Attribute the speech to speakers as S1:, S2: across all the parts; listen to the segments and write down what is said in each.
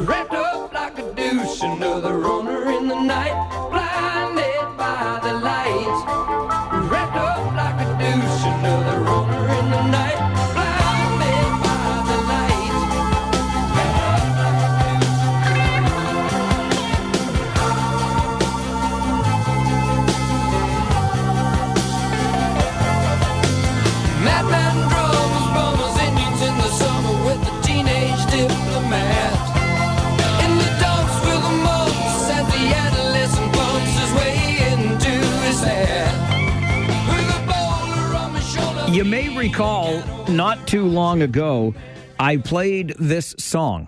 S1: Wrapped up like a douche, another runner in the night, blinded by the lights. Wrapped up like a douche, another runner in the night, blinded by the lights. Madman drums, bummers, Indians in the summer with the teenage diplomat. In the dumps with the mumps as the adolescent bumps his way into his hat. With a boulder on my shoulder.
S2: You may recall not too long ago, I played this song.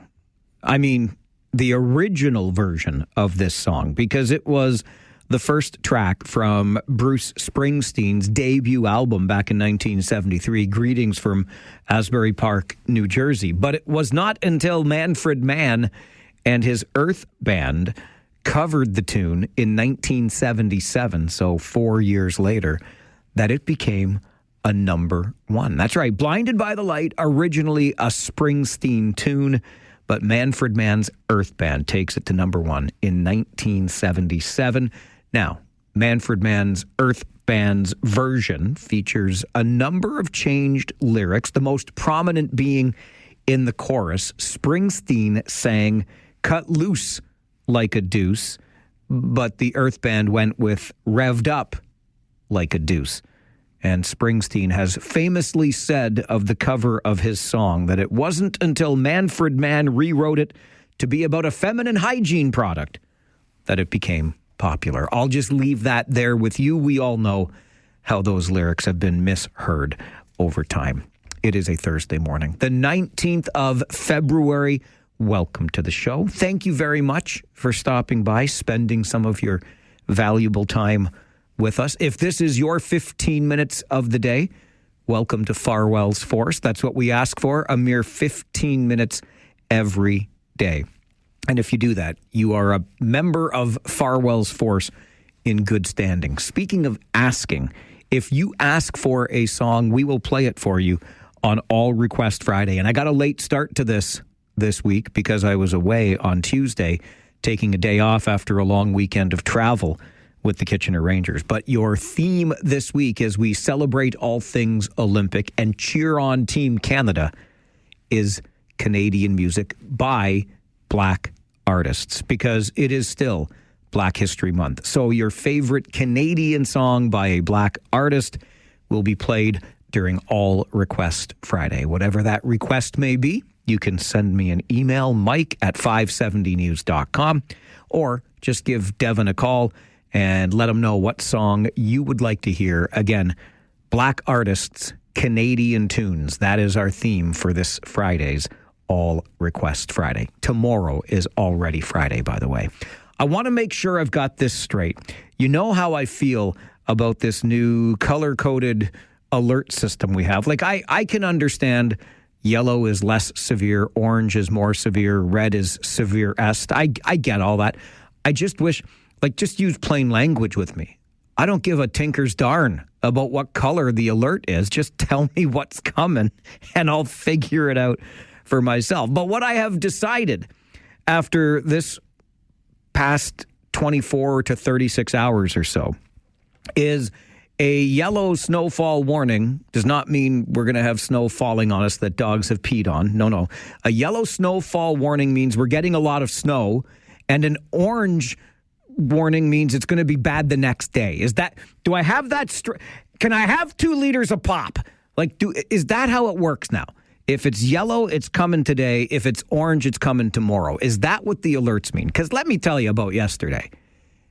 S2: I mean, the original version of this song, because it was the first track from Bruce Springsteen's debut album back in 1973, Greetings from Asbury Park, New Jersey. But it was not until Manfred Mann and his Earth Band covered the tune in 1977, so 4 years later, that it became a number one. That's right, Blinded by the Light, originally a Springsteen tune, but Manfred Mann's Earth Band takes it to number one in 1977. Now, Manfred Mann's Earth Band's version features a number of changed lyrics, the most prominent being in the chorus. Springsteen sang "Cut Loose Like a Deuce," but the Earth Band went with "Revved Up Like a Deuce." And Springsteen has famously said of the cover of his song that it wasn't until Manfred Mann rewrote it to be about a feminine hygiene product that it became popular. I'll just leave that there with you. We all know how those lyrics have been misheard over time. It is a Thursday morning, the 19th of February. Welcome to the show. Thank you very much for stopping by, spending some of your valuable time with us. If this is your 15 minutes of the day, welcome to Farwell's Force. That's what we ask for, a mere 15 minutes every day. And if you do that, you are a member of Farwell's Force in good standing. Speaking of asking, if you ask for a song, we will play it for you on All Request Friday. And I got a late start to this week because I was away on Tuesday, taking a day off after a long weekend of travel with the Kitchener Rangers. But your theme this week, as we celebrate all things Olympic and cheer on Team Canada, is Canadian music by Black artists, because it is still Black History Month. So your favorite Canadian song by a Black artist will be played during All Request Friday. Whatever that request may be, you can send me an email, mike@570news.com, or just give Devin a call and let him know what song you would like to hear. Again, Black artists, Canadian tunes. That is our theme for this Friday's All Request Friday. Tomorrow is already Friday, by the way. I want to make sure I've got this straight. You know how I feel about this new color-coded alert system we have. Like, I can understand yellow is less severe, orange is more severe, red is severe-est. I get all that. I just wish, just use plain language with me. I don't give a tinker's darn about what color the alert is. Just tell me what's coming, and I'll figure it out for myself. But what I have decided after this past 24 to 36 hours or so is a yellow snowfall warning does not mean we're going to have snow falling on us that dogs have peed on. No. A yellow snowfall warning means we're getting a lot of snow, and an orange warning means it's going to be bad the next day. Do I have that? Can I have 2 liters of pop? Is that how it works now? If it's yellow, it's coming today. If it's orange, it's coming tomorrow. Is that what the alerts mean? Because let me tell you about yesterday.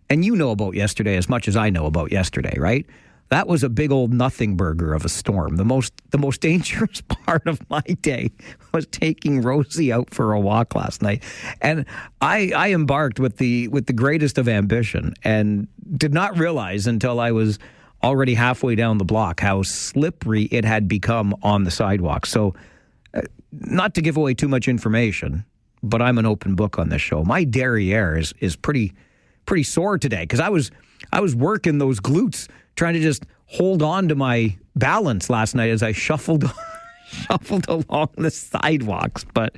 S2: And you know about yesterday as much as I know about yesterday, right? That was a big old nothing burger of a storm. The most dangerous part of my day was taking Rosie out for a walk last night. And I embarked with the greatest of ambition and did not realize until I was already halfway down the block how slippery it had become on the sidewalk. So not to give away too much information, but I'm an open book on this show. My derriere is pretty sore today because I was working those glutes, trying to just hold on to my balance last night as I shuffled shuffled along the sidewalks. But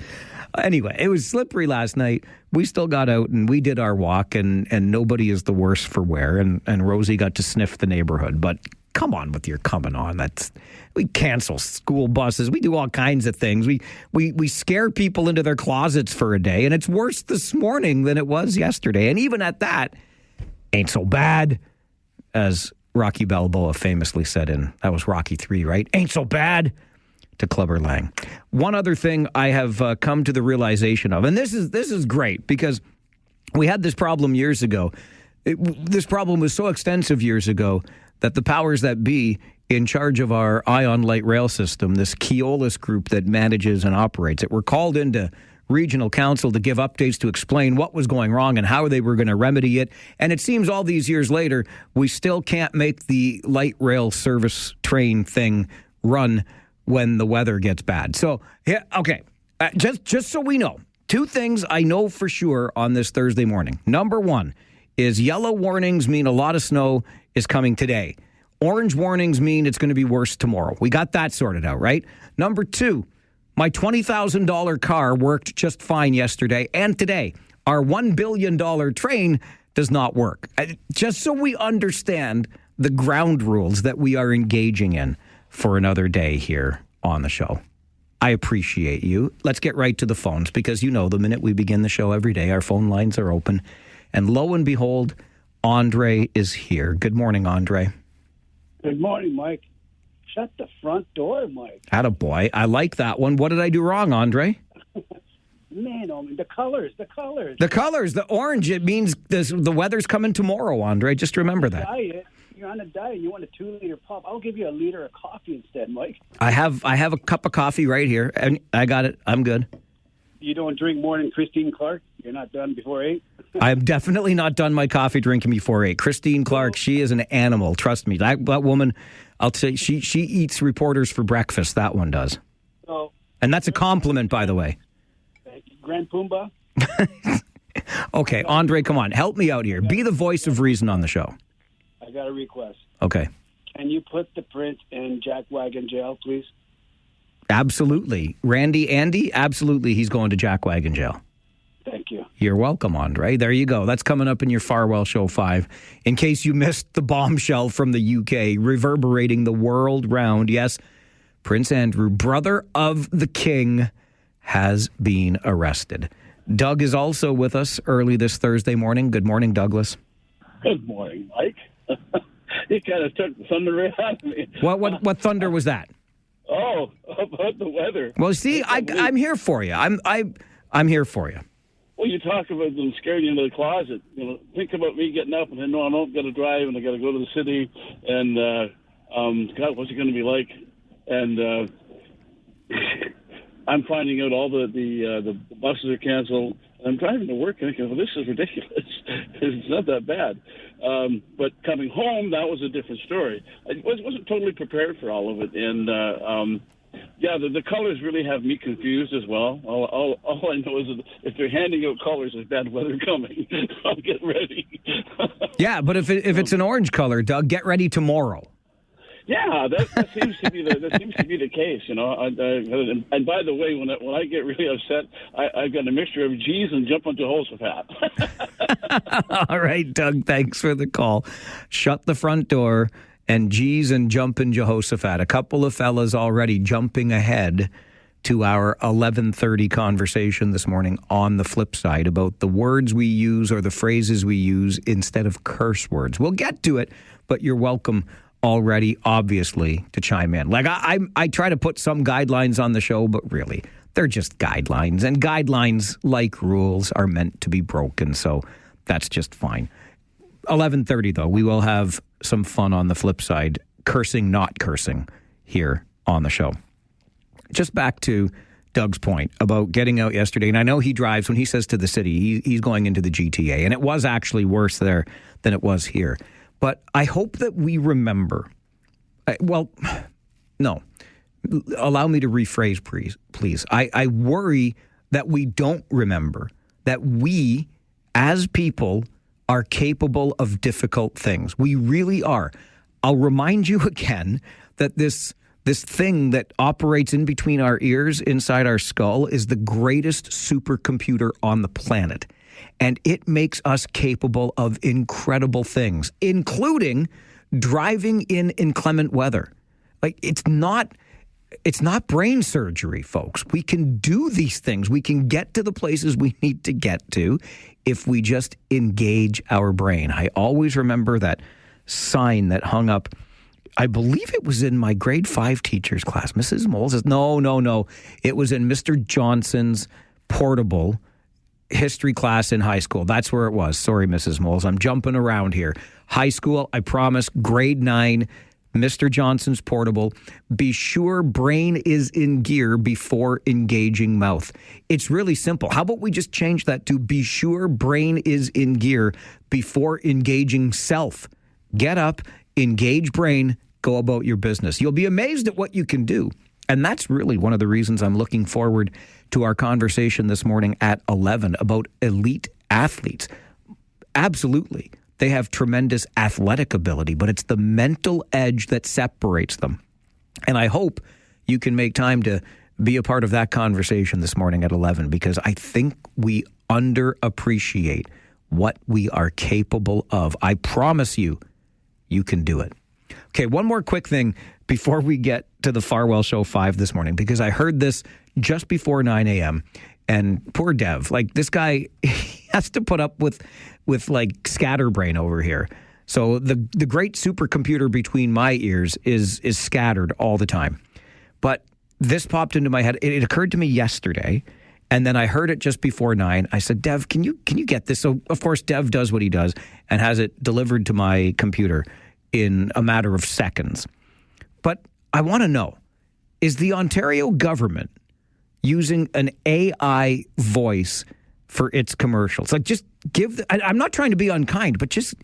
S2: anyway, it was slippery last night. We still got out and we did our walk, and nobody is the worse for wear. And Rosie got to sniff the neighborhood. But come on with your coming on. We cancel school buses. We do all kinds of things. We scare people into their closets for a day, and it's worse this morning than it was yesterday. And even at that, ain't so bad, as Rocky Balboa famously said that was Rocky 3, right? Ain't so bad, to Clubber Lang. One other thing I have come to the realization of, and this is great because we had this problem years ago. This problem was so extensive years ago that the powers that be in charge of our Ion Light Rail system, this Keolis group that manages and operates it, were called into regional council to give updates to explain what was going wrong and how they were going to remedy it. And it seems all these years later, we still can't make the light rail service train thing run when the weather gets bad. So, yeah, okay, just so we know, two things I know for sure on this Thursday morning. Number one is yellow warnings mean a lot of snow is coming today. Orange warnings mean it's going to be worse tomorrow. We got that sorted out, right? Number two, my $20,000 car worked just fine yesterday and today. Our $1 billion train does not work. Just so we understand the ground rules that we are engaging in for another day here on the show. I appreciate you. Let's get right to the phones because, you know, the minute we begin the show every day, our phone lines are open. And lo and behold, Andre is here. Good morning, Andre.
S3: Good morning, Mike. Shut the front door, Mike.
S2: Attaboy. I like that one. What did I do wrong, Andre?
S3: Man, the colors.
S2: The colors, the orange, it means the weather's coming tomorrow, Andre. Just remember that.
S3: You're on a diet. You want a 2-liter pop. I'll give you a liter of coffee instead, Mike.
S2: I have a cup of coffee right here, and I got it. I'm good.
S3: You don't drink more than Christine Clark? You're not done before 8?
S2: I'm definitely not done my coffee drinking before 8. Christine Clark, she is an animal. Trust me. That woman, I'll tell you, she eats reporters for breakfast. That one does.
S3: So,
S2: and that's a compliment, by the way.
S3: Grand Pumbaa?
S2: Okay, Andre, come on. Help me out here. Be the voice of reason on the show.
S3: I got a request.
S2: Okay.
S3: Can you put the Prince in Jack Wagon jail, please?
S2: Absolutely. Andy, absolutely, he's going to Jack Wagon jail.
S3: Thank you.
S2: You're welcome, Andre. There you go. That's coming up in your Farwell Show 5. In case you missed the bombshell from the UK, reverberating the world round. Yes, Prince Andrew, brother of the king, has been arrested. Doug is also with us early this Thursday morning. Good morning, Douglas.
S4: Good morning, Mike. You kind of took the thunder right out of me.
S2: What thunder was that?
S4: Oh, about the weather.
S2: Well, see, I'm here for you. I'm here for you.
S4: Well, you talk about them scaring you into the closet. You know, think about me getting up and I know I don't got to drive and I got to go to the city and God, what's it going to be like? And I'm finding out all the buses are canceled. I'm driving to work and thinking, well, this is ridiculous. It's not that bad. But coming home, that was a different story. I wasn't totally prepared for all of it. And, the colors really have me confused as well. All I know is that if they're handing out colors, there's bad weather coming. I'll get ready.
S2: Yeah, but if it's an orange color, Doug, get ready tomorrow.
S4: Yeah, that seems to be the case, you know. And by the way, when I get really upset, I've got a mixture of G's and jump on Jehoshaphat.
S2: All right, Doug, thanks for the call. Shut the front door and G's and jump in Jehoshaphat. A couple of fellas already jumping ahead to our 11:30 conversation this morning on the flip side about the words we use or the phrases we use instead of curse words. We'll get to it, but you're welcome already, obviously, to chime in. Like I try to put some guidelines on the show, but really, they're just guidelines. And guidelines, like rules, are meant to be broken. So that's just fine. 11:30, though, we will have some fun on the flip side, cursing, not cursing, here on the show. Just back to Doug's point about getting out yesterday. And I know he drives, when he says to the city, he's going into the GTA. And it was actually worse there than it was here. But I hope that we remember, no, allow me to rephrase, please. I worry that we don't remember that we, as people, are capable of difficult things. We really are. I'll remind you again that this this thing that operates in between our ears, inside our skull, is the greatest supercomputer on the planet. And it makes us capable of incredible things, including driving in inclement weather. Like, it's not brain surgery, folks. We can do these things. We can get to the places we need to get to if we just engage our brain. I always remember that sign that hung up. I believe it was in my grade 5 teacher's class. Mrs. Moles says, no. It was in Mr. Johnson's portable history class in high school. That's where it was. Sorry, Mrs. Moles. I'm jumping around here. High school, I promise, grade 9, Mr. Johnson's portable. Be sure brain is in gear before engaging mouth. It's really simple. How about we just change that to be sure brain is in gear before engaging self? Get up, engage brain, go about your business. You'll be amazed at what you can do. And that's really one of the reasons I'm looking forward to our conversation this morning at 11 about elite athletes. Absolutely. They have tremendous athletic ability, but it's the mental edge that separates them. And I hope you can make time to be a part of that conversation this morning at 11, because I think we underappreciate what we are capable of. I promise you, you can do it. Okay, one more quick thing before we get to the Farwell Show 5 this morning, because I heard this just before 9 a.m. And poor Dev, like, this guy, he has to put up with like scatterbrain over here. So the great supercomputer between my ears is scattered all the time. But this popped into my head. It occurred to me yesterday, and then I heard it just before 9. I said, Dev, can you get this? So of course Dev does what he does and has it delivered to my computer in a matter of seconds. But I want to know, is the Ontario government using an AI voice for its commercials? Like, just I'm not trying to be unkind, but just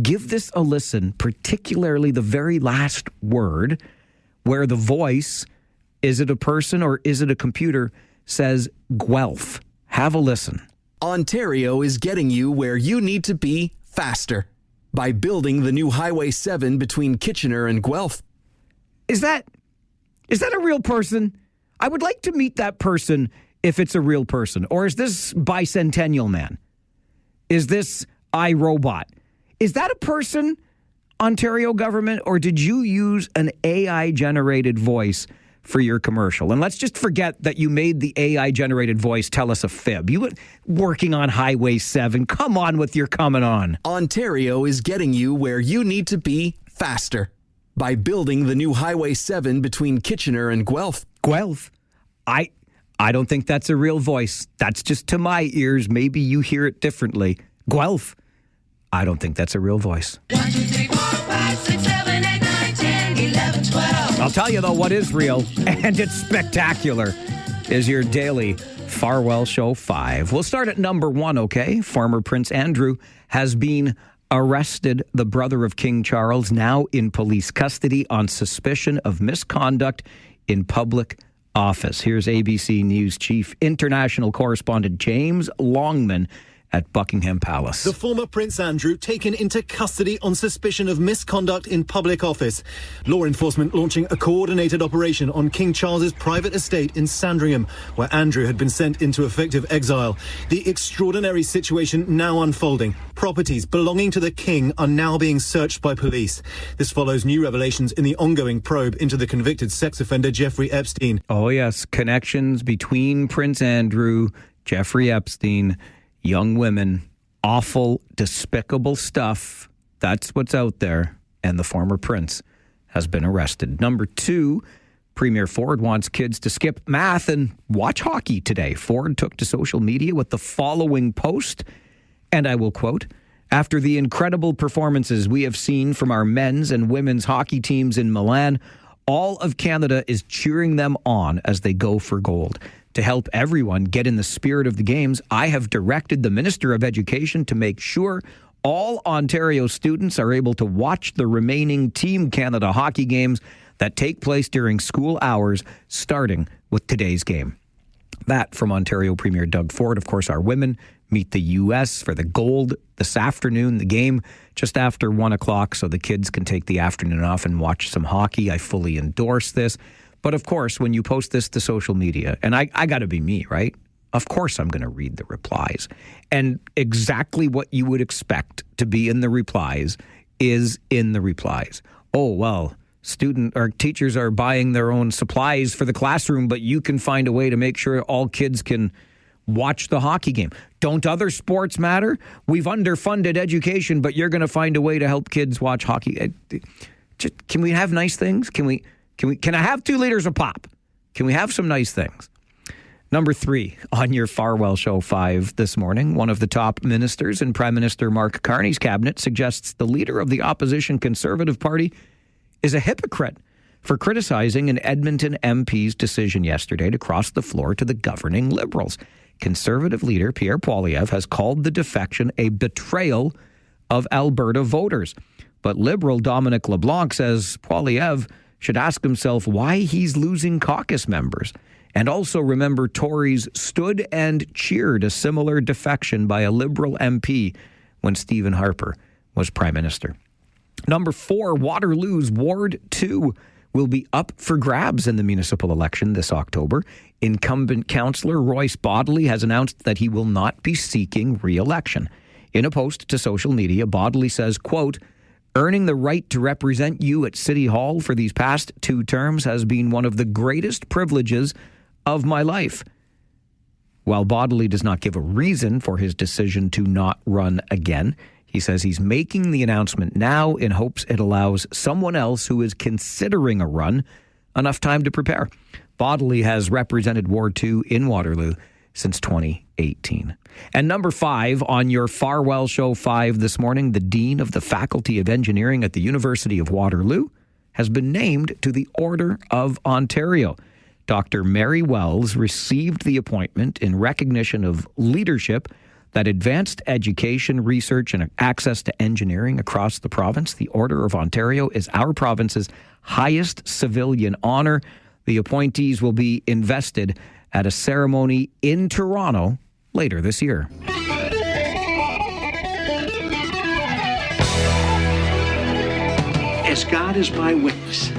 S2: give this a listen, particularly the very last word where the voice, is it a person or is it a computer, says Guelph. Have a listen.
S5: Ontario is getting you where you need to be faster by building the new Highway 7 between Kitchener and Guelph.
S2: Is that a real person? I would like to meet that person if it's a real person. Or is this Bicentennial Man? Is this iRobot? Is that a person, Ontario government, or did you use an AI-generated voice for your commercial? And let's just forget that you made the AI-generated voice tell us a fib. You were working on Highway 7. Come on with your coming on.
S5: Ontario is getting you where you need to be faster by building the new Highway 7 between Kitchener and Guelph.
S2: Guelph? I don't think that's a real voice. That's just to my ears. Maybe you hear it differently. Guelph? I don't think that's a real voice.
S1: 1, 2, 3, 4, 5, 6, 7, 8, 9, 10, 11, 12.
S2: I'll tell you, though, what is real, and it's spectacular, is your daily Farwell Show 5. We'll start at number 1, okay? Former Prince Andrew has been arrested, the brother of King Charles, now in police custody on suspicion of misconduct in public office. Here's ABC News Chief International Correspondent James Longman at Buckingham Palace.
S6: The former Prince Andrew taken into custody on suspicion of misconduct in public office. Law enforcement launching a coordinated operation on King Charles's private estate in Sandringham, where Andrew had been sent into effective exile. The extraordinary situation now unfolding. Properties belonging to the King are now being searched by police. This follows new revelations in the ongoing probe into the convicted sex offender Jeffrey Epstein.
S2: Oh yes, connections between Prince Andrew, Jeffrey Epstein, young women, awful, despicable stuff. That's what's out there. And the former prince has been arrested. Number 2, Premier Ford wants kids to skip math and watch hockey today. Ford took to social media with the following post, and I will quote, "After the incredible performances we have seen from our men's and women's hockey teams in Milan, all of Canada is cheering them on as they go for gold. To help everyone get in the spirit of the games, I have directed the Minister of Education to make sure all Ontario students are able to watch the remaining Team Canada hockey games that take place during school hours, starting with today's game." That from Ontario Premier Doug Ford. Of course, our women meet the U.S. for the gold this afternoon. The game just after 1 o'clock, so the kids can take the afternoon off and watch some hockey. I fully endorse this. But of course, when you post this to social media, and I got to be me, right? Of course I'm going to read the replies. And exactly what you would expect to be in the replies is in the replies. Oh, well, student or teachers are buying their own supplies for the classroom, but you can find a way to make sure all kids can watch the hockey game. Don't other sports matter? We've underfunded education, but you're going to find a way to help kids watch hockey. Can we have nice things? Can I have 2 liters of pop? Can we have some nice things? Number 3 on your Farwell Show 5 this morning, one of the top ministers in Prime Minister Mark Carney's cabinet suggests the leader of the opposition Conservative Party is a hypocrite for criticizing an Edmonton MP's decision yesterday to cross the floor to the governing Liberals. Conservative leader Pierre Poilievre has called the defection a betrayal of Alberta voters. But Liberal Dominic LeBlanc says Poilievre should ask himself why he's losing caucus members. And also remember Tories stood and cheered a similar defection by a Liberal MP when Stephen Harper was Prime Minister. Number 4, Waterloo's Ward 2 will be up for grabs in the municipal election this October. Incumbent councillor Royce Bodley has announced that he will not be seeking re-election. In a post to social media, Bodley says, quote, "Earning the right to represent you at City Hall for these past 2 terms has been one of the greatest privileges of my life." While Bodley does not give a reason for his decision to not run again, he says he's making the announcement now in hopes it allows someone else who is considering a run enough time to prepare. Bodley has represented Ward 2 in Waterloo since 2018. And number 5 on your Farwell Show 5 this morning, the Dean of the Faculty of Engineering at the University of Waterloo has been named to the Order of Ontario. Dr. Mary Wells received the appointment in recognition of leadership that advanced education, research, and access to engineering across the province. The Order of Ontario is our province's highest civilian honor. The appointees will be invested at a ceremony in Toronto later this year.
S7: As God is my witness,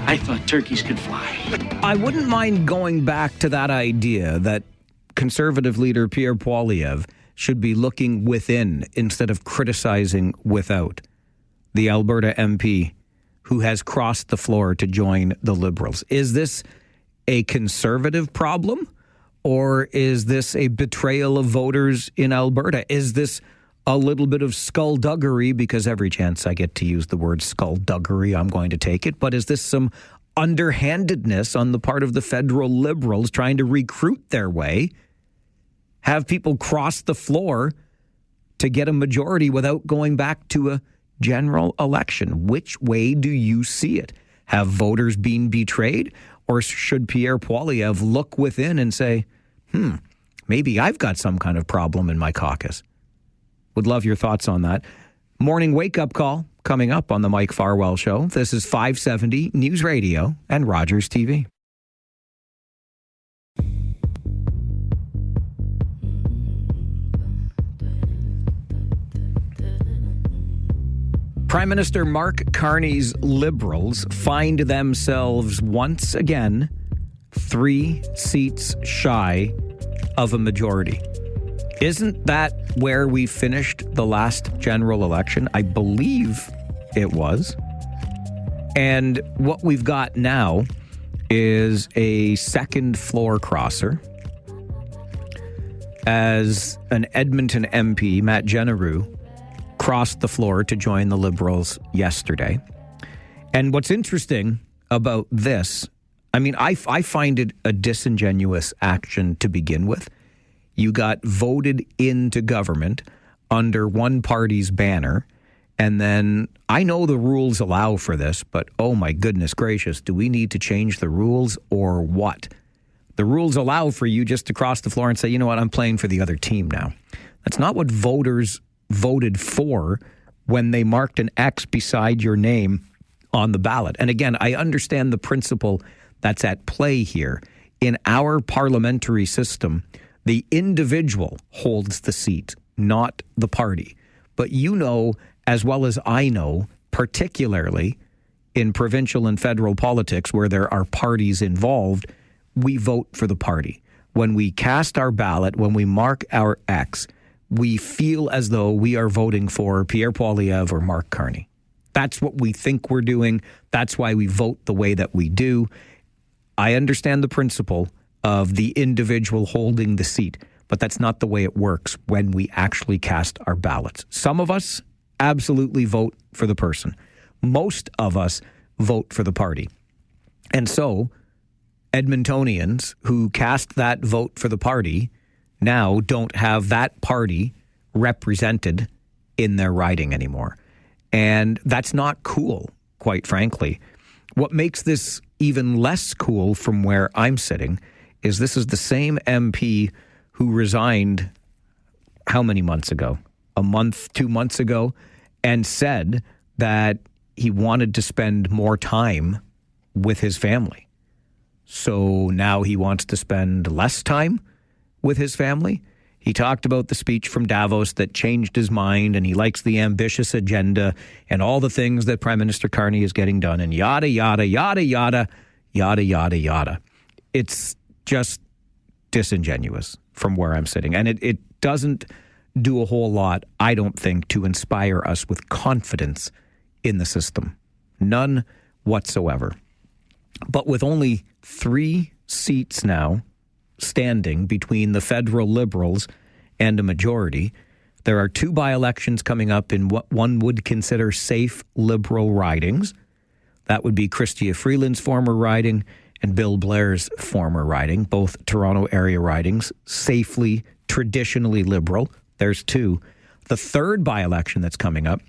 S7: I thought turkeys could fly.
S2: I wouldn't mind going back to that idea that Conservative leader Pierre Poilievre should be looking within instead of criticizing without the Alberta MP who has crossed the floor to join the Liberals. Is this a Conservative problem, or is this a betrayal of voters in Alberta? Is this a little bit of skullduggery? Because every chance I get to use the word skullduggery, I'm going to take it. But is this some underhandedness on the part of the federal Liberals trying to recruit their way, have people cross the floor to get a majority without going back to a general election? Which way do you see it? Have voters been betrayed? Or should Pierre Poilievre look within and say, maybe I've got some kind of problem in my caucus? Would love your thoughts on that. Morning wake-up call coming up on the Mike Farwell Show. This is 570 News Radio and Rogers TV. Prime Minister Mark Carney's Liberals find themselves once again 3 seats shy of a majority. Isn't that where we finished the last general election? I believe it was. And what we've got now is a second floor crosser as an Edmonton MP, Matt Genereux, crossed the floor to join the Liberals yesterday. And what's interesting about this, I mean, I find it a disingenuous action to begin with. You got voted into government under one party's banner, and then I know the rules allow for this, but oh my goodness gracious, do we need to change the rules or what? The rules allow for you just to cross the floor and say, you know what, I'm playing for the other team now. That's not what voters voted for when they marked an X beside your name on the ballot. And again, I understand the principle that's at play here. In our parliamentary system, The individual holds the seat, not the party. But you know, as well as I know, particularly in provincial and federal politics where there are parties involved, we vote for the party. When we cast our ballot, when we mark our X, we feel as though we are voting for Pierre Poilievre or Mark Carney. That's what we think we're doing. That's why we vote the way that we do. I understand the principle of the individual holding the seat, but that's not the way it works when we actually cast our ballots. Some of us absolutely vote for the person. Most of us vote for the party. And so Edmontonians who cast that vote for the party now don't have that party represented in their riding anymore. And that's not cool, quite frankly. What makes this even less cool from where I'm sitting is this is the same MP who resigned how many months ago? A month, 2 months ago, and said that he wanted to spend more time with his family. So now he wants to spend less time with his family. He talked about the speech from Davos that changed his mind, and he likes the ambitious agenda and all the things that Prime Minister Carney is getting done, and yada, yada, yada, yada, yada, yada, yada. It's just disingenuous from where I'm sitting. And it doesn't do a whole lot, I don't think, to inspire us with confidence in the system. None whatsoever. But with only 3 seats now standing between the federal Liberals and a majority, there are 2 by-elections coming up in what one would consider safe Liberal ridings. That would be Chrystia Freeland's former riding and Bill Blair's former riding, both Toronto area ridings, safely, traditionally Liberal. There's 2. The 3rd by-election that's coming up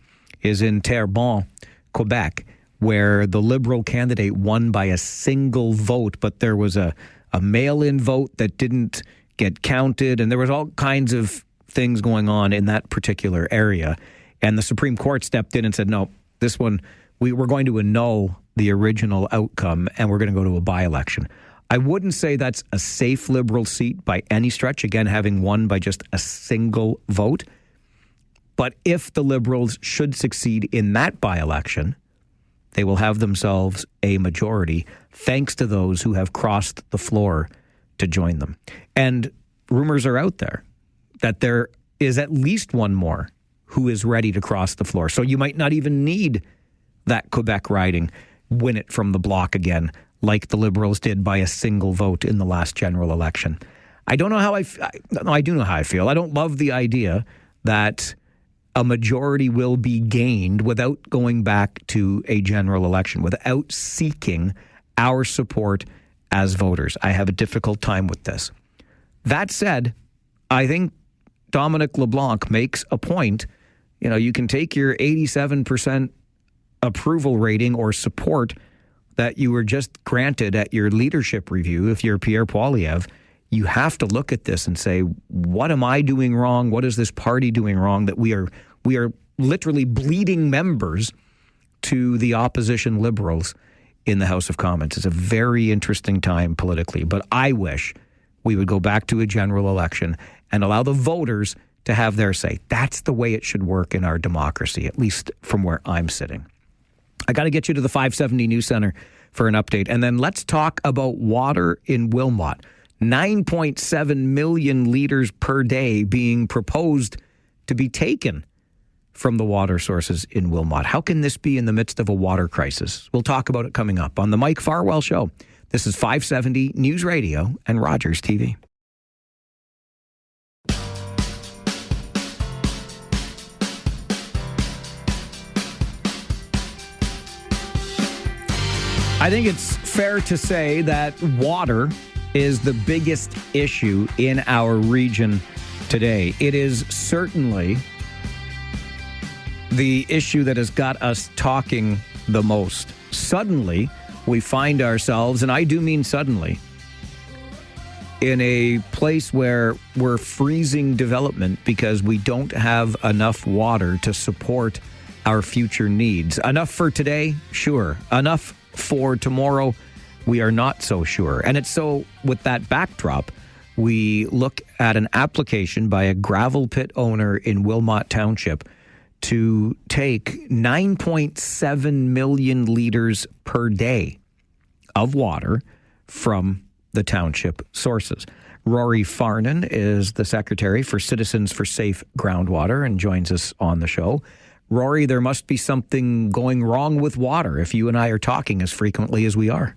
S2: is in Terrebonne, Quebec, where the Liberal candidate won by a single vote, but there was a mail-in vote that didn't get counted, and there was all kinds of things going on in that particular area. And the Supreme Court stepped in and said, no, this one, we're going to annul the original outcome, and we're going to go to a by-election. I wouldn't say that's a safe Liberal seat by any stretch, again, having won by just a single vote. But if the Liberals should succeed in that by-election, they will have themselves a majority, thanks to those who have crossed the floor to join them. And rumors are out there that there is at least one more who is ready to cross the floor. So you might not even need that Quebec riding, win it from the block again, like the Liberals did by a single vote in the last general election. I don't know how I do know how I feel. I don't love the idea that a majority will be gained without going back to a general election, without seeking our support as voters. I have a difficult time with this. That said, I think Dominic LeBlanc makes a point. You know, you can take your 87% approval rating or support that you were just granted at your leadership review. If you're Pierre Poilievre, you have to look at this and say, what am I doing wrong? What is this party doing wrong that we are literally bleeding members to the opposition Liberals in the House of Commons? It's a very interesting time politically, but I wish we would go back to a general election and allow the voters to have their say. That's the way it should work in our democracy, at least from where I'm sitting. I got to get you to the 570 News Center for an update. And then let's talk about water in Wilmot. 9.7 million liters per day being proposed to be taken from the water sources in Wilmot. How can this be in the midst of a water crisis? We'll talk about it coming up on the Mike Farwell Show. This is 570 News Radio and Rogers TV. I think it's fair to say that water is the biggest issue in our region today. It is certainly the issue that has got us talking the most. Suddenly, we find ourselves, and I do mean suddenly, in a place where we're freezing development because we don't have enough water to support our future needs. Enough for today? Sure. Enough for tomorrow? We are not so sure. And it's so with that backdrop, we look at an application by a gravel pit owner in Wilmot Township to take 9.7 million liters per day of water from the township sources. Rory Farnan is the Secretary for Citizens for Safe Groundwater and joins us on the show. Rory, there must be something going wrong with water if you and I are talking as frequently as we are.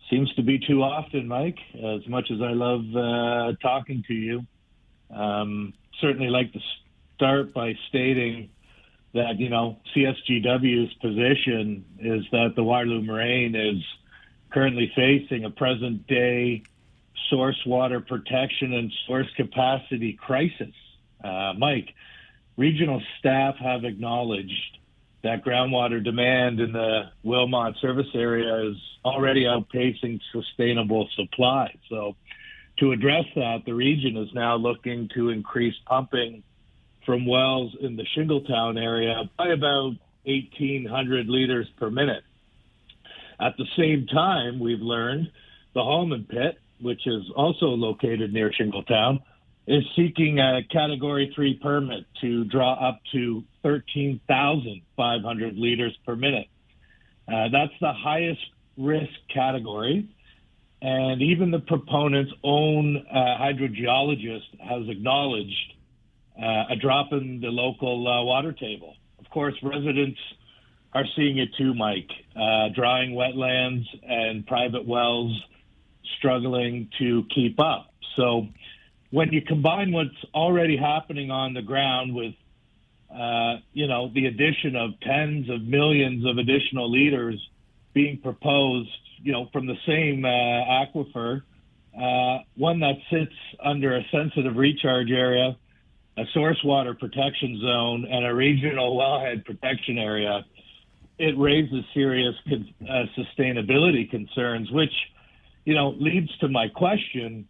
S8: Seems to be too often, Mike, as much as I love talking to you. Certainly like to start by stating that, CSGW's position is that the Waterloo Moraine is currently facing a present-day source water protection and source capacity crisis. Mike, regional staff have acknowledged that groundwater demand in the Wilmot service area is already outpacing sustainable supply. So to address that, the region is now looking to increase pumping from wells in the Shingletown area by about 1,800 liters per minute. At the same time, we've learned the Hallman Pit, which is also located near Shingletown, is seeking a Category 3 permit to draw up to 13,500 liters per minute. That's the highest risk category, and even the proponent's own hydrogeologist has acknowledged a drop in the local water table. Of course, residents are seeing it too, Mike. Drying wetlands and private wells struggling to keep up. So when you combine what's already happening on the ground with, the addition of tens of millions of additional liters being proposed, from the same aquifer, one that sits under a sensitive recharge area, a source water protection zone, and a regional wellhead protection area, it raises serious sustainability concerns, which, leads to my question.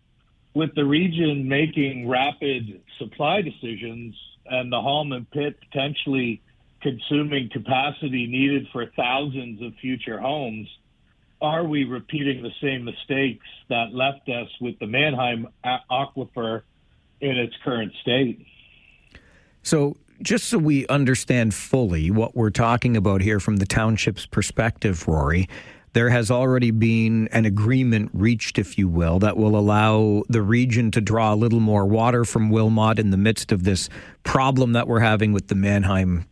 S8: With the region making rapid supply decisions and the Hallman Pit potentially consuming capacity needed for thousands of future homes, are we repeating the same mistakes that left us with the Mannheim aquifer in its current state?
S2: So just so we understand fully what we're talking about here from the township's perspective, Rory, there has already been an agreement reached, if you will, that will allow the region to draw a little more water from Wilmot in the midst of this problem that we're having with the Mannheim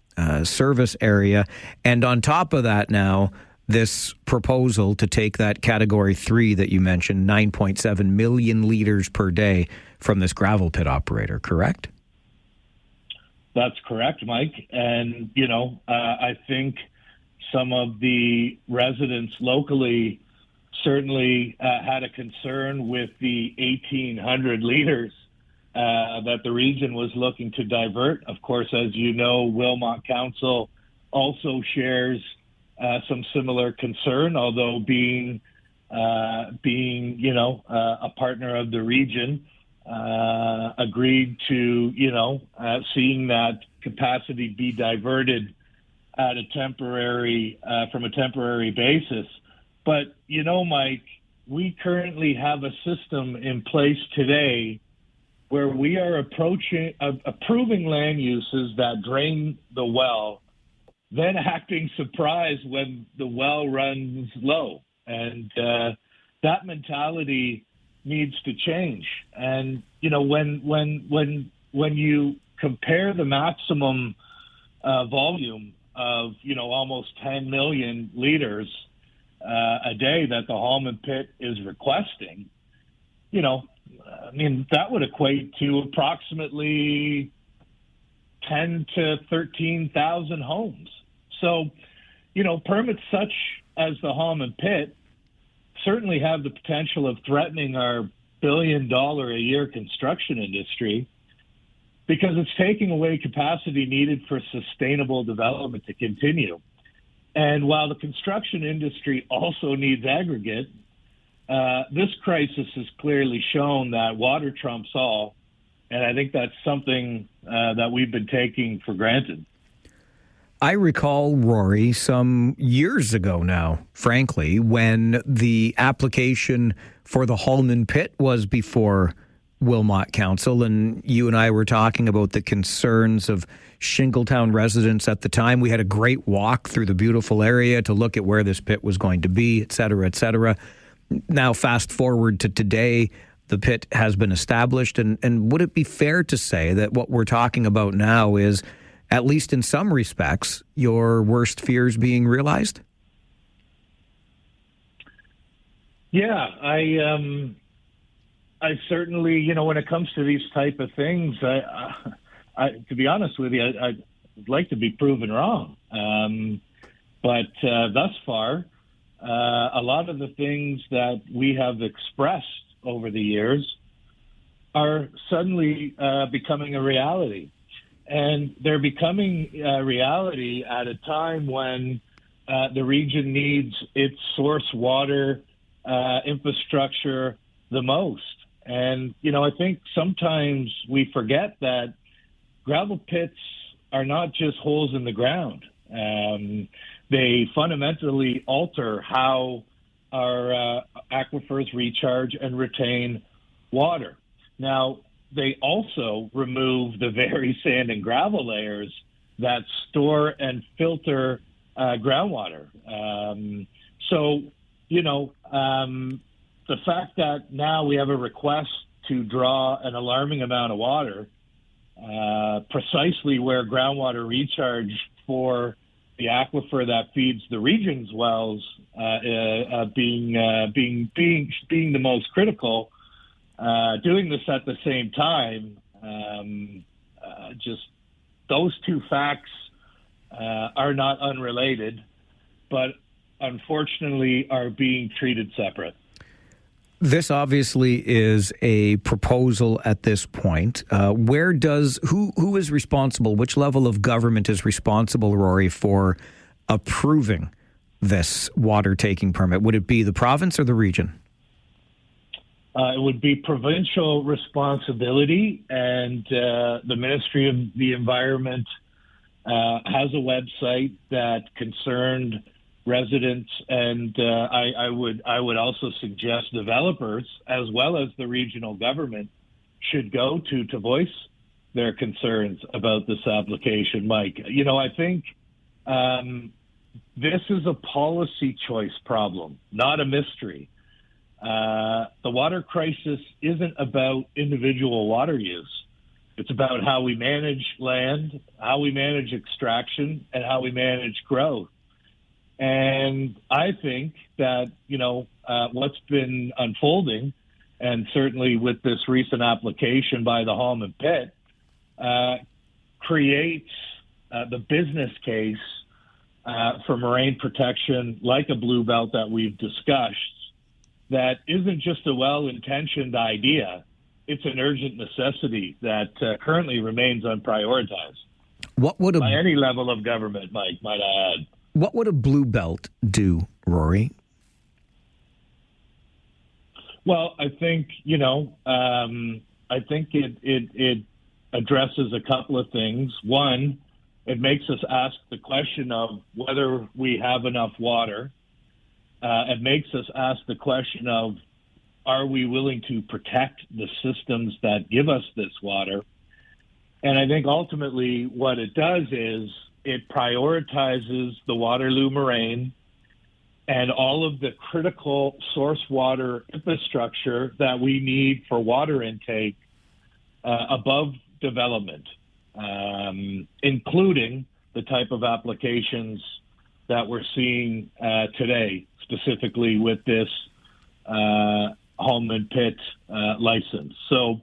S2: service area. And on top of that now, this proposal to take that Category 3 that you mentioned, 9.7 million liters per day from this gravel pit operator, correct?
S8: That's correct, Mike. And, I think some of the residents locally certainly had a concern with the 1,800 liters that the region was looking to divert. Of course, as you know, Wilmot Council also shares some similar concern, although being a partner of the region, agreed to, seeing that capacity be diverted at a temporary, from a temporary basis. But, Mike, we currently have a system in place today where we are approving land uses that drain the well, then acting surprised when the well runs low. And that mentality needs to change. And, when you compare the maximum volume of, almost 10 million liters a day that the Hallman Pit is requesting, that would equate to approximately 10 to 13,000 homes. So, permits such as the Hallman Pit certainly have the potential of threatening our billion-dollar-a-year construction industry, because it's taking away capacity needed for sustainable development to continue. And while the construction industry also needs aggregate, this crisis has clearly shown that water trumps all, and I think that's something that we've been taking for granted.
S2: I recall, Rory, some years ago now, frankly, when the application for the Hallman Pit was before Wilmot Council, and you and I were talking about the concerns of Shingletown residents at the time. We had a great walk through the beautiful area to look at where this pit was going to be, et cetera, et cetera. Now, fast forward to today, the pit has been established, and would it be fair to say that what we're talking about now is, at least in some respects, your worst fears being realized?
S8: Yeah, I certainly, when it comes to these type of things, I to be honest with you, I'd like to be proven wrong. But thus far, a lot of the things that we have expressed over the years are suddenly becoming a reality. And they're becoming a reality at a time when the region needs its source water infrastructure the most. And, I think sometimes we forget that gravel pits are not just holes in the ground. They fundamentally alter how our aquifers recharge and retain water. Now, they also remove the very sand and gravel layers that store and filter groundwater. So, the fact that now we have a request to draw an alarming amount of water, precisely where groundwater recharge for the aquifer that feeds the region's wells being the most critical. Doing this at the same time, just those two facts are not unrelated, but unfortunately are being treated separate.
S2: This obviously is a proposal at this point. Who is responsible? Which level of government is responsible, Rory, for approving this water taking permit? Would it be the province or the region?
S8: It would be provincial responsibility, and the Ministry of the Environment has a website that concerned residents, and I would also suggest developers as well as the regional government should go to voice their concerns about this application, Mike. I think this is a policy choice problem, not a mystery. The water crisis isn't about individual water use. It's about how we manage land, how we manage extraction, and how we manage growth. And I think that, what's been unfolding, and certainly with this recent application by the Hallman Pit, creates the business case for moraine protection like a blue belt that we've discussed. That isn't just a well-intentioned idea. It's an urgent necessity that currently remains unprioritized. By any level of government, Mike, might I add.
S2: What would a blue belt do, Rory?
S8: Well, I think, it addresses a couple of things. One, it makes us ask the question of whether we have enough water. It makes us ask the question of, are we willing to protect the systems that give us this water? And I think ultimately what it does is it prioritizes the Waterloo Moraine and all of the critical source water infrastructure that we need for water intake above development, including the type of applications that we're seeing today, specifically with this Hallman Pit license. So,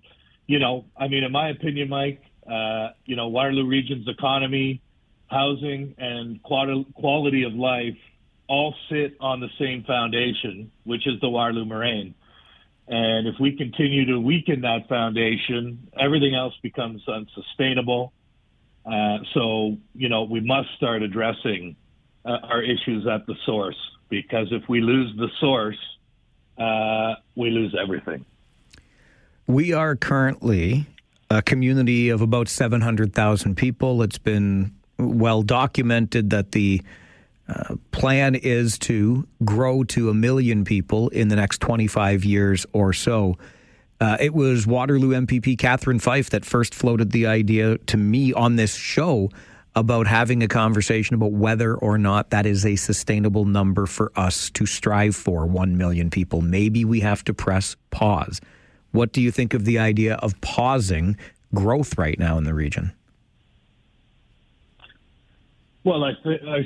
S8: in my opinion, Mike, Waterloo Region's economy, housing, and quality of life all sit on the same foundation, which is the Waterloo Moraine. And if we continue to weaken that foundation, everything else becomes unsustainable. So, we must start addressing our issues at the source, because if we lose the source, we lose everything.
S2: We are currently a community of about 700,000 people. It's been well documented that the plan is to grow to 1 million people in the next 25 years or so. It was Waterloo MPP Catherine Fife that first floated the idea to me on this show about having a conversation about whether or not that is a sustainable number for us to strive for, 1 million people. Maybe we have to press pause. What do you think of the idea of pausing growth right now in the region?
S8: Well, I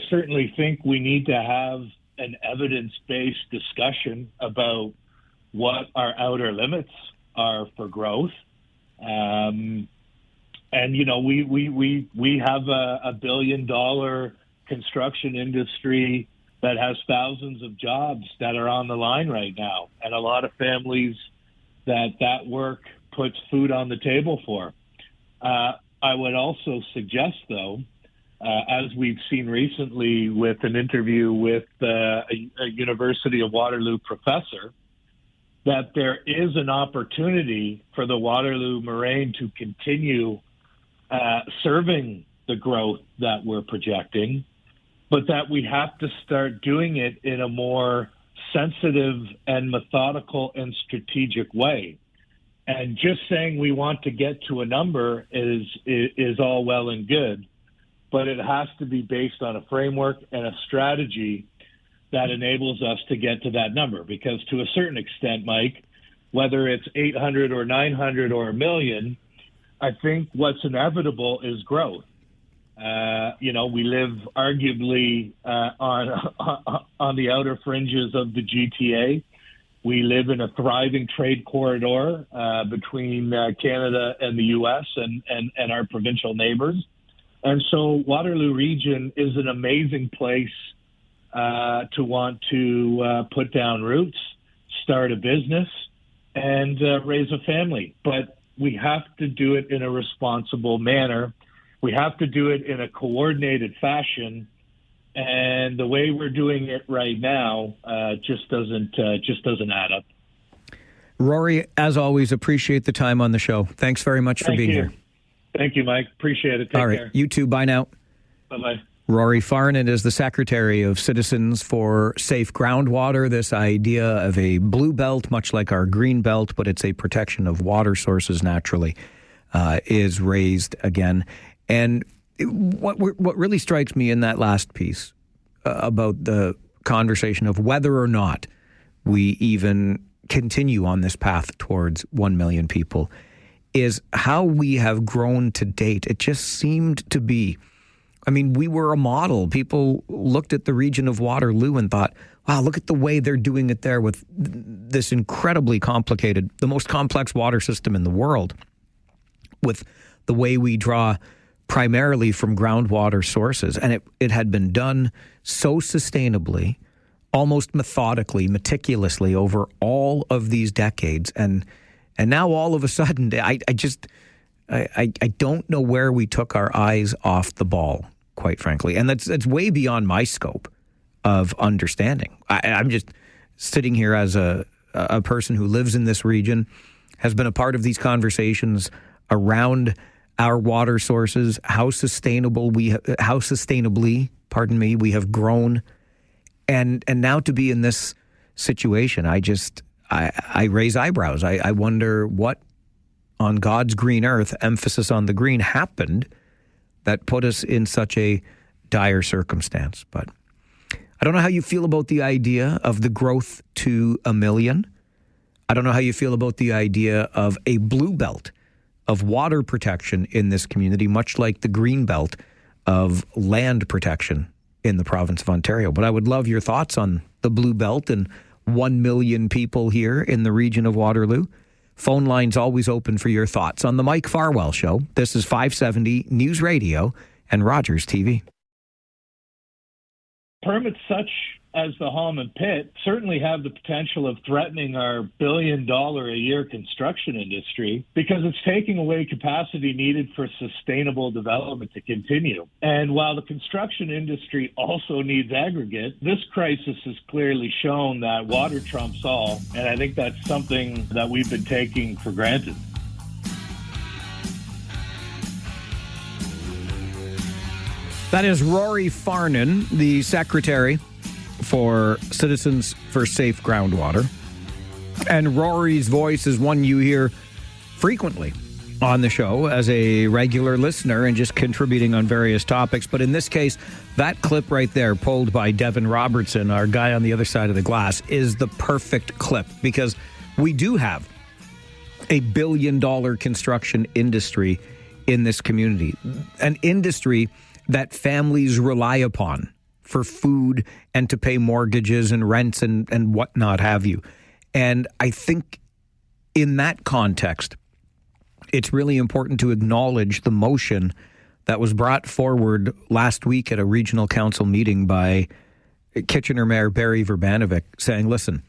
S8: certainly think we need to have an evidence-based discussion about what our outer limits are for growth. And, you know, we have a $1 billion construction industry that has thousands of jobs that are on the line right now, and a lot of families that work puts food on the table for. I would also suggest, though, as we've seen recently with an interview with a University of Waterloo professor, that there is an opportunity for the Waterloo Moraine to continue serving the growth that we're projecting, but that we have to start doing it in a more sensitive and methodical and strategic way. And just saying we want to get to a number is all well and good, but it has to be based on a framework and a strategy that enables us to get to that number. Because to a certain extent, Mike, whether it's 800 or 900 or 1 million, I think what's inevitable is growth. You know, we live arguably on the outer fringes of the GTA. We live in a thriving trade corridor between Canada and the U.S. and our provincial neighbors. And so Waterloo Region is an amazing place to want to put down roots, start a business, and raise a family. But we have to do it in a responsible manner. We have to do it in a coordinated fashion. And the way we're doing it right now just doesn't add up.
S2: Rory, as always, appreciate the time on the show. Thanks very much for being here.
S8: Thank you, Mike. Appreciate it. Take
S2: All right.
S8: care.
S2: You too. Bye now.
S8: Bye-bye.
S2: Rory Farnan is the Secretary of Citizens for Safe Groundwater. This idea of a blue belt, much like our green belt, but it's a protection of water sources naturally, is raised again. And what really strikes me in that last piece about the conversation of whether or not we even continue on this path towards 1 million people is how we have grown to date. It just seemed to be, I mean, we were a model. People looked at the region of Waterloo and thought, wow, look at the way they're doing it there with this incredibly complicated, the most complex water system in the world, with the way we draw primarily from groundwater sources. And it had been done so sustainably, almost methodically, meticulously over all of these decades. And now all of a sudden, I don't know where we took our eyes off the ball, quite frankly. And that's way beyond my scope of understanding. I'm just sitting here as a person who lives in this region, has been a part of these conversations around our water sources, how sustainably we have grown, and now to be in this situation, I raise eyebrows. I wonder what on God's green earth, emphasis on the green, happened that put us in such a dire circumstance. But I don't know how you feel about the idea of the growth to 1 million. I don't know how you feel about the idea of a blue belt of water protection in this community, much like the green belt of land protection in the province of Ontario. But I would love your thoughts on the blue belt and 1 million people here in the region of Waterloo. Phone lines always open for your thoughts on the Mike Farwell Show. This is 570 News Radio and Rogers TV.
S8: Permits such as the Holman Pit certainly have the potential of threatening our $1 billion a year construction industry because it's taking away capacity needed for sustainable development to continue. And while the construction industry also needs aggregate, this crisis has clearly shown that water trumps all, and I think that's something that we've been taking for granted.
S2: That is Rory Farnan, the Secretary for Citizens for Safe Groundwater. And Rory's voice is one you hear frequently on the show as a regular listener and just contributing on various topics. But in this case, that clip right there, pulled by Devin Robertson, our guy on the other side of the glass, is the perfect clip because we do have a $1 billion construction industry in this community, an industry that families rely upon for food and to pay mortgages and rents and whatnot have you. And I think in that context, it's really important to acknowledge the motion that was brought forward last week at a regional council meeting by Kitchener Mayor Barry Verbanovic saying, listen,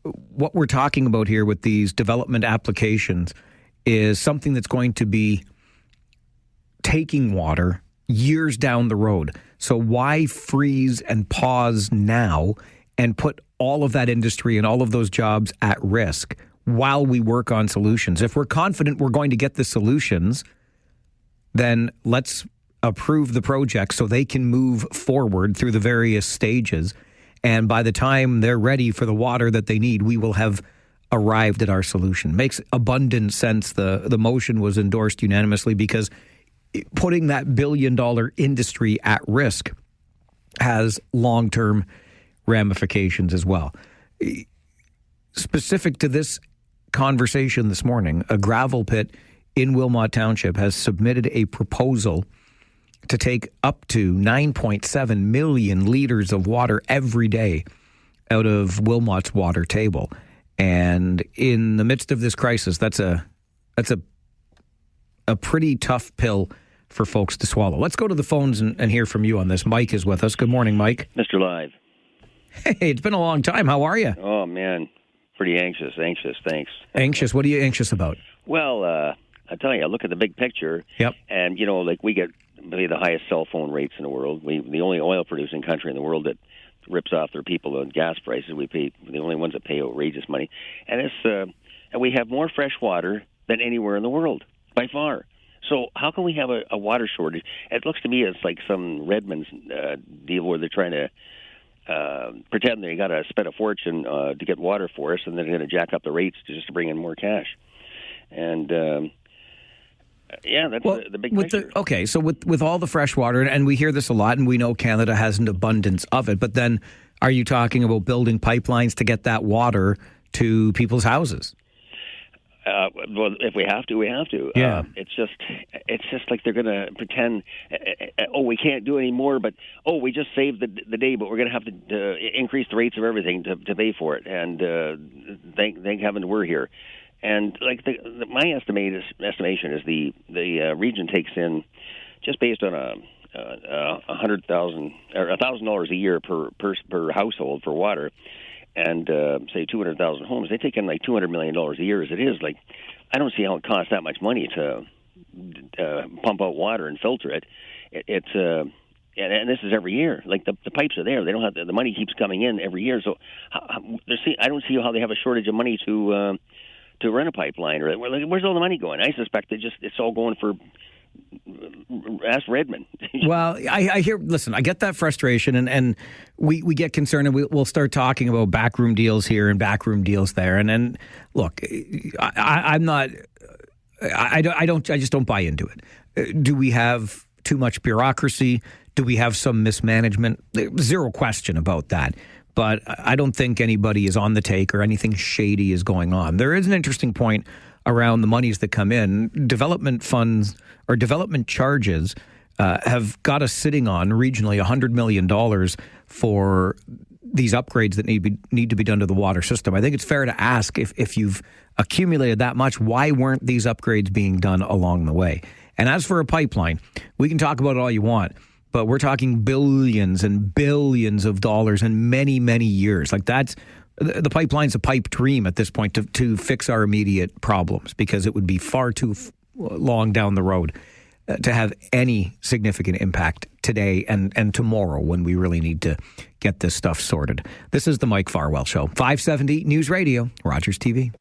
S2: what we're talking about here with these development applications is something that's going to be taking water years down the road. So why freeze and pause now and put all of that industry and all of those jobs at risk while we work on solutions? If we're confident we're going to get the solutions, then let's approve the project so they can move forward through the various stages. And by the time they're ready for the water that they need, we will have arrived at our solution. Makes abundant sense. The motion was endorsed unanimously because putting that $1 billion industry at risk has long-term ramifications as well. Specific to this conversation this morning, a gravel pit in Wilmot Township has submitted a proposal to take up to 9.7 million liters of water every day out of Wilmot's water table. And in the midst of this crisis, that's a pretty tough pill for folks to swallow. Let's go to the phones and hear from you on this. Mike is with us. Good morning, Mike.
S9: Mr. Live.
S2: Hey, it's been a long time. How are you?
S9: Oh, man. Pretty anxious, thanks.
S2: Anxious? What are you anxious about?
S9: Well, I tell you, I look at the big picture.
S2: Yep.
S9: And, you know, like we get maybe the highest cell phone rates in the world. We the only oil-producing country in the world that rips off their people on gas prices. We pay the only ones that pay outrageous money. And and we have more fresh water than anywhere in the world, by far. So how can we have a water shortage? It looks to me it's like some Redmond's deal where they're trying to pretend they got to spend a fortune to get water for us, and they're going to jack up the rates just to bring in more cash. And that's the big picture.
S2: So with all the fresh water, and we hear this a lot, and we know Canada has an abundance of it, but then are you talking about building pipelines to get that water to people's houses?
S9: Well, if we have to, we have to.
S2: Yeah.
S9: It's just like they're going to pretend, we can't do any more, but, we just saved the day, but we're going to have to increase the rates of everything to pay for it. And thank heaven we're here. And like my estimation is the region takes in, just based on $100,000 or $1,000 a year per household for water, and say 200,000 homes, they take in like $200 million a year as it is. Like, I don't see how it costs that much money to pump out water and filter it. And this is every year. Like the pipes are there; they don't have the money keeps coming in every year. So I don't see how they have a shortage of money to run a pipeline. Or where's all the money going? I suspect it's all going for. Ask Redmond.
S2: Well, I hear. Listen, I get that frustration, and we get concerned, and we'll start talking about backroom deals here and backroom deals there. And look, I'm not. I just don't buy into it. Do we have too much bureaucracy? Do we have some mismanagement? Zero question about that. But I don't think anybody is on the take or anything shady is going on. There is an interesting point around the monies that come in. Development funds or development charges have got us sitting on regionally $100 million for these upgrades that need to be done to the water system. I think it's fair to ask, if you've accumulated that much, why weren't these upgrades being done along the way? And as for a pipeline, we can talk about it all you want, but we're talking billions and billions of dollars in many, many years. Like the pipeline's a pipe dream at this point to fix our immediate problems, because it would be far too long down the road to have any significant impact today and tomorrow when we really need to get this stuff sorted. This is the Mike Farwell Show. 570 News Radio, Rogers TV.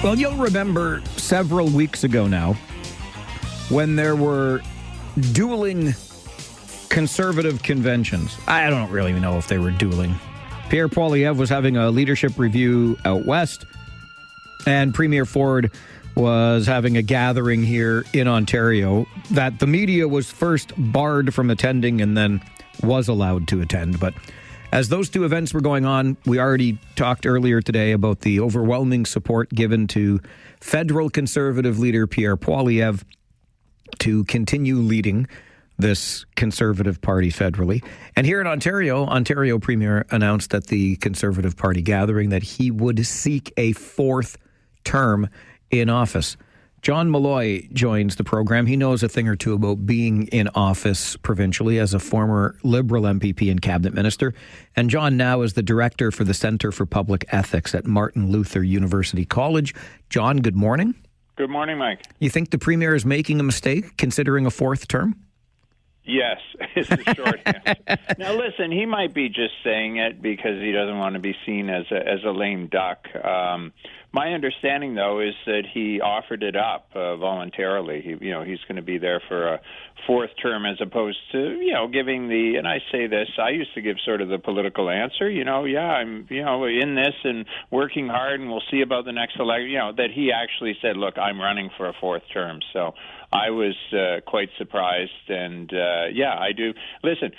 S2: Well, you'll remember several weeks ago now when there were dueling Conservative conventions. I don't really know if they were dueling. Pierre Poilievre was having a leadership review out west, and Premier Ford was having a gathering here in Ontario that the media was first barred from attending and then was allowed to attend. But as those two events were going on, we already talked earlier today about the overwhelming support given to federal Conservative leader Pierre Poilievre to continue leading this Conservative Party federally. And here in Ontario Premier announced at the Conservative Party gathering that he would seek a fourth term in office. John Malloy joins the program. He knows a thing or two about being in office provincially as a former Liberal MPP and cabinet minister. And John now is the director for the Centre for Public Ethics at Martin Luther University College. John, good morning.
S10: Good morning, Mike.
S2: You think the Premier is making a mistake considering a fourth term?
S10: Yes, is the short answer. Now, listen, he might be just saying it because he doesn't want to be seen as a lame duck. My understanding, though, is that he offered it up voluntarily. He's going to be there for a fourth term as opposed to, giving the, and I say this, I used to give sort of the political answer, I'm, in this and working hard and we'll see about the next election, that he actually said, look, I'm running for a fourth term. So I was quite surprised. And, I do. Listen,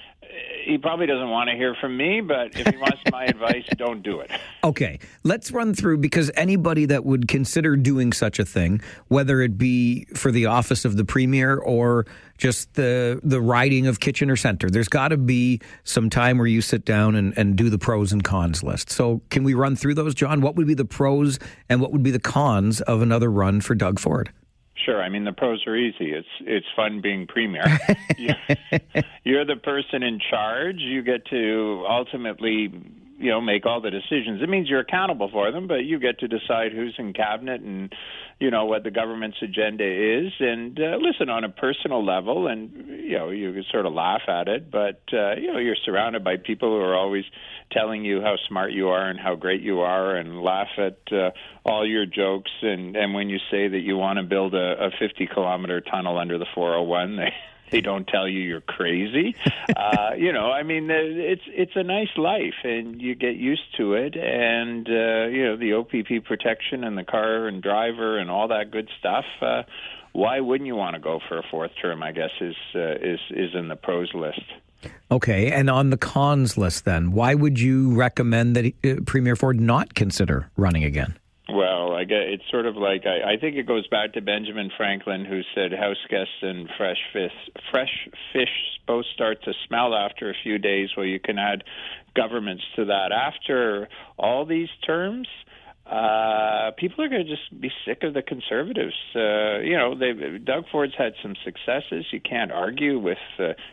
S10: he probably doesn't want to hear from me, but if he wants my advice, don't do it. Okay,
S2: let's run through, because anybody that would consider doing such a thing, whether it be for the office of the Premier or just the riding of Kitchener Centre, there's got to be some time where you sit down and do the pros and cons list. So can we run through those, John? What would be the pros and what would be the cons of another run for Doug Ford?
S10: Sure. I mean, the pros are easy. It's fun being premier. You're the person in charge. You get to ultimately, make all the decisions. It means you're accountable for them, but you get to decide who's in cabinet and, what the government's agenda is. And listen, on a personal level, and, you can sort of laugh at it, but, you're surrounded by people who are always telling you how smart you are and how great you are and laugh at all your jokes. And when you say that you want to build a 50-kilometer tunnel under the 401, they don't tell you you're crazy. It's a nice life, and you get used to it. And, the OPP protection and the car and driver and all that good stuff, why wouldn't you want to go for a fourth term, I guess, is in the pros list.
S2: Okay, and on the cons list then, why would you recommend that Premier Ford not consider running again?
S10: Well, I guess it's sort of like, I think it goes back to Benjamin Franklin, who said house guests and fresh fish both start to smell after a few days. Well, you can add governments to that. After all these terms, people are going to just be sick of the Conservatives. Doug Ford's had some successes. You can't argue with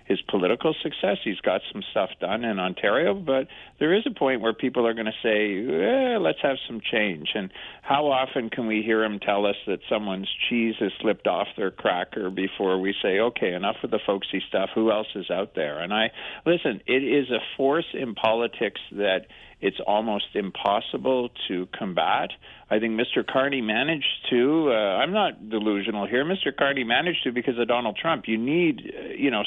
S10: his political success. He's got some stuff done in Ontario, but there is a point where people are going to say, let's have some change. And how often can we hear him tell us that someone's cheese has slipped off their cracker before we say, okay, enough of the folksy stuff. Who else is out there? And listen, it is a force in politics that it's almost impossible to combat. I think Mr. Carney managed to. I'm not delusional here. Mr. Carney managed to because of Donald Trump. You need,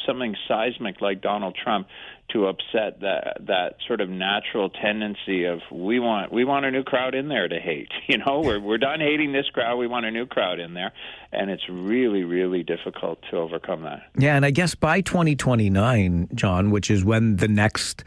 S10: something seismic like Donald Trump to upset that sort of natural tendency of we want a new crowd in there to hate. We're done hating this crowd. We want a new crowd in there, and it's really, really difficult to overcome that.
S2: Yeah, and I guess by 2029, John, which is when the next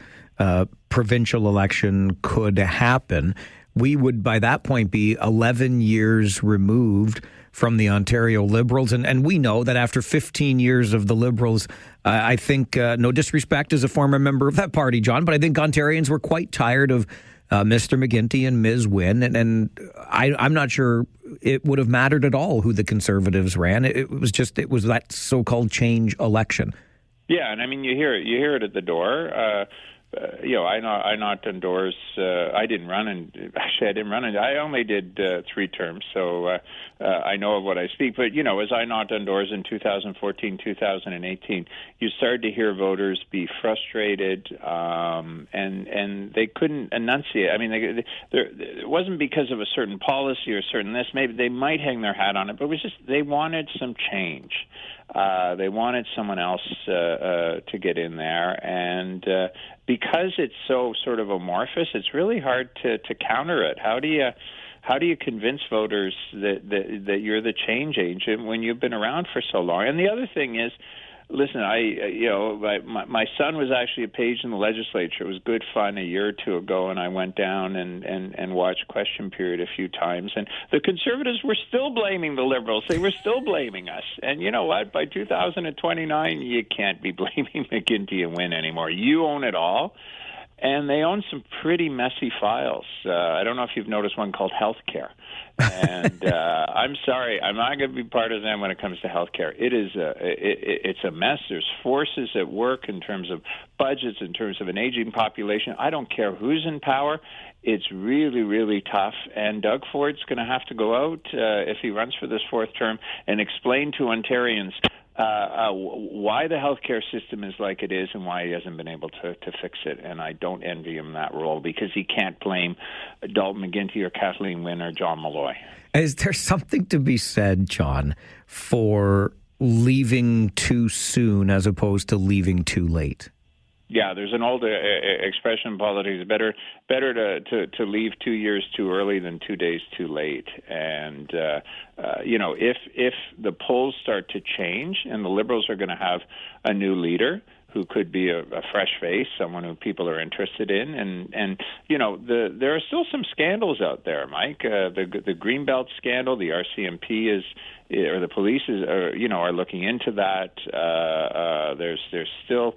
S2: provincial election could happen, we would by that point be 11 years removed from the Ontario Liberals. And we know that after 15 years of the Liberals, I think, no disrespect as a former member of that party, John, but I think Ontarians were quite tired of Mr. McGuinty and Ms. Wynne. And I'm not sure it would have mattered at all who the Conservatives ran. It was that so-called change election.
S10: Yeah, and I mean, you hear it at the door. I knocked on doors. I didn't run, and actually I didn't run, and I only did 3 terms, so I know of what I speak. But as I knocked on doors in 2014, 2018, you started to hear voters be frustrated, and they couldn't enunciate. I mean, it wasn't because of a certain policy or certain this. Maybe they might hang their hat on it, but it was just they wanted some change. They wanted someone else to get in there, and because it's so sort of amorphous, it's really hard to counter it. How do you convince voters that you're the change agent when you've been around for so long? And the other thing is, listen, my son was actually a page in the legislature. It was good fun a year or two ago, and I went down and watched Question Period a few times. And the Conservatives were still blaming the Liberals. They were still blaming us. And you know what? By 2029, you can't be blaming McGuinty and Wynne anymore. You own it all. And they own some pretty messy files. I don't know if you've noticed one called healthcare. And I'm sorry, I'm not going to be partisan when it comes to healthcare. It's a mess. There's forces at work in terms of budgets, in terms of an aging population. I don't care who's in power. It's really, really tough. And Doug Ford's going to have to go out if he runs for this 4th term and explain to Ontarians why the healthcare system is like it is and why he hasn't been able to fix it. And I don't envy him that role because he can't blame Dalton McGuinty or Kathleen Wynne or John Malloy. Is there something to be said, John, for leaving too soon as opposed to leaving too late? Yeah, there's an old expression in politics: better to leave 2 years too early than 2 days too late. And if the polls start to change and the Liberals are going to have a new leader who could be a fresh face, someone who people are interested in, and there are still some scandals out there, Mike. The Greenbelt scandal, the RCMP or the police are looking into that. There's still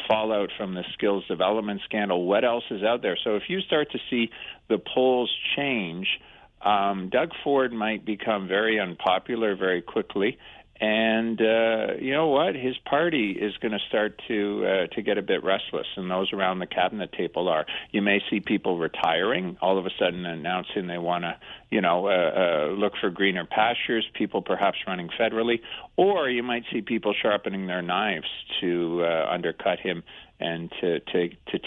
S10: fallout from the skills development scandal. What else is out there? So if you start to see the polls change, Doug Ford might become very unpopular very quickly. And you know what? His party is going to start to get a bit restless, and those around the cabinet table are. You may see people retiring, all of a sudden announcing they want to, look for greener pastures. People perhaps running federally, or you might see people sharpening their knives to undercut him and to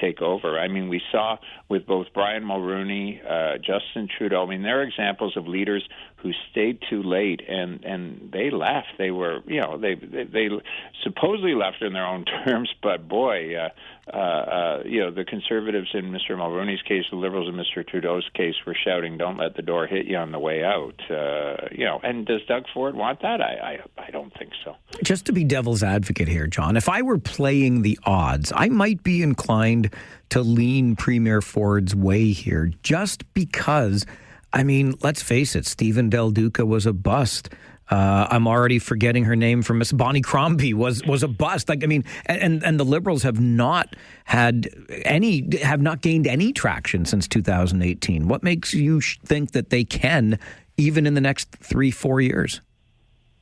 S10: take over. I mean, we saw with both Brian Mulroney, Justin Trudeau. I mean, they're examples of leaders who stayed too late and they left. They were, they supposedly left in their own terms, but boy, the Conservatives in Mr. Mulroney's case, the Liberals in Mr. Trudeau's case, were shouting, "Don't let the door hit you on the way out." And does Doug Ford want that? I don't think so. Just to be devil's advocate here, John, if I were playing the odds, I might be inclined to lean Premier Ford's way here, just because, I mean, let's face it, Stephen Del Duca was a bust. I'm already forgetting her name from Miss Bonnie Crombie was a bust. Like, I mean, and the Liberals have not gained any traction since 2018. What makes you think that they can, even in the next 3-4 years?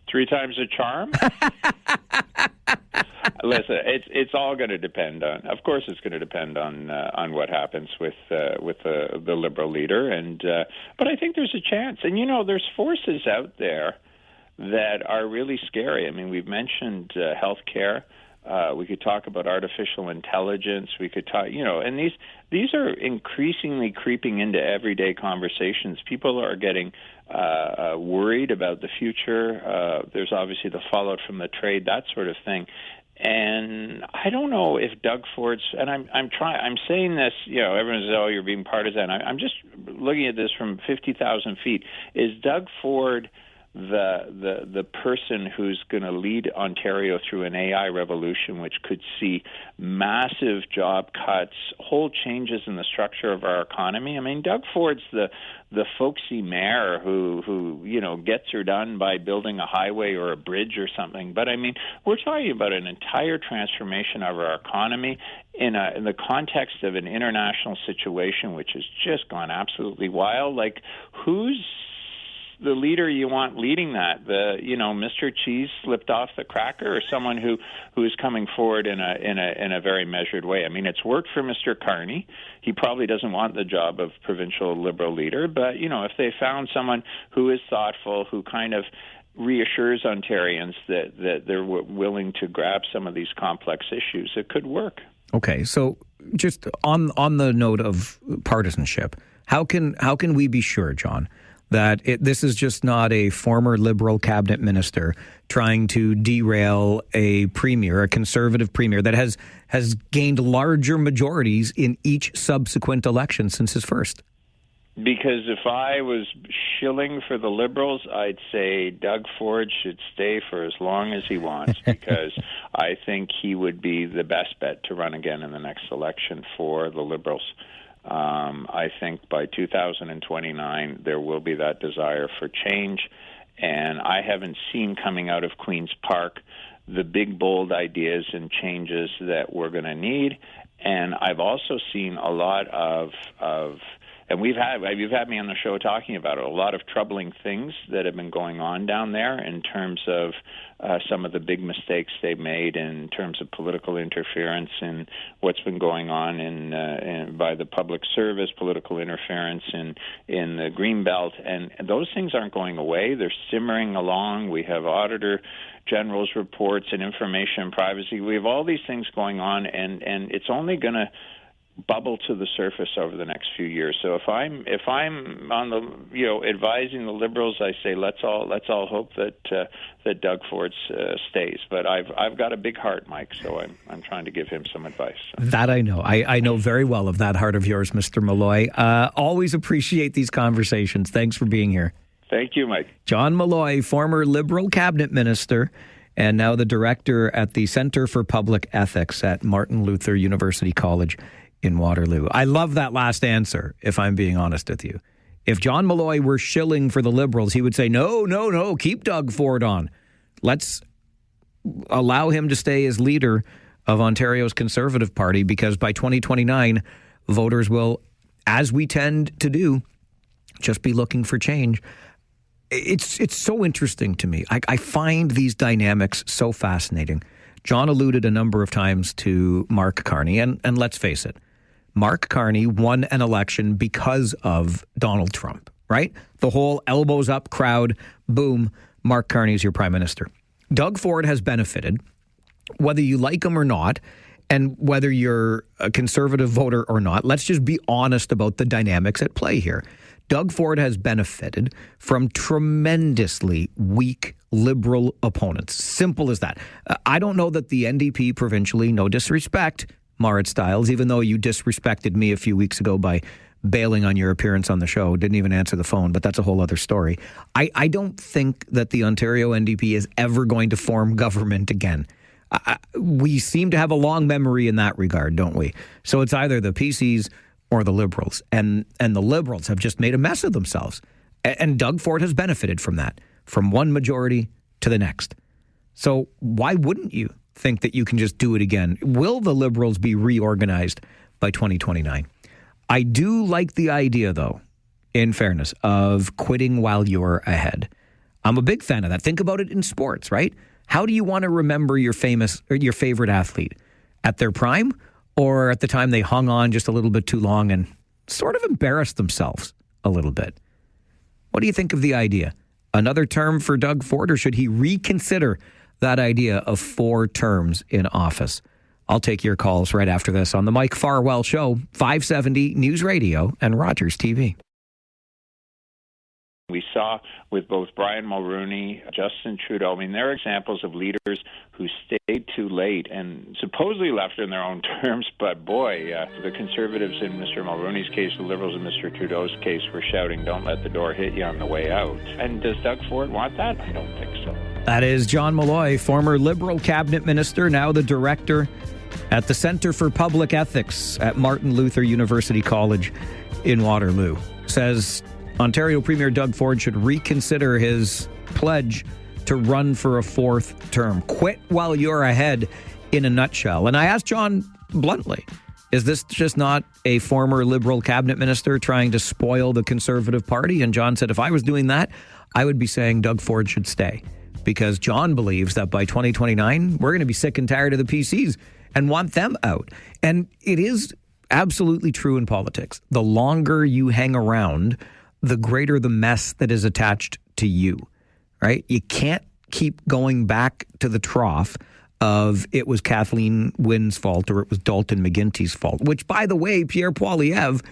S10: 3 times a charm? Listen, it's all going to depend on. Of course, it's going to depend on what happens with the Liberal leader, but I think there's a chance. And there's forces out there that are really scary. I mean, we've mentioned healthcare. We could talk about artificial intelligence. We could talk, and these are increasingly creeping into everyday conversations. People are getting worried about the future. There's obviously the fallout from the trade, that sort of thing. And I don't know if Doug Ford's, and I'm saying this, everyone says, "Oh, you're being partisan." I'm just looking at this from 50,000 feet. Is Doug Ford the person who's going to lead Ontario through an AI revolution, which could see massive job cuts, whole changes in the structure of our economy? I mean, Doug Ford's the folksy mayor who gets her done by building a highway or a bridge or something. But I mean, we're talking about an entire transformation of our economy in the context of an international situation which has just gone absolutely wild. Like, who's the leader you want leading that? Mr. Cheese slipped off the cracker, or someone who is coming forward in a very measured way? I mean, it's worked for Mr. Carney. He probably doesn't want the job of provincial Liberal leader, but if they found someone who is thoughtful, who kind of reassures Ontarians that they're willing to grab some of these complex issues, it could work.
S2: Okay, so just on the note of partisanship, how can we be sure, John, that this is just not a former Liberal cabinet minister trying to derail a premier, a Conservative premier that has gained larger majorities in each subsequent election since his first?
S10: Because if I was shilling for the Liberals, I'd say Doug Ford should stay for as long as he wants, because I think he would be the best bet to run again in the next election for the Liberals. I think by 2029 there will be that desire for change, and I haven't seen coming out of Queen's Park the big, bold ideas and changes that we're going to need. And I've also seen a lot of and you've had me on the show talking about it, a lot of troubling things that have been going on down there in terms of some of the big mistakes they've made in terms of political interference and what's been going on in by the public service, political interference in the Greenbelt, and those things aren't going away. They're simmering along. We have Auditor General's reports and information privacy. We have all these things going on, and it's only going to bubble to the surface over the next few years. So if I'm on the advising the Liberals, I say let's all hope that Doug Ford stays. But I've got a big heart, Mike, so I'm trying to give him some advice.
S2: That I know. I know very well of that heart of yours, Mr. Malloy. Always appreciate these conversations. Thanks for being here.
S10: Thank you, Mike.
S2: John Malloy, former Liberal cabinet minister, and now the director at the Centre for Public Ethics at Martin Luther University College in Waterloo. I love that last answer, if I'm being honest with you. If John Malloy were shilling for the Liberals, he would say, no, keep Doug Ford on. Let's allow him to stay as leader of Ontario's Conservative Party, because by 2029, voters will, as we tend to do, just be looking for change. It's so interesting to me. I find these dynamics so fascinating. John alluded a number of times to Mark Carney, and let's face it, Mark Carney won an election because of Donald Trump, right? The whole elbows up crowd, boom, Mark Carney's your prime minister. Doug Ford has benefited, whether you like him or not, and whether you're a Conservative voter or not. Let's just be honest about the dynamics at play here. Doug Ford has benefited from tremendously weak Liberal opponents. Simple as that. I don't know that the NDP provincially, no disrespect, Marit Stiles, even though you disrespected me a few weeks ago by bailing on your appearance on the show, didn't even answer the phone, but that's a whole other story. I don't think that the Ontario NDP is ever going to form government again. We seem to have a long memory in that regard, don't we? So it's either the PCs or the Liberals. And the Liberals have just made a mess of themselves. And Doug Ford has benefited from that, from one majority to the next. So why wouldn't you think that you can just do it again? Will the Liberals be reorganized by 2029? I do like the idea, though, in fairness, of quitting while you're ahead. I'm a big fan of that. Think about it in sports, right? How do you want to remember your favorite athlete? At their prime, or at the time they hung on just a little bit too long and sort of embarrassed themselves a little bit? What do you think of the idea? Another term for Doug Ford, or should he reconsider that idea of 4 terms in office? I'll take your calls right after this on the Mike Farwell Show, 570 News Radio and Rogers TV.
S10: We saw with both Brian Mulroney, Justin Trudeau, I mean, they're examples of leaders who stayed too late and supposedly left in their own terms, but boy, the Conservatives in Mr. Mulroney's case, the Liberals in Mr. Trudeau's case were shouting, don't let the door hit you on the way out. And does Doug Ford want that? I don't think so.
S2: That is John Malloy, former Liberal cabinet minister, now the director at the Centre for Public Ethics at Martin Luther University College in Waterloo. Says Ontario Premier Doug Ford should reconsider his pledge to run for a 4th term. Quit while you're ahead, in a nutshell. And I asked John bluntly, Is this just not a former Liberal cabinet minister trying to spoil the Conservative Party? And John said, if I was doing that, I would be saying Doug Ford should stay, because John believes that by 2029, we're going to be sick and tired of the PCs and want them out. And it is absolutely true in politics. The longer you hang around, the greater the mess that is attached to you, right? You can't keep going back to the trough of it was Kathleen Wynne's fault or it was Dalton McGuinty's fault, which, by the way, Pierre Poilievre,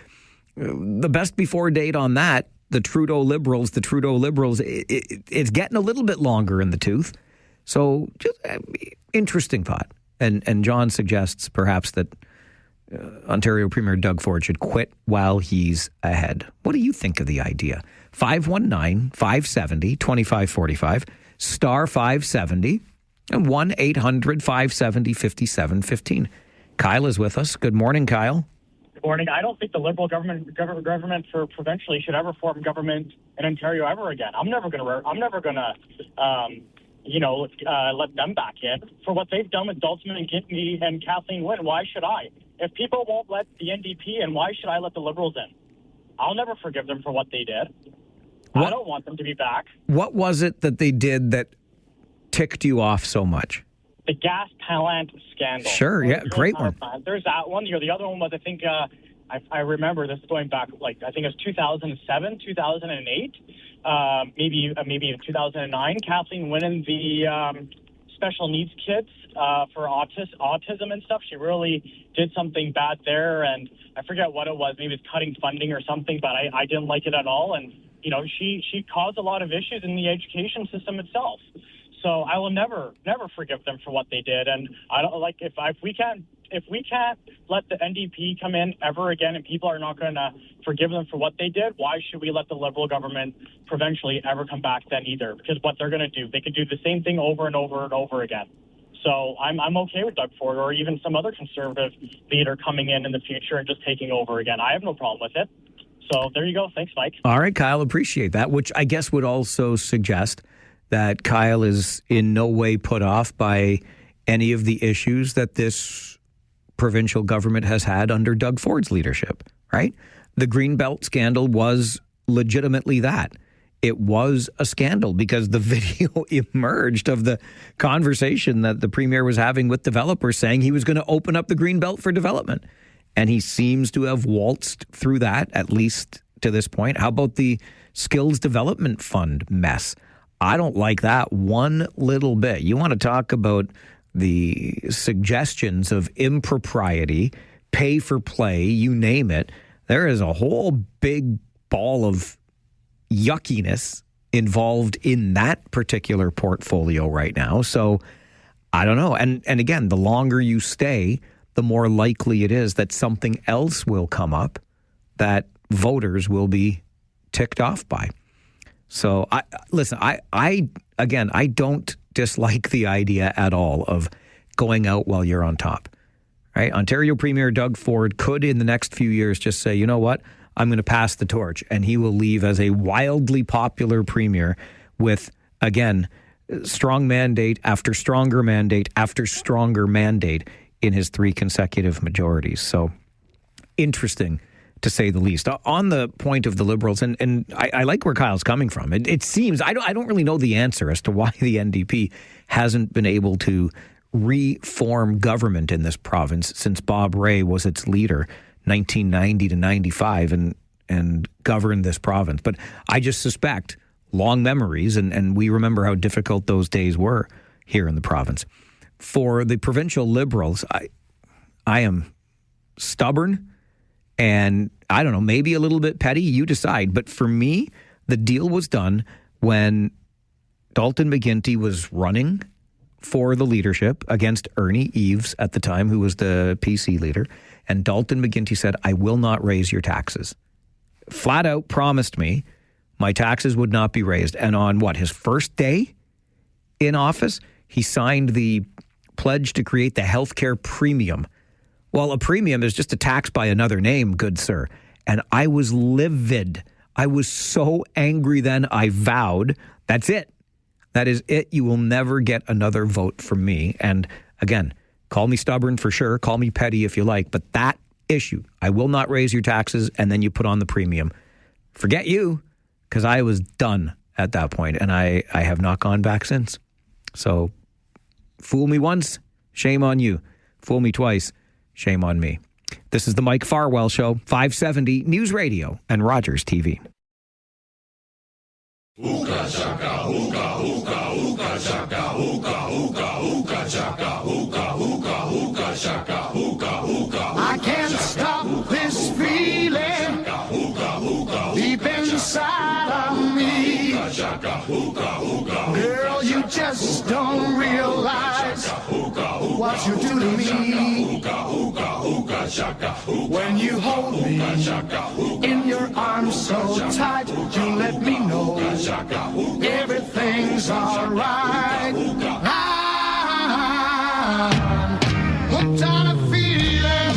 S2: the best before date on that, the Trudeau Liberals, it's getting a little bit longer in the tooth. So just interesting thought. And John suggests perhaps that Ontario Premier Doug Ford should quit while he's ahead. What do you think of the idea? 519-570-2545, star 570, and 1-800-570-5715. Kyle is with us. Good morning, Kyle.
S11: Good morning. I don't think the Liberal government for provincially should ever form government in Ontario ever again. I'm never going to let them back in for what they've done with Dalton McGuinty and Kathleen Wynne. Why should I? If people won't let the NDP in, why should I let the Liberals in? I'll never forgive them for what they did. I don't want them to be back. What was it that they did that ticked you off so much? The gas plant scandal.
S2: Sure, yeah, great one.
S11: There's that one. The other one was, I think, I remember this going back, I think it was 2007, 2008, maybe 2009. Kathleen Wynne and the special needs kids for autism and stuff. She really did something bad there, and I forget what it was. Maybe it's cutting funding or something, but I didn't like it at all. And she caused a lot of issues in the education system itself. So I will never forgive them for what they did. And I don't like if we can't let the NDP come in ever again, and people are not going to forgive them for what they did, why should we let the Liberal government provincially ever come back then either? Because what they're going to do, they could do the same thing over and over and over again. So I'm okay with Doug Ford or even some other Conservative leader coming in the future and just taking over again. I have no problem with it. So there you go. Thanks, Mike.
S2: All right, Kyle, appreciate that, which I guess would also suggest that Kyle is in no way put off by any of the issues that this provincial government has had under Doug Ford's leadership, right? The Greenbelt scandal was legitimately that. It was a scandal because the video emerged of the conversation that the premier was having with developers saying he was going to open up the Greenbelt for development. And he seems to have waltzed through that, at least to this point. How about the Skills Development Fund mess? I don't like that one little bit. You want to talk about the suggestions of impropriety, pay for play, you name it. There is a whole big ball of yuckiness involved in that particular portfolio right now. So I don't know. And again, the longer you stay, the more likely it is that something else will come up that voters will be ticked off by. So I don't dislike the idea at all of going out while you're on top, right? Ontario Premier Doug Ford could in the next few years just say, you know what, I'm going to pass the torch, and he will leave as a wildly popular premier with, again, strong mandate after stronger mandate after stronger mandate in his 3 consecutive majorities. So interesting, to say the least. On the point of the Liberals, and I like where Kyle's coming from. It seems, I don't really know the answer as to why the NDP hasn't been able to reform government in this province since Bob Rae was its leader, 1990 to 95, and governed this province. But I just suspect long memories, and we remember how difficult those days were here in the province. For the provincial Liberals, I am stubborn, and I don't know, maybe a little bit petty, you decide. But for me, the deal was done when Dalton McGuinty was running for the leadership against Ernie Eves at the time, who was the PC leader. And Dalton McGuinty said, I will not raise your taxes. Flat out promised me my taxes would not be raised. And on his first day in office, he signed the pledge to create the healthcare premium. Well, a premium is just a tax by another name, good sir. And I was livid. I was so angry then, I vowed, that's it. That is it. You will never get another vote from me. And again, call me stubborn for sure. Call me petty if you like. But that issue. I will not raise your taxes, and then you put on the premium. Forget you, because I was done at that point, and I have not gone back since. So fool me once, shame on you. Fool me twice, shame on me. This is the Mike Farwell Show, 570 News Radio and Rogers TV.
S1: Hookah chaka, hookah, hookah, hookah chaka, hookah, hookah, hookah chaka, hookah, hookah, hookah chaka, hookah, hookah. I can't stop this feeling deep inside of me. Girl, you just don't realize what you do to me. When you hold me in your arms so tight, you let me know everything's alright. I'm hooked on a feeling.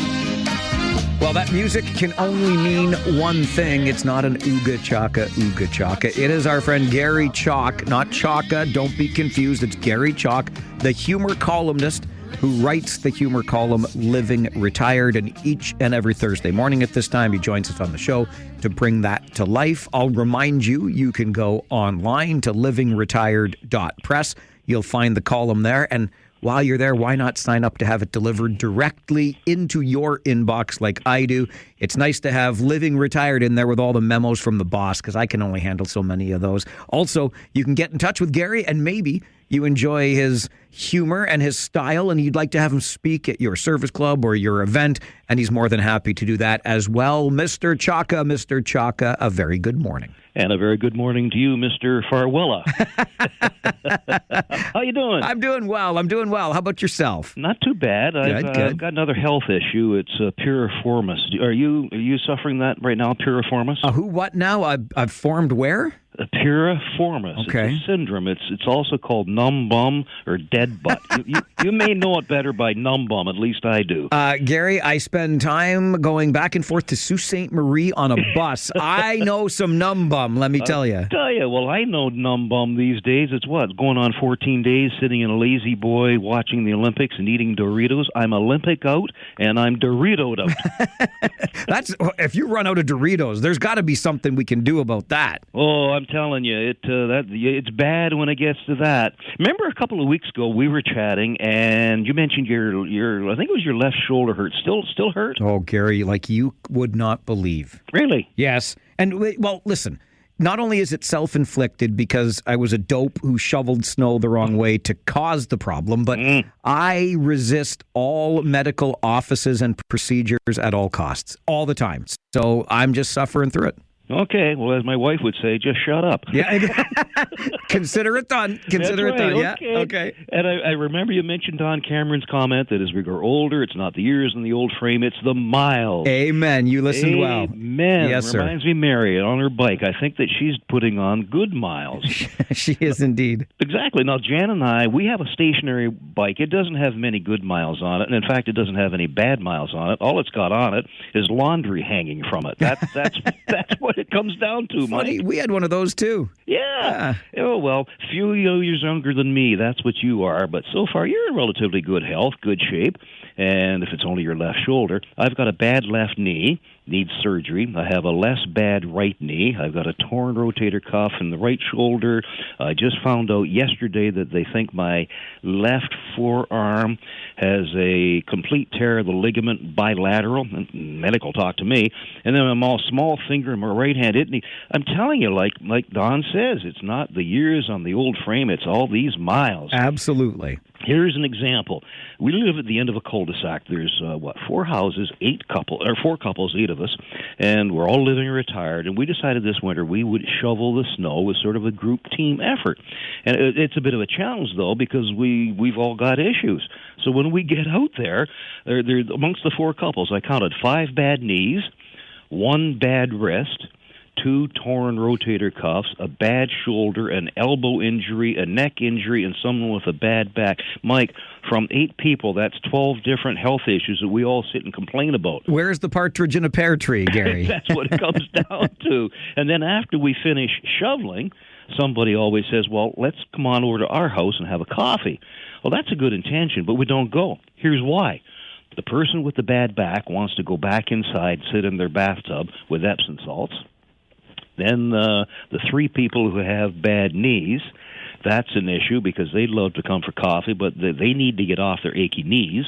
S2: Well, that music can only mean one thing. It's not an ooga chaka, ooga chaka. It is our friend Gary Chalk, not Chaka. Don't be confused. It's Gary Chalk, the humor columnist who writes the humor column Living Retired. And each and every Thursday morning at this time, he joins us on the show to bring that to life. I'll remind you, you can go online to livingretired.press. You'll find the column there. And while you're there, why not sign up to have it delivered directly into your inbox like I do? It's nice to have Living Retired in there with all the memos from the boss, because I can only handle so many of those. Also, you can get in touch with Gary, and maybe you enjoy his humor and his style, and you'd like to have him speak at your service club or your event, and he's more than happy to do that as well. Mr. Chaka, a very good morning.
S12: And a very good morning to you, Mr. Farwell. How you doing?
S2: I'm doing well. How about yourself?
S12: Not too bad.
S2: Good.
S12: I've got another health issue. It's piriformis. Are you suffering that right now, piriformis?
S2: Who, what now? I've formed where?
S12: Piriformis.
S2: Okay.
S12: It's a syndrome. It's also called numb bum or dead butt. you may know it better by numb bum. At least I do.
S2: Gary, I spend time going back and forth to Sault Ste. Marie on a bus. I know some numb bum, let me tell you.
S12: Well, I know numb bum these days. It's going on 14 days sitting in a lazy boy watching the Olympics and eating Doritos. I'm Olympic out and I'm Doritoed out.
S2: That's if you run out of Doritos, there's got to be something we can do about that.
S12: Oh, I'm telling you, it's bad when it gets to that. Remember a couple of weeks ago we were chatting and you mentioned your I think it was your left shoulder hurt. Still hurt?
S2: Oh, Gary, like you would not believe.
S12: Really?
S2: Yes. And well, listen. Not only is it self-inflicted because I was a dope who shoveled snow the wrong way to cause the problem, but I resist all medical offices and procedures at all costs, all the time. So I'm just suffering through it.
S12: Okay, well, as my wife would say, just shut up.
S2: Yeah, consider it done. Consider it done.
S12: Okay.
S2: Yeah, okay.
S12: And I remember you mentioned Don Cameron's comment that as we grow older, it's not the years in the old frame, it's the miles.
S2: Amen. You listened well.
S12: Amen.
S2: Yes, sir.
S12: Reminds me, Mary, on her bike. I think that she's putting on good miles.
S2: She is indeed.
S12: Exactly. Now, Jan and I, we have a stationary bike. It doesn't have many good miles on it, and in fact, it doesn't have any bad miles on it. All it's got on it is laundry hanging from it. That's what it comes down to,
S2: Funny,
S12: Mike.
S2: we had one of those too.
S12: Yeah. Oh, well, few years younger than me, that's what you are. But so far, you're in relatively good health, good shape. And if it's only your left shoulder, I've got a bad left knee, needs surgery. I have a less bad right knee. I've got a torn rotator cuff in the right shoulder. I just found out yesterday that they think my left forearm has a complete tear of the ligament bilateral. Medical talk to me. And then I'm all small finger in my right hand. I'm telling you, like Don says, it's not the years on the old frame, it's all these miles.
S2: Absolutely.
S12: Here's an example. We live at the end of a cul-de-sac. There's, 4 houses, 4 couples, 8 of us, and we're all living retired. And we decided this winter we would shovel the snow as sort of a group team effort. And it's a bit of a challenge, though, because we've all got issues. So when we get out there, amongst the 4 couples, I counted 5 bad knees, 1 bad wrist, 2 torn rotator cuffs, a bad shoulder, an elbow injury, a neck injury, and someone with a bad back. Mike, from 8 people, that's 12 different health issues that we all sit and complain about.
S2: Where's the partridge in a pear tree, Gary?
S12: That's what it comes down to. And then after we finish shoveling, somebody always says, well, let's come on over to our house and have a coffee. Well, that's a good intention, but we don't go. Here's why. The person with the bad back wants to go back inside, sit in their bathtub with Epsom salts. Then the three people who have bad knees, that's an issue because they'd love to come for coffee, but they need to get off their achy knees.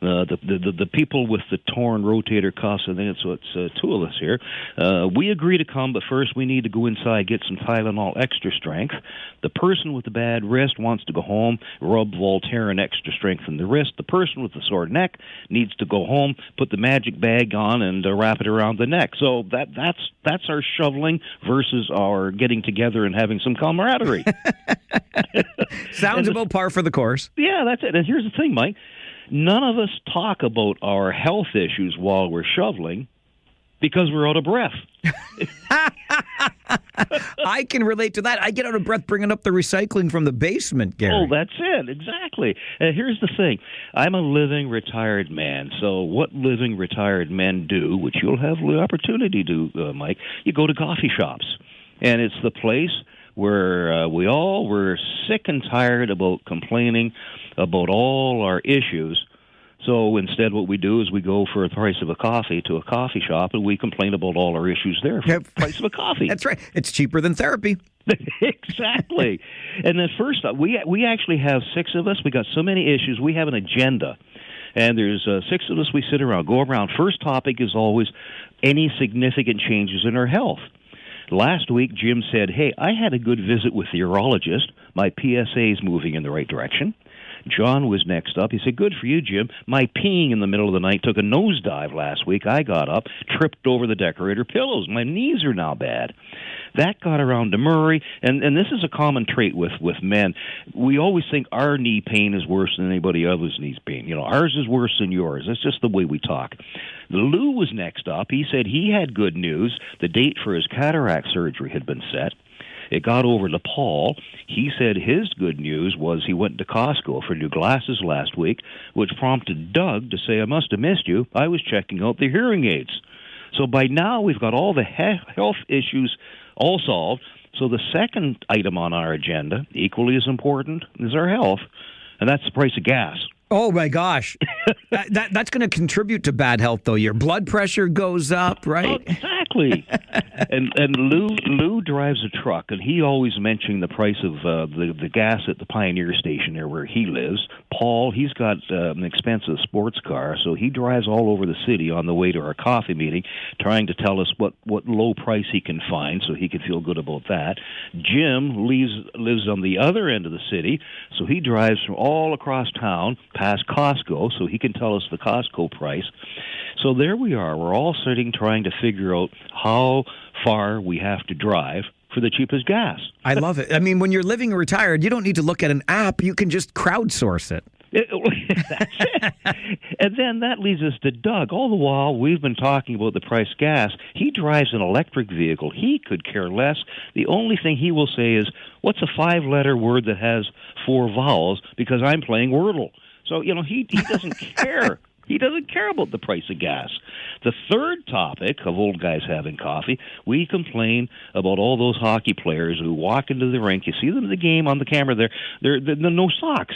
S12: The people with the torn rotator cuffs, I think it's two of us here. We agree to come, but first we need to go inside, get some Tylenol extra strength. The person with the bad wrist wants to go home, rub Voltaren extra strength in the wrist. The person with the sore neck needs to go home, put the magic bag on, and wrap it around the neck. So that's our shoveling versus our getting together and having some camaraderie.
S2: Sounds about par for the course.
S12: Yeah, that's it. And here's the thing, Mike. None of us talk about our health issues while we're shoveling because we're out of breath.
S2: I can relate to that. I get out of breath bringing up the recycling from the basement, Gary.
S12: Oh, that's it. Exactly. Here's the thing. I'm a living retired man. So what living retired men do, which you'll have the opportunity to do, Mike, you go to coffee shops. And it's the place where we're sick and tired about complaining about all our issues. So instead what we do is we go for the price of a coffee to a coffee shop and we complain about all our issues there for the price of a coffee.
S2: That's right. It's cheaper than therapy.
S12: Exactly. And then first up, we actually have six of us. We got so many issues. We have an agenda. And there's six of us. We sit around, go around. First topic is always any significant changes in our health. Last week, Jim said, hey, I had a good visit with the urologist. My PSA is moving in the right direction. John was next up. He said, good for you, Jim. My peeing in the middle of the night took a nosedive last week. I got up, tripped over the decorator pillows. My knees are now bad. That got around to Murray, and this is a common trait with men. We always think our knee pain is worse than anybody else's knee pain. You know, ours is worse than yours. That's just the way we talk. Lou was next up. He said he had good news. The date for his cataract surgery had been set. It got over to Paul. He said his good news was he went to Costco for new glasses last week, which prompted Doug to say, I must have missed you. I was checking out the hearing aids. So by now we've got all the health issues all solved. So the second item on our agenda, equally as important, is our health, and that's the price of gas.
S2: Oh, my gosh. That's going to contribute to bad health, though. Your blood pressure goes up, right?
S12: Oh, exactly. and Lou drives a truck, and he always mentioned the price of the gas at the Pioneer Station there where he lives. Paul, he's got an expensive sports car, so he drives all over the city on the way to our coffee meeting, trying to tell us what low price he can find so he can feel good about that. Jim lives on the other end of the city, so he drives from all across town past Costco, so he can tell us the Costco price. So there we are. We're all sitting trying to figure out how far we have to drive for the cheapest gas.
S2: I love it. I mean, when you're living retired, you don't need to look at an app. You can just crowdsource it.
S12: That's it. And then that leads us to Doug. All the while, we've been talking about the price of gas. He drives an electric vehicle. He could care less. The only thing he will say is, what's a 5-letter word that has 4 vowels? Because I'm playing Wordle. So, you know, he doesn't care. He doesn't care about the price of gas. The third topic of old guys having coffee, we complain about all those hockey players who walk into the rink. You see them in the game on the camera there. They're no socks.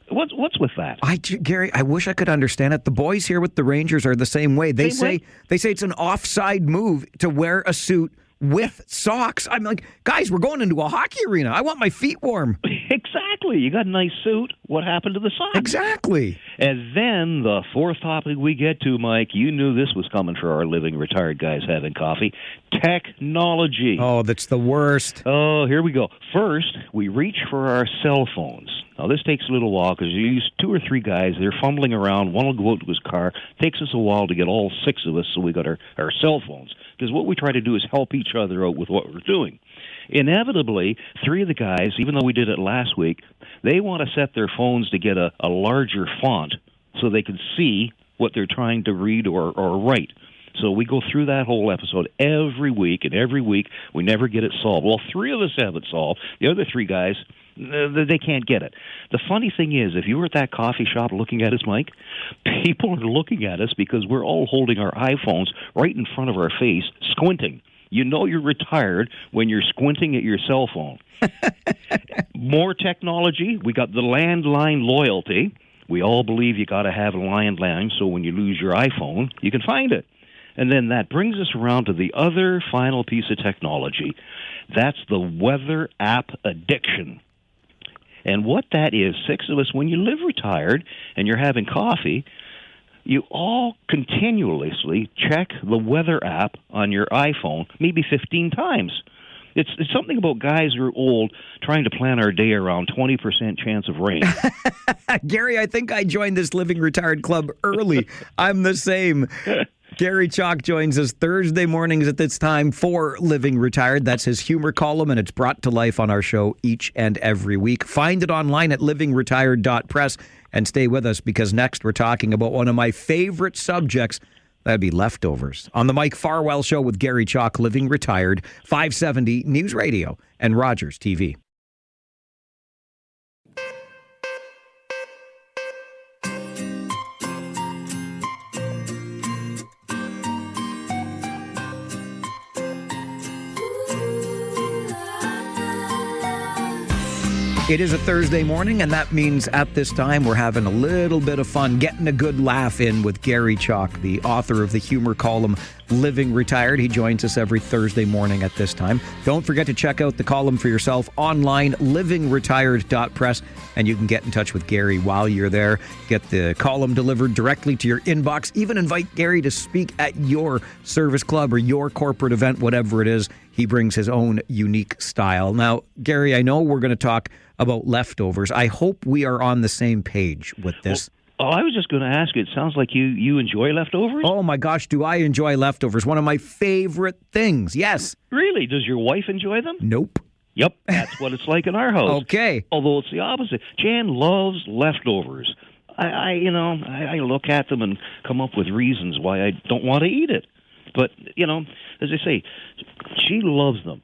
S12: What's with that?
S2: Gary, I wish I could understand it. The boys here with the Rangers are the same way. They say it's an offside move to wear a suit with socks. I'm like, guys, we're going into a hockey arena. I want my feet warm.
S12: Exactly. You got a nice suit. What happened to the socks?
S2: Exactly.
S12: And then the fourth topic we get to, Mike, you knew this was coming for our living retired guys having coffee. Technology.
S2: Oh, that's the worst.
S12: Oh, here we go. First, we reach for our cell phones. Now, this takes a little while because you use 2 or 3 guys. They're fumbling around. One will go out to his car. It takes us a while to get all 6 of us, so we got our cell phones. Because what we try to do is help each other out with what we're doing. Inevitably, 3 of the guys, even though we did it last week, they want to set their phones to get a larger font so they can see what they're trying to read or write. So we go through that whole episode every week, and every week we never get it solved. Well, 3 of us have it solved. The other 3 guys, they can't get it. The funny thing is, if you were at that coffee shop looking at us, Mike, people are looking at us because we're all holding our iPhones right in front of our face, squinting. You know you're retired when you're squinting at your cell phone. More technology. We got the landline loyalty. We all believe you got to have a landline, so when you lose your iPhone, you can find it. And then that brings us around to the other final piece of technology. That's the weather app addiction. And what that is, 6 of us, when you live retired and you're having coffee, you all continuously check the weather app on your iPhone maybe 15 times. It's something about guys who are old trying to plan our day around 20% chance of rain.
S2: Gary, I think I joined this Living Retired Club early. I'm the same. Gary Chalk joins us Thursday mornings at this time for Living Retired. That's his humor column, and it's brought to life on our show each and every week. Find it online at livingretired.press and stay with us because next we're talking about one of my favorite subjects. That'd be leftovers. On the Mike Farwell Show with Gary Chalk, Living Retired, 570 News Radio and Rogers TV. It is a Thursday morning, and that means at this time we're having a little bit of fun, getting a good laugh in with Gary Chalk, the author of the humor column Living Retired. He joins us every Thursday morning at this time. Don't forget to check out the column for yourself online, livingretired.press, and you can get in touch with Gary while you're there. Get the column delivered directly to your inbox. Even invite Gary to speak at your service club or your corporate event, whatever it is. He brings his own unique style. Now, Gary, I know we're going to talk about leftovers. I hope we are on the same page with this.
S12: Well, I was just going to ask you, it sounds like you enjoy leftovers?
S2: Oh my gosh, do I enjoy leftovers. One of my favorite things, yes.
S12: Really? Does your wife enjoy them?
S2: Nope.
S12: Yep, that's what it's like in our house.
S2: Okay.
S12: Although it's the opposite. Jan loves leftovers. I look at them and come up with reasons why I don't want to eat it. But, as I say, she loves them.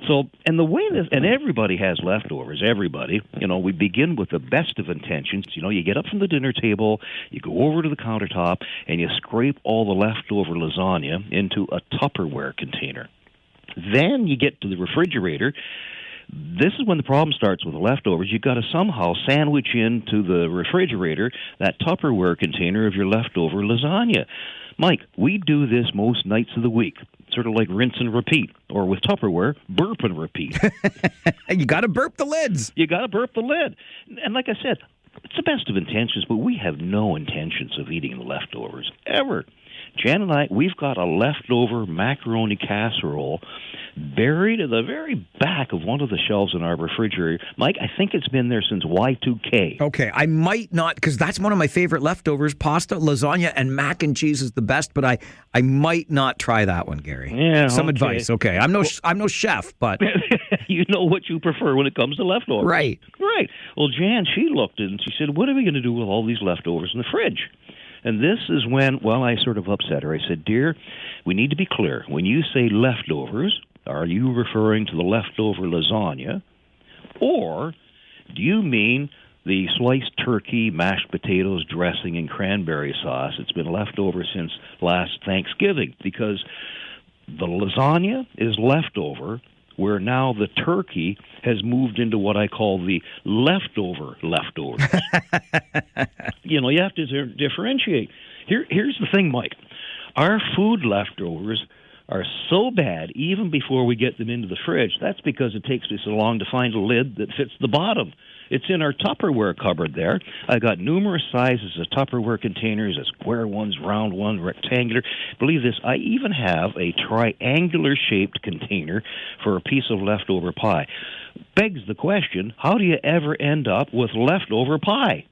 S12: So, and the way that, and everybody has leftovers, everybody, we begin with the best of intentions. You get up from the dinner table, you go over to the countertop, and you scrape all the leftover lasagna into a Tupperware container. Then you get to the refrigerator. This is when the problem starts with the leftovers. You've got to somehow sandwich into the refrigerator that Tupperware container of your leftover lasagna. Mike, we do this most nights of the week, sort of like rinse and repeat, or with Tupperware, burp and repeat.
S2: You got to burp the lids.
S12: You got to burp the lid. And like I said, it's the best of intentions, but we have no intentions of eating the leftovers, ever. Jan and I, we've got a leftover macaroni casserole buried at the very back of one of the shelves in our refrigerator. Mike, I think it's been there since Y2K.
S2: Okay, I might not, because that's one of my favorite leftovers. Pasta, lasagna, and mac and cheese is the best, but I might not try that one, Gary.
S12: Yeah,
S2: Some advice, okay. I'm no chef, but...
S12: You know what you prefer when it comes to leftovers.
S2: Right.
S12: Right. Well, Jan, she looked and she said, what are we going to do with all these leftovers in the fridge? And this is when, I sort of upset her. I said, dear, we need to be clear. When you say leftovers, are you referring to the leftover lasagna? Or do you mean the sliced turkey, mashed potatoes, dressing, and cranberry sauce? It's been left over since last Thanksgiving because the lasagna is leftover, where now the turkey has moved into what I call the leftovers. You have to differentiate. Here's the thing, Mike. Our food leftovers are so bad even before we get them into the fridge. That's because it takes me so long to find a lid that fits the bottom. It's in our Tupperware cupboard there. I got numerous sizes of Tupperware containers, square ones, round ones, rectangular. Believe this, I even have a triangular-shaped container for a piece of leftover pie. Begs the question, how do you ever end up with leftover pie?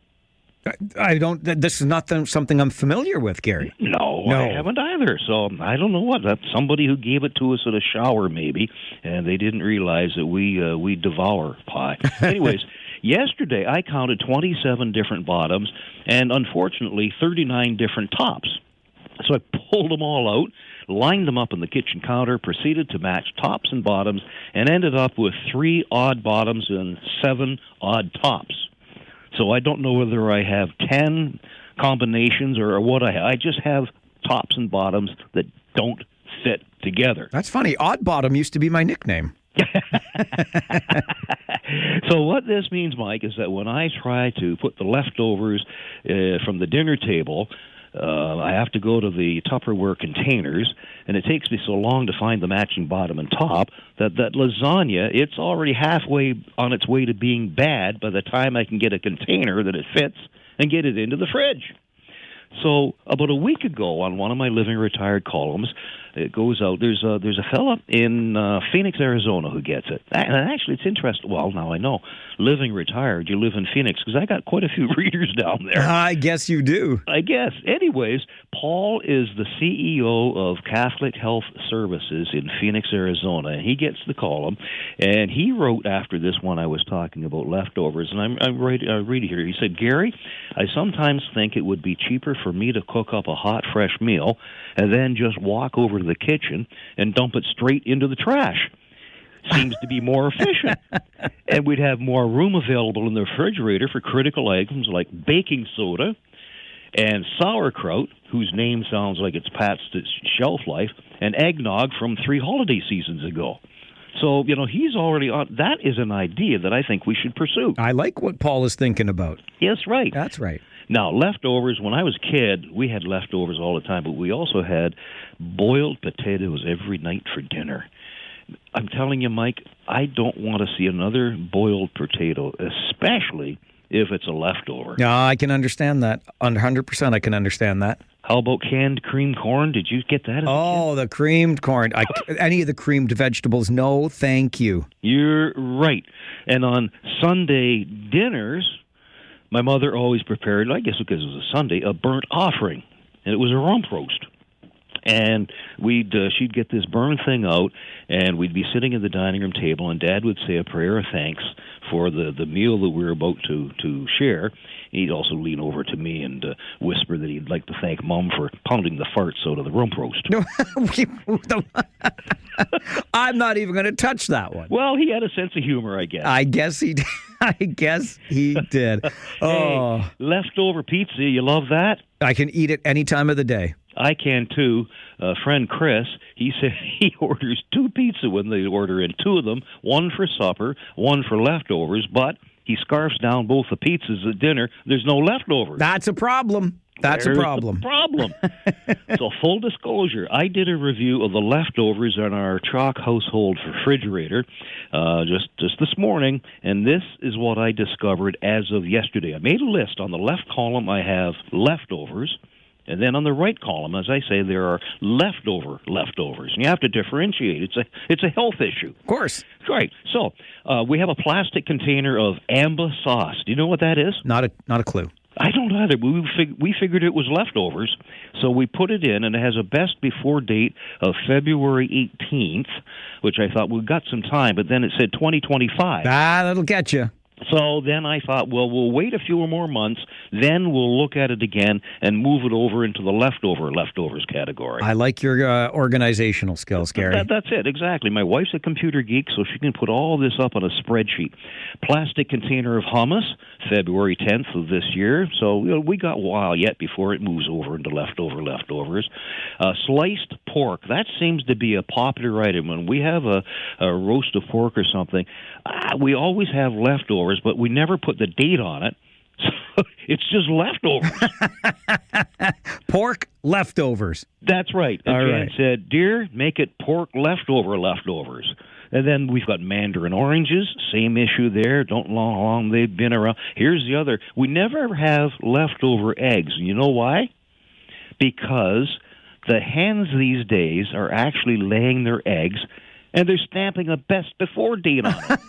S2: I don't. This is not something I'm familiar with, Gary.
S12: No, I haven't either. So I don't know what. That's somebody who gave it to us at a shower, maybe, and they didn't realize that we devour pie. Anyways, yesterday I counted 27 different bottoms and, unfortunately, 39 different tops. So I pulled them all out, lined them up on the kitchen counter, proceeded to match tops and bottoms, and ended up with 3 odd bottoms and 7 odd tops. So I don't know whether I have 10 combinations or what I have. I just have tops and bottoms that don't fit together.
S2: That's funny. Odd Bottom used to be my nickname.
S12: So what this means, Mike, is that when I try to put the leftovers from the dinner table, I have to go to the Tupperware containers, and it takes me so long to find the matching bottom and top that lasagna, it's already halfway on its way to being bad by the time I can get a container that it fits and get it into the fridge. So about a week ago, on one of my Living Retired columns, it goes out. There's a fella in Phoenix, Arizona, who gets it. And actually, it's interesting. Well, now I know. Living Retired, you live in Phoenix, because I got quite a few readers down there.
S2: I guess you do.
S12: I guess. Anyways, Paul is the CEO of Catholic Health Services in Phoenix, Arizona. He gets the column, and he wrote after this one I was talking about leftovers, and I read it here. He said, Gary, I sometimes think it would be cheaper for me to cook up a hot, fresh meal and then just walk over to the kitchen and dump it straight into the trash. Seems to be more efficient. And we'd have more room available in the refrigerator for critical items like baking soda and sauerkraut, whose name sounds like it's past its shelf life, and eggnog from 3 holiday seasons ago. So, he's already on. That is an idea that I think we should pursue.
S2: I like what Paul is thinking about.
S12: Yes, right.
S2: That's right.
S12: Now, leftovers, when I was a kid, we had leftovers all the time, but we also had boiled potatoes every night for dinner. I'm telling you, Mike, I don't want to see another boiled potato, especially if it's a leftover.
S2: No, I can understand that. 100% I can understand that.
S12: How about canned creamed corn? Did you get that?
S2: Oh, the creamed corn. Any of the creamed vegetables, no, thank you.
S12: You're right. And on Sunday dinners, my mother always prepared, I guess because it was a Sunday, a burnt offering. And it was a rump roast. And she'd get this burn thing out, and we'd be sitting at the dining room table, and Dad would say a prayer of thanks for the meal that we were about to share. He'd also lean over to me and whisper that he'd like to thank Mom for pounding the farts out of the rump roast.
S2: No, I'm not even going to touch that one.
S12: Well, he had a sense of humor, I guess.
S2: I guess he did. I guess he did. Oh,
S12: hey, leftover pizza, you love that?
S2: I can eat it any time of the day.
S12: I can too. Friend Chris, he said he orders 2 pizza when they order in, 2 of them, one for supper, one for leftovers, but he scarfs down both the pizzas at dinner. There's no leftovers.
S2: That's a problem. There's a problem.
S12: The problem. So full disclosure, I did a review of the leftovers on our Chalk household refrigerator just this morning, and this is what I discovered as of yesterday. I made a list. On the left column, I have leftovers. And then on the right column, as I say, there are leftovers. And you have to differentiate. It's a health issue.
S2: Of course.
S12: Right. So we have a plastic container of Amba sauce. Do you know what that is?
S2: Not a clue.
S12: I don't either. We figured it was leftovers, so we put it in, and it has a best before date of February 18th, which I thought we've got some time, but then it said 2025.
S2: That'll get you.
S12: So then I thought, well, we'll wait a few more months, then we'll look at it again and move it over into the leftovers category.
S2: I like your organizational skills, Gary.
S12: That's it, exactly. My wife's a computer geek, so she can put all this up on a spreadsheet. Plastic container of hummus, February 10th of this year. So we got a while yet before it moves over into leftovers. Sliced pork, that seems to be a popular item. When we have a roast of pork or something, we always have leftovers, but we never put the date on it. So it's just leftovers.
S2: Pork leftovers.
S12: That's right. And
S2: All
S12: Jan
S2: right.
S12: said, dear, make it pork leftovers. And then we've got mandarin oranges, same issue there. Don't know how long they've been around. Here's the other. We never have leftover eggs. You know why? Because the hens these days are actually laying their eggs, and they're stamping a best before date on it.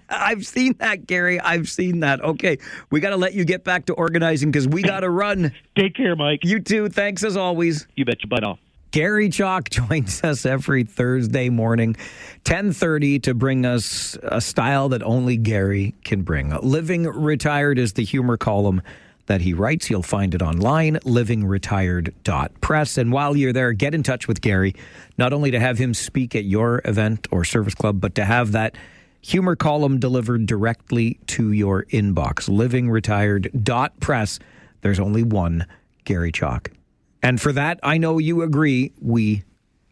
S2: I've seen that, Gary. I've seen that. Okay, we got to let you get back to organizing because we got to run.
S12: Take care, Mike.
S2: You too. Thanks as always.
S12: You betcha. Bye now.
S2: Gary Chalk joins us every Thursday morning, 10:30, to bring us a style that only Gary can bring. Living Retired is the humor column that he writes. You'll find it online, livingretired.press. And while you're there, get in touch with Gary, not only to have him speak at your event or service club, but to have that humor column delivered directly to your inbox, livingretired.press. There's only one Gary Chalk. And for that, I know you agree, we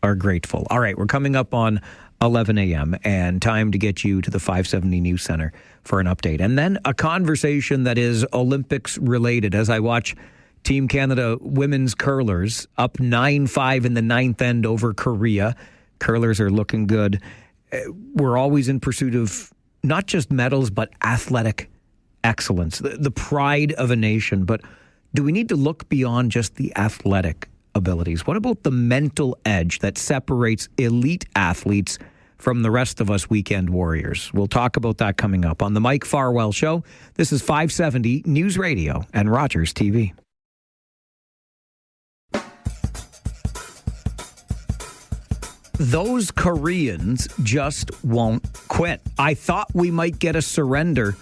S2: are grateful. All right, we're coming up on 11 a.m., and time to get you to the 570 News Center for an update. And then a conversation that is Olympics related as I watch Team Canada women's curlers up 9-5 in the ninth end over Korea. Curlers are looking good. We're always in pursuit of not just medals, but athletic excellence, the pride of a nation. But do we need to look beyond just the athletic abilities? What about the mental edge that separates elite athletes from the rest of us weekend warriors? We'll talk about that coming up on the Mike Farwell Show. This is 570 News Radio and Rogers TV. Those Koreans just won't quit. I thought we might get a surrender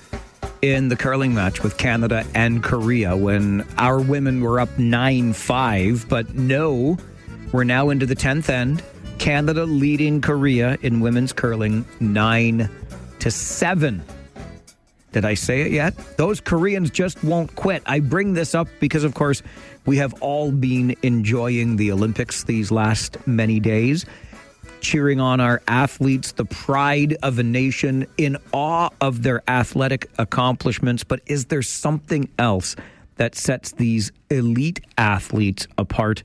S2: in the curling match with Canada and Korea when our women were up 9-5, but no, we're now into the 10th end. Canada leading Korea in women's curling 9-7. Did I say it yet? Those Koreans just won't quit. I bring this up because, of course, we have all been enjoying the Olympics these last many days, cheering on our athletes, the pride of a nation, in awe of their athletic accomplishments. But is there something else that sets these elite athletes apart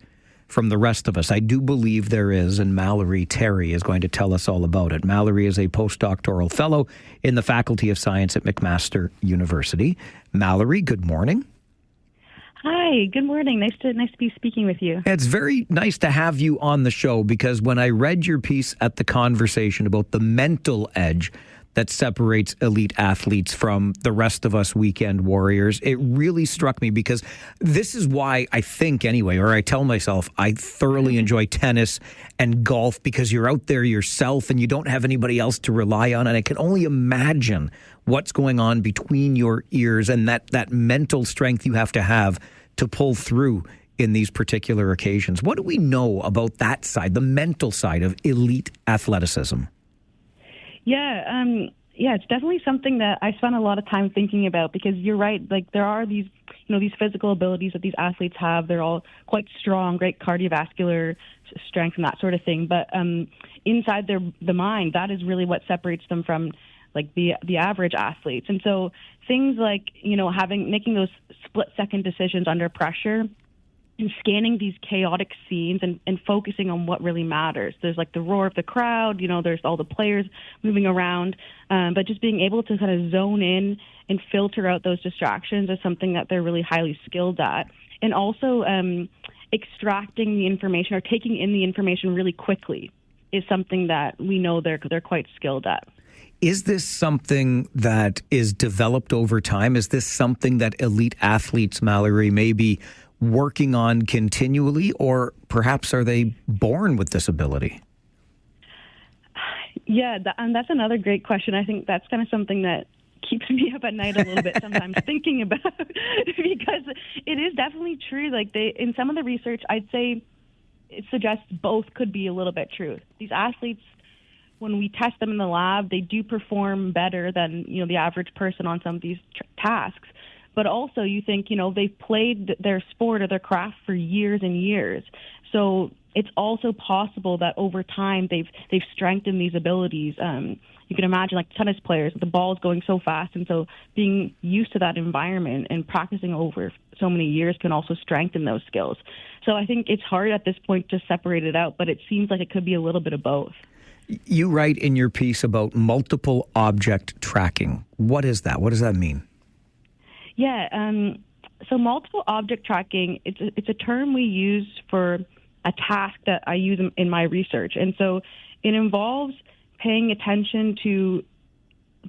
S2: from the rest of us? I do believe there is, and Mallory Terry is going to tell us all about it. Mallory is a postdoctoral fellow in the Faculty of Science at McMaster University. Mallory, good morning.
S13: Hi, good morning. Nice to be speaking with you.
S2: It's very nice to have you on the show because when I read your piece at The Conversation about the mental edge that separates elite athletes from the rest of us weekend warriors, it really struck me because this is why I think anyway, or I tell myself, I thoroughly enjoy tennis and golf because you're out there yourself and you don't have anybody else to rely on. And I can only imagine what's going on between your ears and that mental strength you have to pull through in these particular occasions. What do we know about that side, the mental side of elite athleticism?
S13: Yeah, it's definitely something that I spent a lot of time thinking about because you're right. Like there are these physical abilities that these athletes have. They're all quite strong, great cardiovascular strength and that sort of thing. But inside the mind, that is really what separates them from like the average athletes. And so things like, making those split-second decisions under pressure and scanning these chaotic scenes and focusing on what really matters. There's like the roar of the crowd, there's all the players moving around, but just being able to kind of zone in and filter out those distractions is something that they're really highly skilled at. And also extracting the information or taking in the information really quickly is something that we know they're quite skilled at.
S2: Is this something that is developed over time? Is this something that elite athletes, Mallory, may be working on continually, or perhaps are they born with this ability?
S13: Yeah, and that's another great question. I think that's kind of something that keeps me up at night a little bit sometimes thinking about because it is definitely true. Like in some of the research, I'd say it suggests both could be a little bit true. These athletes, when we test them in the lab, they do perform better than the average person on some of these tasks. But also, you think they've played their sport or their craft for years and years. So it's also possible that over time they've strengthened these abilities. You can imagine like tennis players, the ball is going so fast, and so being used to that environment and practicing over so many years can also strengthen those skills. So I think it's hard at this point to separate it out, but it seems like it could be a little bit of both.
S2: You write in your piece about multiple object tracking. What is that? What does that mean?
S13: Yeah, so multiple object tracking, it's a term we use for a task that I use in my research. And so it involves paying attention to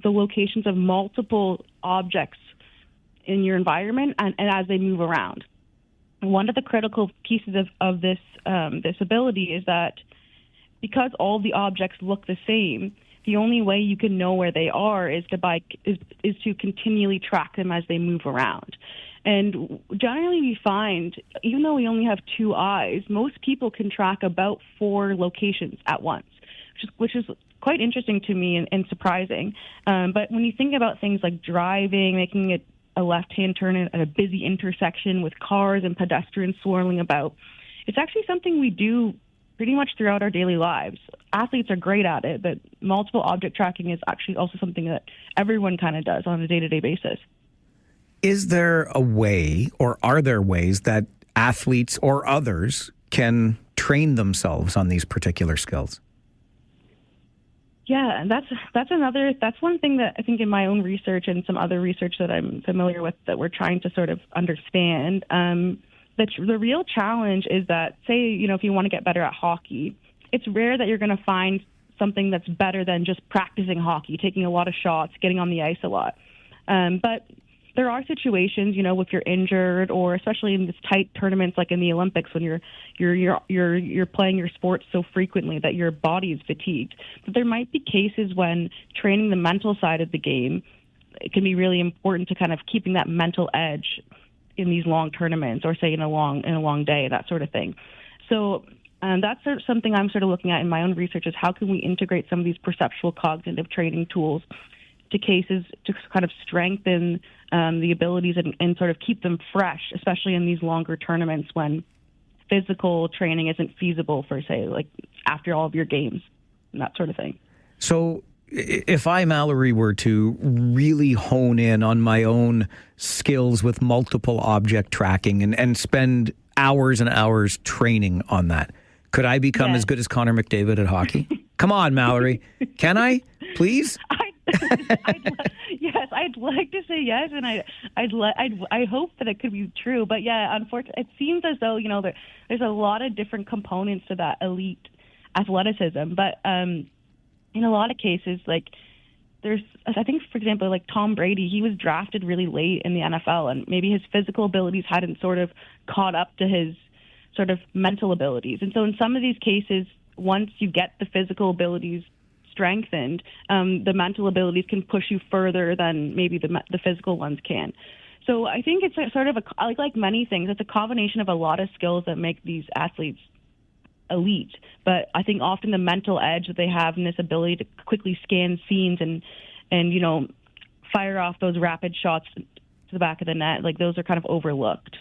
S13: the locations of multiple objects in your environment and as they move around. One of the critical pieces of this ability is that because all the objects look the same, the only way you can know where they are is to continually track them as they move around. And generally we find, even though we only have two eyes, most people can track about 4 locations at once, which is quite interesting to me and surprising. But when you think about things like driving, making a left-hand turn at a busy intersection with cars and pedestrians swirling about, it's actually something we do pretty much throughout our daily lives. athletes are great at it, but multiple object tracking is actually also something that everyone kind of does on a day-to-day basis.
S2: Is there a way, or are there ways that athletes or others can train themselves on these particular skills?
S13: Yeah, and that's one thing that I think in my own research and some other research that I'm familiar with that we're trying to sort of understand. The real challenge is that, say, if you want to get better at hockey, it's rare that you're going to find something that's better than just practicing hockey, taking a lot of shots, getting on the ice a lot. But there are situations, if you're injured, or especially in these tight tournaments like in the Olympics, when you're playing your sport so frequently that your body is fatigued. But there might be cases when training the mental side of the game, it can be really important to kind of keeping that mental edge in these long tournaments, or say in a long day, that sort of thing. So that's sort of something I'm sort of looking at in my own research, is how can we integrate some of these perceptual cognitive training tools to cases to kind of strengthen the abilities and sort of keep them fresh, especially in these longer tournaments when physical training isn't feasible for, say, like after all of your games and that sort of thing.
S2: So if I, Mallory, were to really hone in on my own skills with multiple object tracking and spend hours and hours training on that, could I become as good as Connor McDavid at hockey? Come on, Mallory. Can I? Please?
S13: Yes, I'd like to say yes, and I hope that it could be true. But yeah, unfortunately, it seems as though there's a lot of different components to that elite athleticism. But in a lot of cases, like I think, for example, like Tom Brady, he was drafted really late in the NFL, and maybe his physical abilities hadn't sort of caught up to his sort of mental abilities. And so in some of these cases, once you get the physical abilities strengthened, the mental abilities can push you further than maybe the physical ones can. So I think it's sort of like many things, it's a combination of a lot of skills that make these athletes elite. But I think often the mental edge that they have and this ability to quickly scan scenes and fire off those rapid shots to the back of the net, like those are kind of overlooked.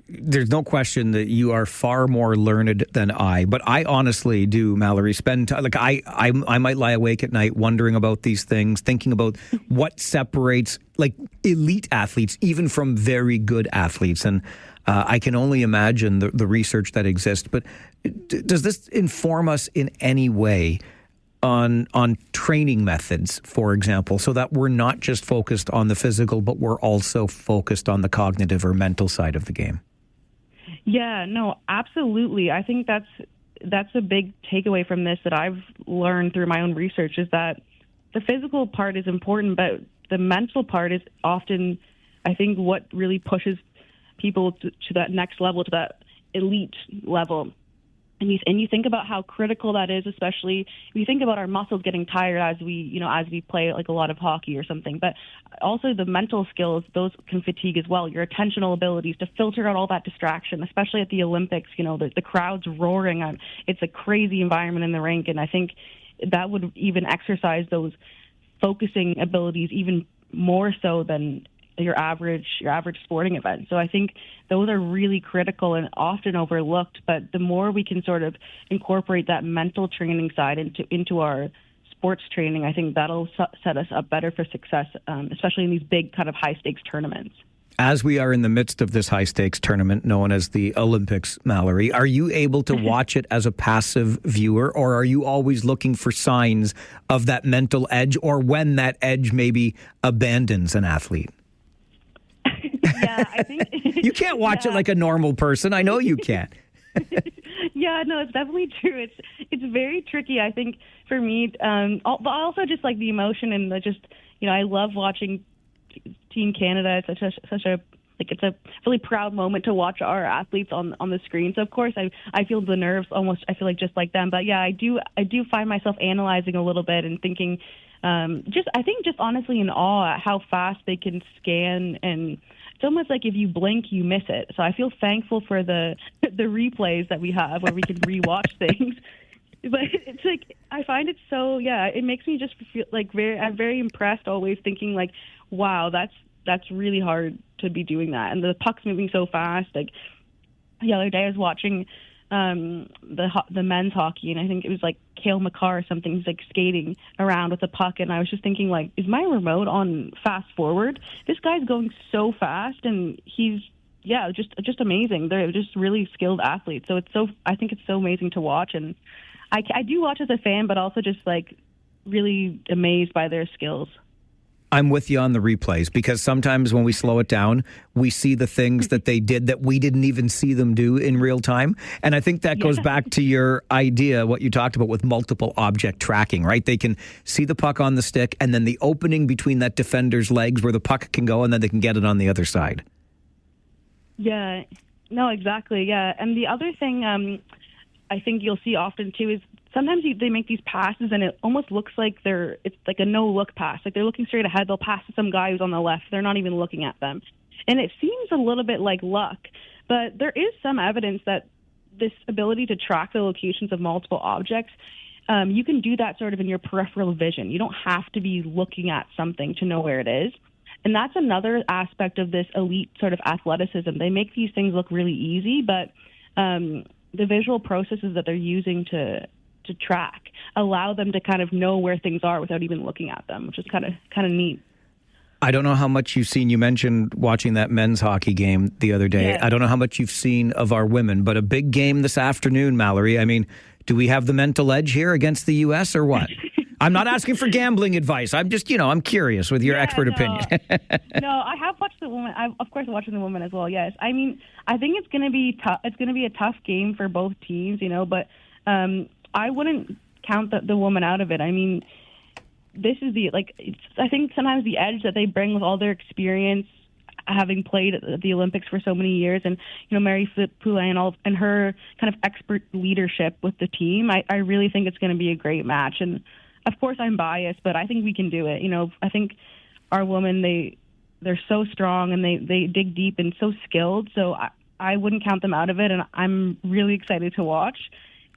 S2: There's no question that you are far more learned than I, but I honestly do, Mallory, spend time, like I might lie awake at night wondering about these things, thinking about what separates like elite athletes even from very good athletes. And I can only imagine the research that exists. But does this inform us in any way on training methods, for example, so that we're not just focused on the physical, but we're also focused on the cognitive or mental side of the game?
S13: Yeah, no, absolutely. I think that's a big takeaway from this that I've learned through my own research, is that the physical part is important, but the mental part is often, I think, what really pushes people to that next level, to that elite level. And you think about how critical that is, especially if you think about our muscles getting tired as we play like a lot of hockey or something. But also the mental skills, those can fatigue as well. Your attentional abilities to filter out all that distraction, especially at the Olympics. The crowd's roaring. It's a crazy environment in the rink, and I think that would even exercise those focusing abilities even more so than your average sporting event. So I think those are really critical and often overlooked, but the more we can sort of incorporate that mental training side into our sports training, I think that'll set us up better for success, especially in these big kind of high-stakes tournaments.
S2: As we are in the midst of this high-stakes tournament known as the Olympics, Mallory, are you able to watch it as a passive viewer, or are you always looking for signs of that mental edge, or when that edge maybe abandons an athlete?
S13: Yeah, I think
S2: you can't watch it like a normal person. I know you can't.
S13: Yeah, no, it's definitely true. It's very tricky, I think, for me. But also just like the emotion and I love watching Team Canada. It's it's a really proud moment to watch our athletes on the screen. So of course I feel the nerves almost. I feel like just like them. But yeah, I do find myself analyzing a little bit and thinking, just honestly in awe at how fast they can scan, and it's almost like if you blink, you miss it. So I feel thankful for the replays that we have where we can rewatch things. But it's like, I find it so, it makes me just feel like I'm very impressed, always thinking like, wow, that's really hard to be doing that. And the puck's moving so fast. Like the other day I was watching the men's hockey, and I think it was like Cale Makar or something. He's like skating around with a puck, and I was just thinking, like, is my remote on fast forward? This guy's going so fast, and he's just amazing. They're just really skilled athletes. So I think it's so amazing to watch, and I do watch as a fan, but also just like really amazed by their skills.
S2: I'm with you on the replays, because sometimes when we slow it down, we see the things that they did that we didn't even see them do in real time. And I think that goes back to your idea, what you talked about with multiple object tracking, right? They can see the puck on the stick, and then the opening between that defender's legs where the puck can go, and then they can get it on the other side.
S13: Yeah, no, exactly. Yeah. And the other thing I think you'll see often too is sometimes they make these passes and it almost looks like it's like a no-look pass. Like they're looking straight ahead. They'll pass to some guy who's on the left. They're not even looking at them. And it seems a little bit like luck, but there is some evidence that this ability to track the locations of multiple objects, you can do that sort of in your peripheral vision. You don't have to be looking at something to know where it is. And that's another aspect of this elite sort of athleticism. They make these things look really easy, but the visual processes that they're using to track allow them to kind of know where things are without even looking at them, which is kind of neat.
S2: I don't know how much you've seen. You mentioned watching that men's hockey game the other day. Yeah. I don't know how much you've seen of our women, but a big game this afternoon, Mallory. I mean, do we have the mental edge here against the U.S. or what? I'm not asking for gambling advice. I'm just, I'm curious with your expert opinion.
S13: No, I have watched the women. I've, of course, watching the women as well, yes. I mean, I think it's going to be tough. It's going to be a tough game for both teams, but I wouldn't count the woman out of it. I mean, this is I think sometimes the edge that they bring with all their experience, having played at the Olympics for so many years, and Mary Flipside and her kind of expert leadership with the team. I really think it's going to be a great match, and of course I'm biased, but I think we can do it. I think our women they're so strong and they dig deep and so skilled. So I wouldn't count them out of it, and I'm really excited to watch.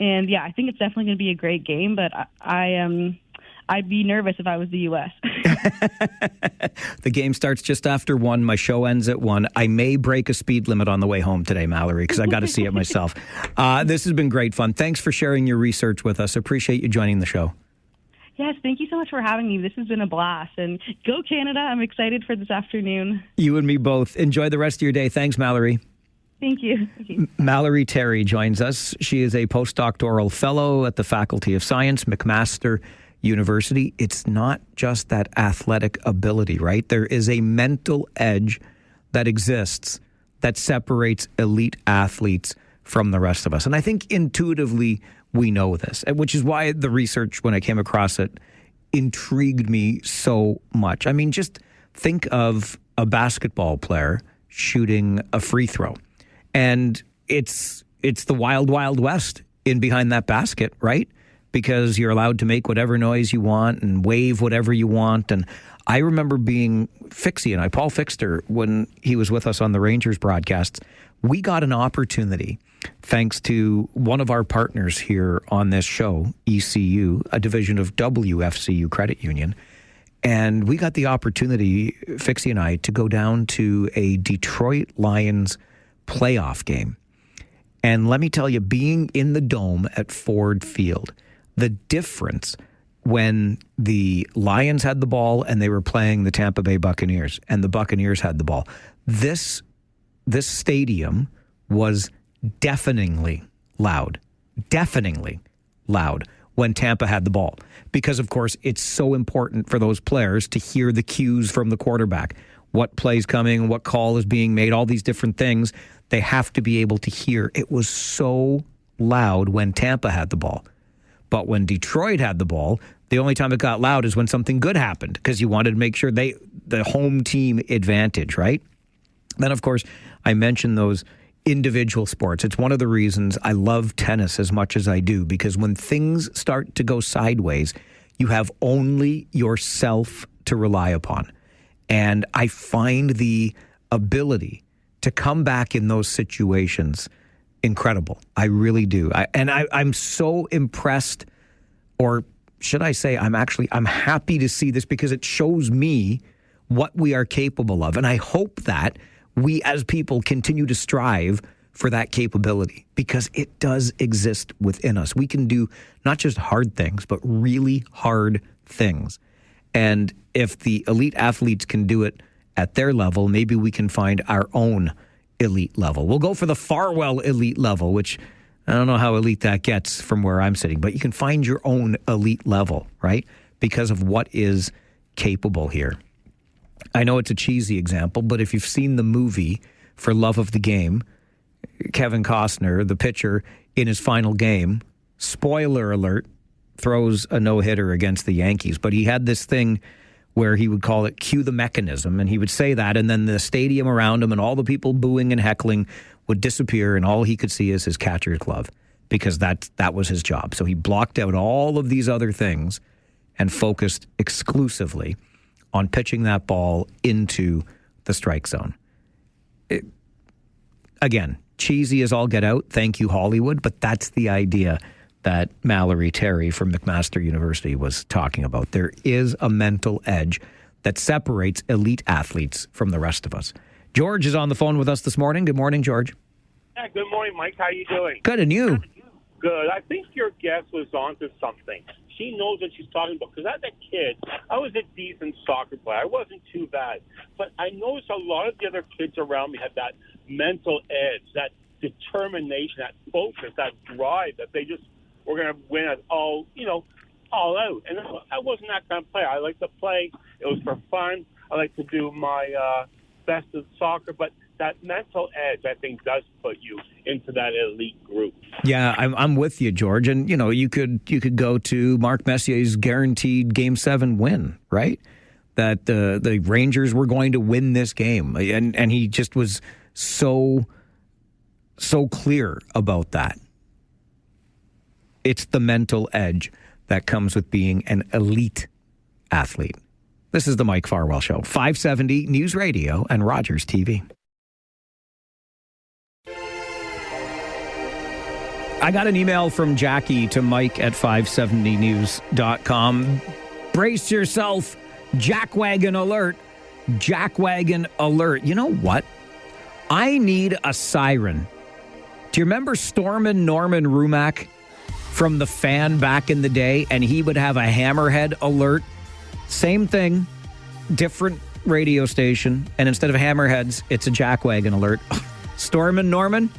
S13: And yeah, I think it's definitely going to be a great game, but I'd be nervous if I was the U.S.
S2: The game starts just after 1. My show ends at 1. I may break a speed limit on the way home today, Mallory, because I got to see it myself. This has been great fun. Thanks for sharing your research with us. Appreciate you joining the show.
S13: Yes, thank you so much for having me. This has been a blast. And go Canada. I'm excited for this afternoon.
S2: You and me both. Enjoy the rest of your day. Thanks, Mallory.
S13: Thank you.
S2: Mallory Terry joins us. She is a postdoctoral fellow at the Faculty of Science, McMaster University. It's not just that athletic ability, right? There is a mental edge that exists that separates elite athletes from the rest of us. And I think intuitively we know this, which is why the research, when I came across it, intrigued me so much. I mean, just think of a basketball player shooting a free throw. And it's the wild, wild west in behind that basket, right? Because you're allowed to make whatever noise you want and wave whatever you want. And I remember being Fixie and Paul Fixter, when he was with us on the Rangers broadcasts, we got an opportunity, thanks to one of our partners here on this show, ECU, a division of WFCU Credit Union. And we got the opportunity, Fixie and I, to go down to a Detroit Lions playoff game. And let me tell you, being in the Dome at Ford Field, the difference when the Lions had the ball and they were playing the Tampa Bay Buccaneers and the Buccaneers had the ball, this stadium was deafeningly loud when Tampa had the ball. Because, of course, it's so important for those players to hear the cues from the quarterback. What play's coming, what call is being made, all these different things, they have to be able to hear. It was so loud when Tampa had the ball. But when Detroit had the ball, the only time it got loud is when something good happened, because you wanted to make sure the home team advantage, right? Then, of course, I mentioned those individual sports. It's one of the reasons I love tennis as much as I do, because when things start to go sideways, you have only yourself to rely upon. And I find the ability to come back in those situations incredible. I really do. I'm so impressed, or should I say I'm happy to see this, because it shows me what we are capable of. And I hope that we as people continue to strive for that capability, because it does exist within us. We can do not just hard things, but really hard things. And if the elite athletes can do it at their level, maybe we can find our own elite level. We'll go for the Farwell elite level, which I don't know how elite that gets from where I'm sitting, but you can find your own elite level, right? Because of what is capable here. I know it's a cheesy example, but if you've seen the movie For Love of the Game, Kevin Costner, the pitcher, in his final game, spoiler alert, throws a no-hitter against the Yankees. But he had this thing where he would call it cue the mechanism, and he would say that, and then the stadium around him and all the people booing and heckling would disappear, and all he could see is his catcher's glove, because that was his job. So he blocked out all of these other things and focused exclusively on pitching that ball into the strike zone. Again, cheesy as all get out. Thank you, Hollywood. But that's the idea that Mallory Terry from McMaster University was talking about. There is a mental edge that separates elite athletes from the rest of us. George is on the phone with us this morning. Good morning, George.
S14: Yeah, good morning, Mike. How you doing?
S2: Good, and you?
S14: Good. I think your guest was onto something. She knows what she's talking about. Because as a kid, I was a decent soccer player. I wasn't too bad. But I noticed a lot of the other kids around me had that mental edge, that determination, that focus, that drive, that they just were going to win it all out. And I wasn't that kind of player. I like to play. It was for fun. I like to do my best at soccer. But that mental edge, I think, does put you into that elite group.
S2: Yeah, I'm with you, George. And, you could go to Mark Messier's guaranteed Game 7 win, right? That the Rangers were going to win this game. And he just was so clear about that. It's the mental edge that comes with being an elite athlete. This is the Mike Farwell Show, 570 News Radio and Rogers TV. I got an email from Jackie to Mike at 570news.com. Brace yourself, jackwagon alert. Jackwagon alert. You know what? I need a siren. Do you remember Stormin' Norman Rumack from The Fan back in the day? And he would have a hammerhead alert. Same thing, different radio station. And instead of hammerheads, it's a jackwagon alert. Stormin' Norman?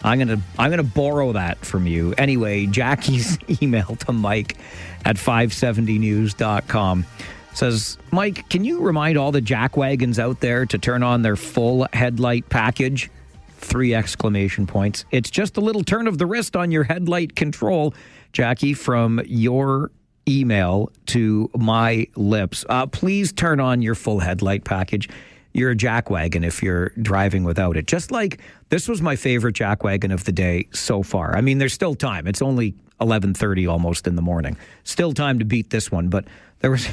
S2: I'm gonna borrow that from you. Anyway, Jackie's email to Mike at 570news.com says, Mike, can you remind all the jackwagons out there to turn on their full headlight package? 3 exclamation points. It's just a little turn of the wrist on your headlight control, Jackie, from your email to my lips. Please turn on your full headlight package. You're a jackwagon if you're driving without it. Just like this was my favorite jackwagon of the day so far. I mean, there's still time. It's only 11:30 almost in the morning. Still time to beat this one. But there was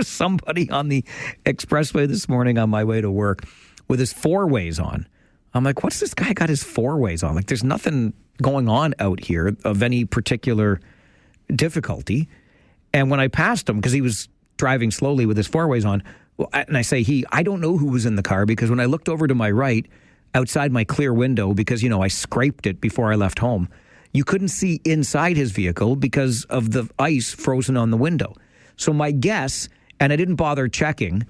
S2: somebody on the expressway this morning on my way to work with his 4-ways on. I'm like, what's this guy got his 4-ways on? Like, there's nothing going on out here of any particular difficulty. And when I passed him, because he was driving slowly with his 4-ways on, and I say I don't know who was in the car, because when I looked over to my right, outside my clear window, because, I scraped it before I left home, you couldn't see inside his vehicle because of the ice frozen on the window. So my guess, and I didn't bother checking,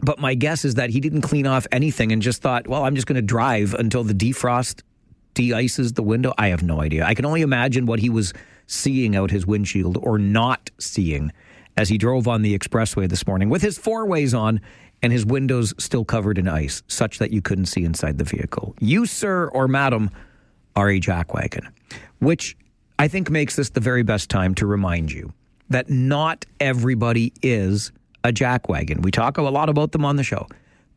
S2: but my guess is that he didn't clean off anything and just thought, well, I'm just going to drive until the defrost de-ices the window. I have no idea. I can only imagine what he was seeing out his windshield or not seeing as he drove on the expressway this morning with his 4-ways on and his windows still covered in ice, such that you couldn't see inside the vehicle. You, sir or madam, are a jackwagon, which I think makes this the very best time to remind you that not everybody is a jackwagon. We talk a lot about them on the show,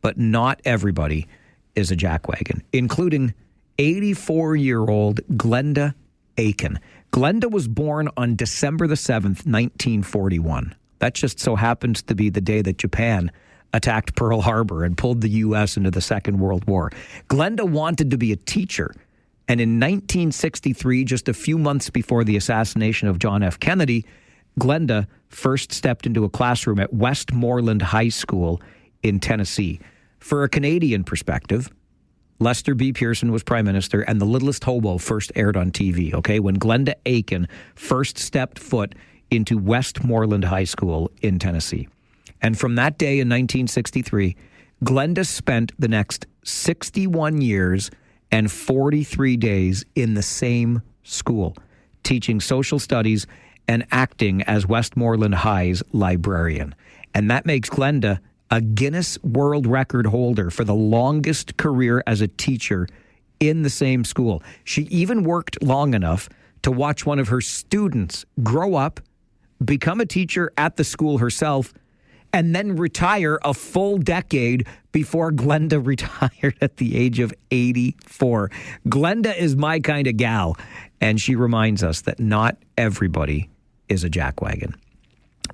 S2: but not everybody is a jackwagon, including 84-year-old Glenda Aiken. Glenda was born on December the 7th, 1941. That just so happens to be the day that Japan attacked Pearl Harbor and pulled the U.S. into the Second World War. Glenda wanted to be a teacher, and in 1963, just a few months before the assassination of John F. Kennedy, Glenda first stepped into a classroom at Westmoreland High School in Tennessee. For a Canadian perspective, Lester B. Pearson was prime minister, and The Littlest Hobo first aired on TV, okay? When Glenda Aiken first stepped foot into Westmoreland High School in Tennessee. And from that day in 1963, Glenda spent the next 61 years and 43 days in the same school, teaching social studies and acting as Westmoreland High's librarian. And that makes Glenda a Guinness World Record holder for the longest career as a teacher in the same school. She even worked long enough to watch one of her students grow up, become a teacher at the school herself, and then retire a full decade before Glenda retired at the age of 84. Glenda is my kind of gal, and she reminds us that not everybody is a jackwagon.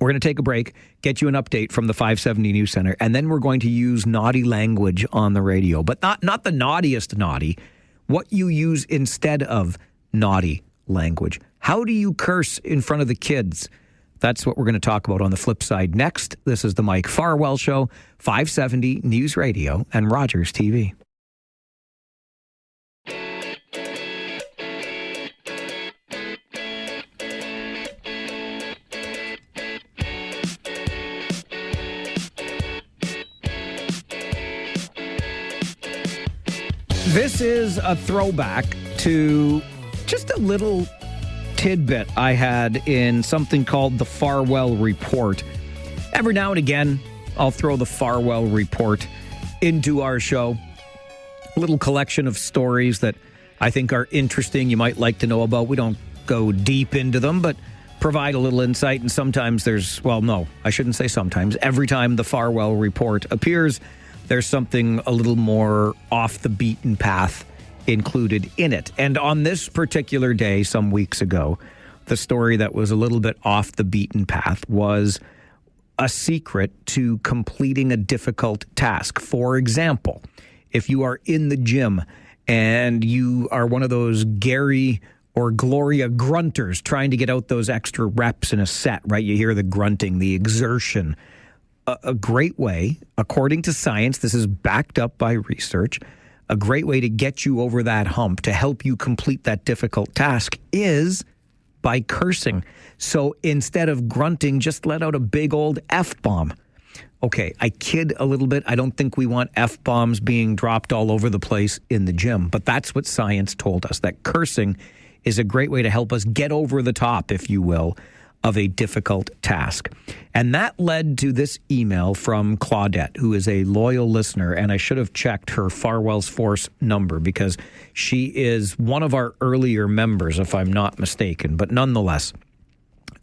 S2: We're going to take a break, get you an update from the 570 News Center, and then we're going to use naughty language on the radio. But not the naughtiest naughty, what you use instead of naughty language. How do you curse in front of the kids? That's what we're going to talk about on the flip side next. This is the Mike Farwell Show, 570 News Radio and Rogers TV. This is a throwback to just a little tidbit I had in something called the Farwell Report. Every now and again, I'll throw the Farwell Report into our show. A little collection of stories that I think are interesting, you might like to know about. We don't go deep into them, but provide a little insight. And sometimes there's, well, no, I shouldn't say sometimes. Every time the Farwell Report appears, there's something a little more off the beaten path included in it. And on this particular day, some weeks ago, the story that was a little bit off the beaten path was a secret to completing a difficult task. For example, if you are in the gym and you are one of those Gary or Gloria grunters trying to get out those extra reps in a set, right? You hear the grunting, the exertion. A great way, according to science, this is backed up by research, a great way to get you over that hump, to help you complete that difficult task, is by cursing. So instead of grunting, just let out a big old F-bomb. Okay, I kid a little bit. I don't think we want F-bombs being dropped all over the place in the gym, but that's what science told us, that cursing is a great way to help us get over the top, if you will, of a difficult task. And that led to this email from Claudette, who is a loyal listener, and I should have checked her Farwell's Force number because she is one of our earlier members, if I'm not mistaken. But nonetheless,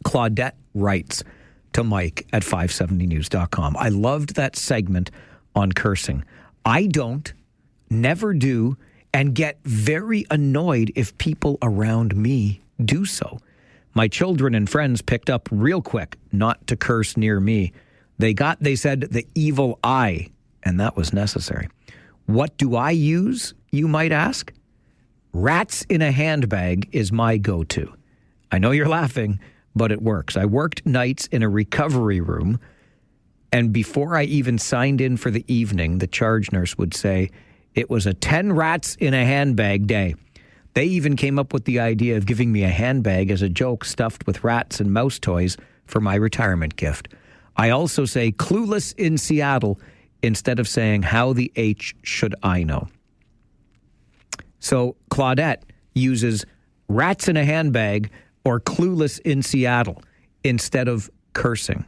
S2: Claudette writes to Mike at 570news.com. I loved that segment on cursing. I don't, never do, and get very annoyed if people around me do so. My children and friends picked up real quick not to curse near me. They said, the evil eye, and that was necessary. What do I use, you might ask? Rats in a handbag is my go-to. I know you're laughing, but it works. I worked nights in a recovery room, and before I even signed in for the evening, the charge nurse would say, it was a 10 rats in a handbag day. They even came up with the idea of giving me a handbag as a joke stuffed with rats and mouse toys for my retirement gift. I also say clueless in Seattle instead of saying how the H should I know. So Claudette uses rats in a handbag or clueless in Seattle instead of cursing.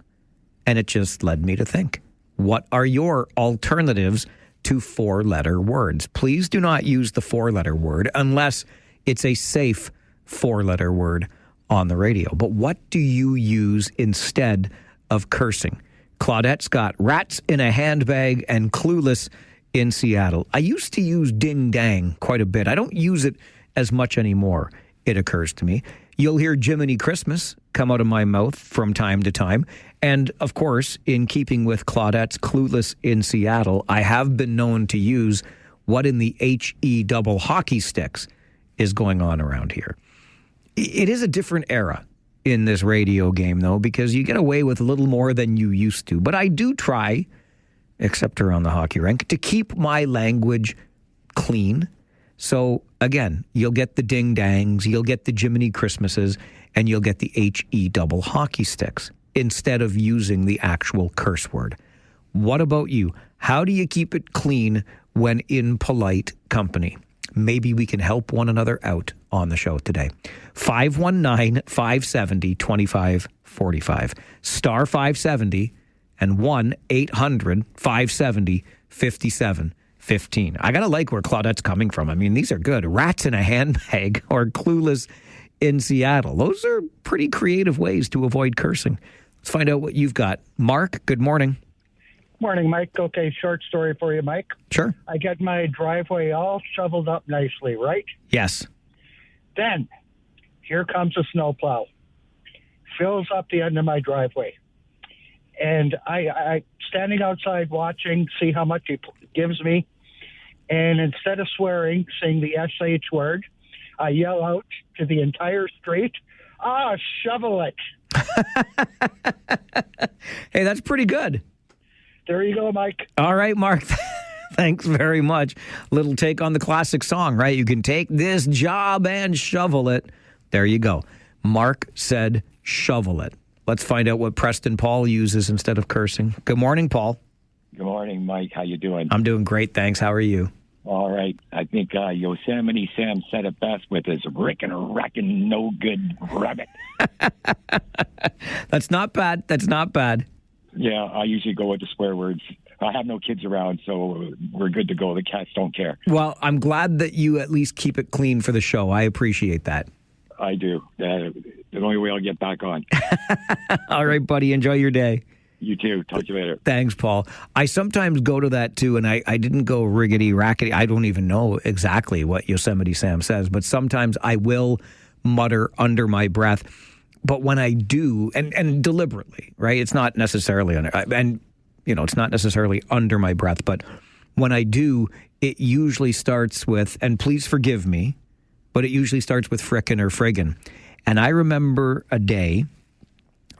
S2: And it just led me to think, what are your alternatives to four-letter words? Please do not use the four-letter word unless it's a safe four-letter word on the radio. But what do you use instead of cursing? Claudette's got rats in a handbag and clueless in Seattle. I used to use ding-dang quite a bit. I don't use it as much anymore, it occurs to me. You'll hear Jiminy Christmas come out of my mouth from time to time. And, of course, in keeping with Claudette's clueless in Seattle, I have been known to use what in the HE double hockey sticks is going on around here. It is a different era in this radio game, though, because you get away with a little more than you used to. But I do try, except around the hockey rink, to keep my language clean. So, again, you'll get the ding-dangs, you'll get the Jiminy Christmases, and you'll get the HE double hockey sticks instead of using the actual curse word. What about you? How do you keep it clean when in polite company? Maybe we can help one another out on the show today. 519-570-2545. Star 570 and 1-800-570-5715. I got to like where Claudette's coming from. I mean, these are good. Rats in a handbag or clueless in Seattle. Those are pretty creative ways to avoid cursing. Let's find out what you've got. Mark, good morning.
S15: Morning, Mike. Okay, short story for you, Mike.
S2: Sure.
S15: I get my driveway all shoveled up nicely, right?
S2: Yes.
S15: Then, here comes a snowplow. Fills up the end of my driveway. And I standing outside watching, see how much he gives me. And instead of swearing, saying the SH word, I yell out to the entire street, shovel it.
S2: Hey, that's pretty good.
S15: There you go, Mike.
S2: All right, Mark. Thanks very much. Little take on the classic song, right? You can take this job and shovel it. There you go. Mark said shovel it. Let's find out what Preston Paul uses instead of cursing. Good morning, Paul.
S16: Good morning, Mike. How you doing?
S2: I'm doing great, thanks. How are you?
S16: All right. I think Yosemite Sam said it best with his rickin' no good rabbit.
S2: That's not bad. That's not bad.
S16: Yeah, I usually go with the swear words. I have no kids around, so we're good to go. The cats don't care.
S2: Well, I'm glad that you at least keep it clean for the show. I appreciate that.
S16: I do. The only way I'll get back on.
S2: All right, buddy. Enjoy your day.
S16: You too. Talk to you later.
S2: Thanks, Paul. I sometimes go to that, too, and I didn't go riggedy, rackety. I don't even know exactly what Yosemite Sam says, but sometimes I will mutter under my breath. But when I do, and deliberately, right, it's not necessarily it's not necessarily under my breath, but when I do, it usually starts with, and please forgive me, but it usually starts with frickin' or friggin'. And I remember a day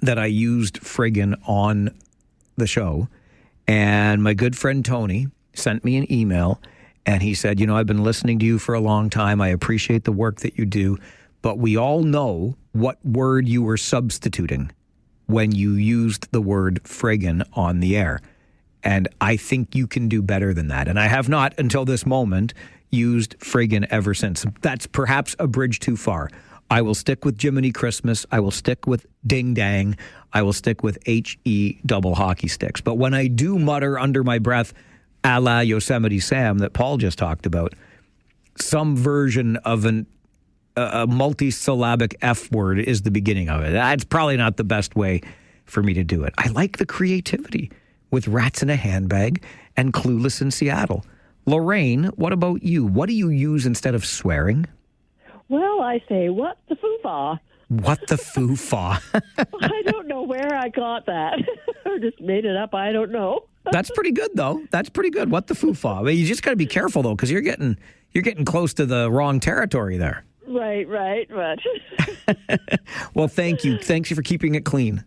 S2: that I used friggin' on the show, and my good friend Tony sent me an email, and he said, I've been listening to you for a long time. I appreciate the work that you do, but we all know what word you were substituting when you used the word friggin' on the air. And I think you can do better than that. And I have not, until this moment, used friggin' ever since. That's perhaps a bridge too far. I will stick with Jiminy Christmas. I will stick with Ding Dang. I will stick with HE double hockey sticks. But when I do mutter under my breath, a la Yosemite Sam that Paul just talked about, some version of a multisyllabic F word is the beginning of it. That's probably not the best way for me to do it. I like the creativity with Rats in a Handbag and Clueless in Seattle. Lorraine, what about you? What do you use instead of swearing?
S17: Well, I say, what the foo-fa?
S2: What the foo-fa?
S17: I don't know where I got that. Or just made it up. I don't know.
S2: That's pretty good, though. That's pretty good. What the foo-fa? You just got to be careful, though, because you're getting close to the wrong territory there.
S17: Right. But
S2: well, thank you. Thanks for keeping it clean.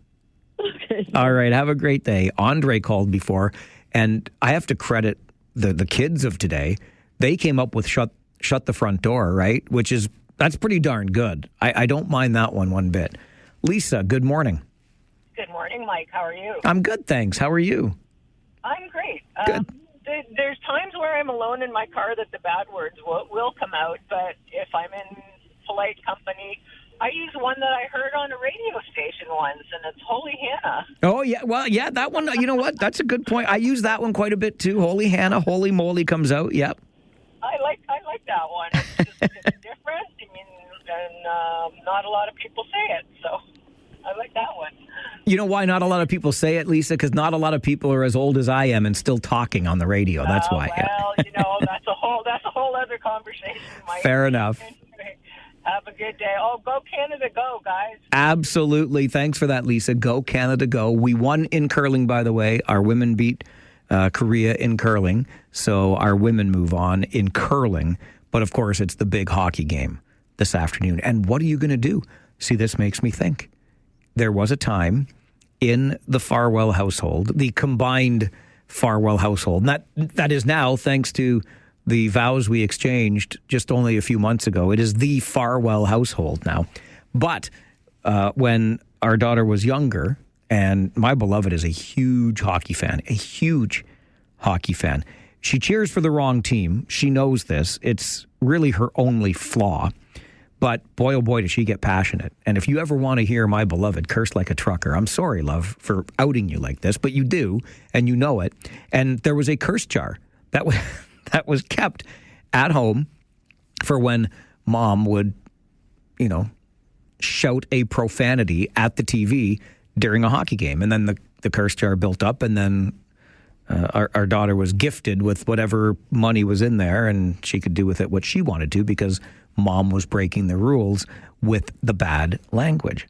S17: Okay.
S2: All right. Have a great day. Andre called before, and I have to credit the kids of today. They came up with shut the front door, right? That's pretty darn good. I don't mind that one bit. Lisa, good morning.
S18: Good morning, Mike. How are you?
S2: I'm good, thanks. How are you?
S18: I'm great.
S2: Good.
S18: There's times where I'm alone in my car that the bad words will come out, but if I'm in polite company, I use one that I heard on a radio station once, and it's Holy Hannah.
S2: Oh, yeah. Well, yeah, that one, you know what? That's a good point. I use that one quite a bit, too. Holy Hannah, Holy Moly comes out. Yep.
S18: I like that one. It's different. And not a lot of people say it, so I like that one.
S2: You know why not a lot of people say it, Lisa? Because not a lot of people are as old as I am and still talking on the radio. That's why.
S18: Well, that's a whole other conversation, Mike.
S2: Fair enough.
S18: Have a good day. Oh, go Canada, go, guys.
S2: Absolutely. Thanks for that, Lisa. Go Canada, go. We won in curling, by the way. Our women beat Korea in curling, so our women move on in curling. But, of course, it's the big hockey game this afternoon. And what are you going to do? See, this makes me think. There was a time in the Farwell household, the combined Farwell household, and that is now, thanks to the vows we exchanged just only a few months ago. It is the Farwell household now. But when our daughter was younger, and my beloved is a huge hockey fan. She cheers for the wrong team. She knows this. It's really her only flaw. But boy, oh boy, does she get passionate. And if you ever want to hear my beloved curse like a trucker, I'm sorry, love, for outing you like this, but you do, and you know it. And there was a curse jar that was kept at home for when Mom would, shout a profanity at the TV during a hockey game. And then the curse jar built up, and then our daughter was gifted with whatever money was in there, and she could do with it what she wanted to because Mom was breaking the rules with the bad language.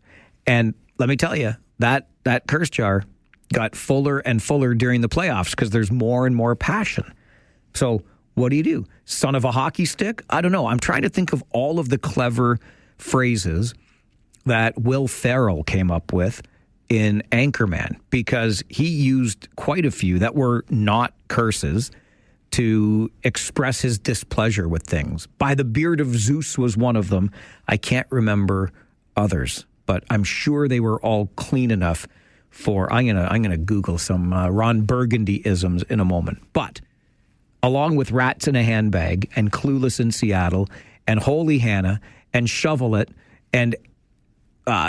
S2: And let me tell you, that curse jar got fuller and fuller during the playoffs because there's more and more passion. So what do? Son of a hockey stick? I don't know. I'm trying to think of all of the clever phrases that Will Ferrell came up with in Anchorman, because he used quite a few that were not curses to express his displeasure with things. By the beard of Zeus was one of them. I can't remember others, but I'm sure they were all clean enough for, I'm gonna Google some Ron Burgundy-isms in a moment. But along with Rats in a Handbag and Clueless in Seattle and Holy Hannah and Shovel It and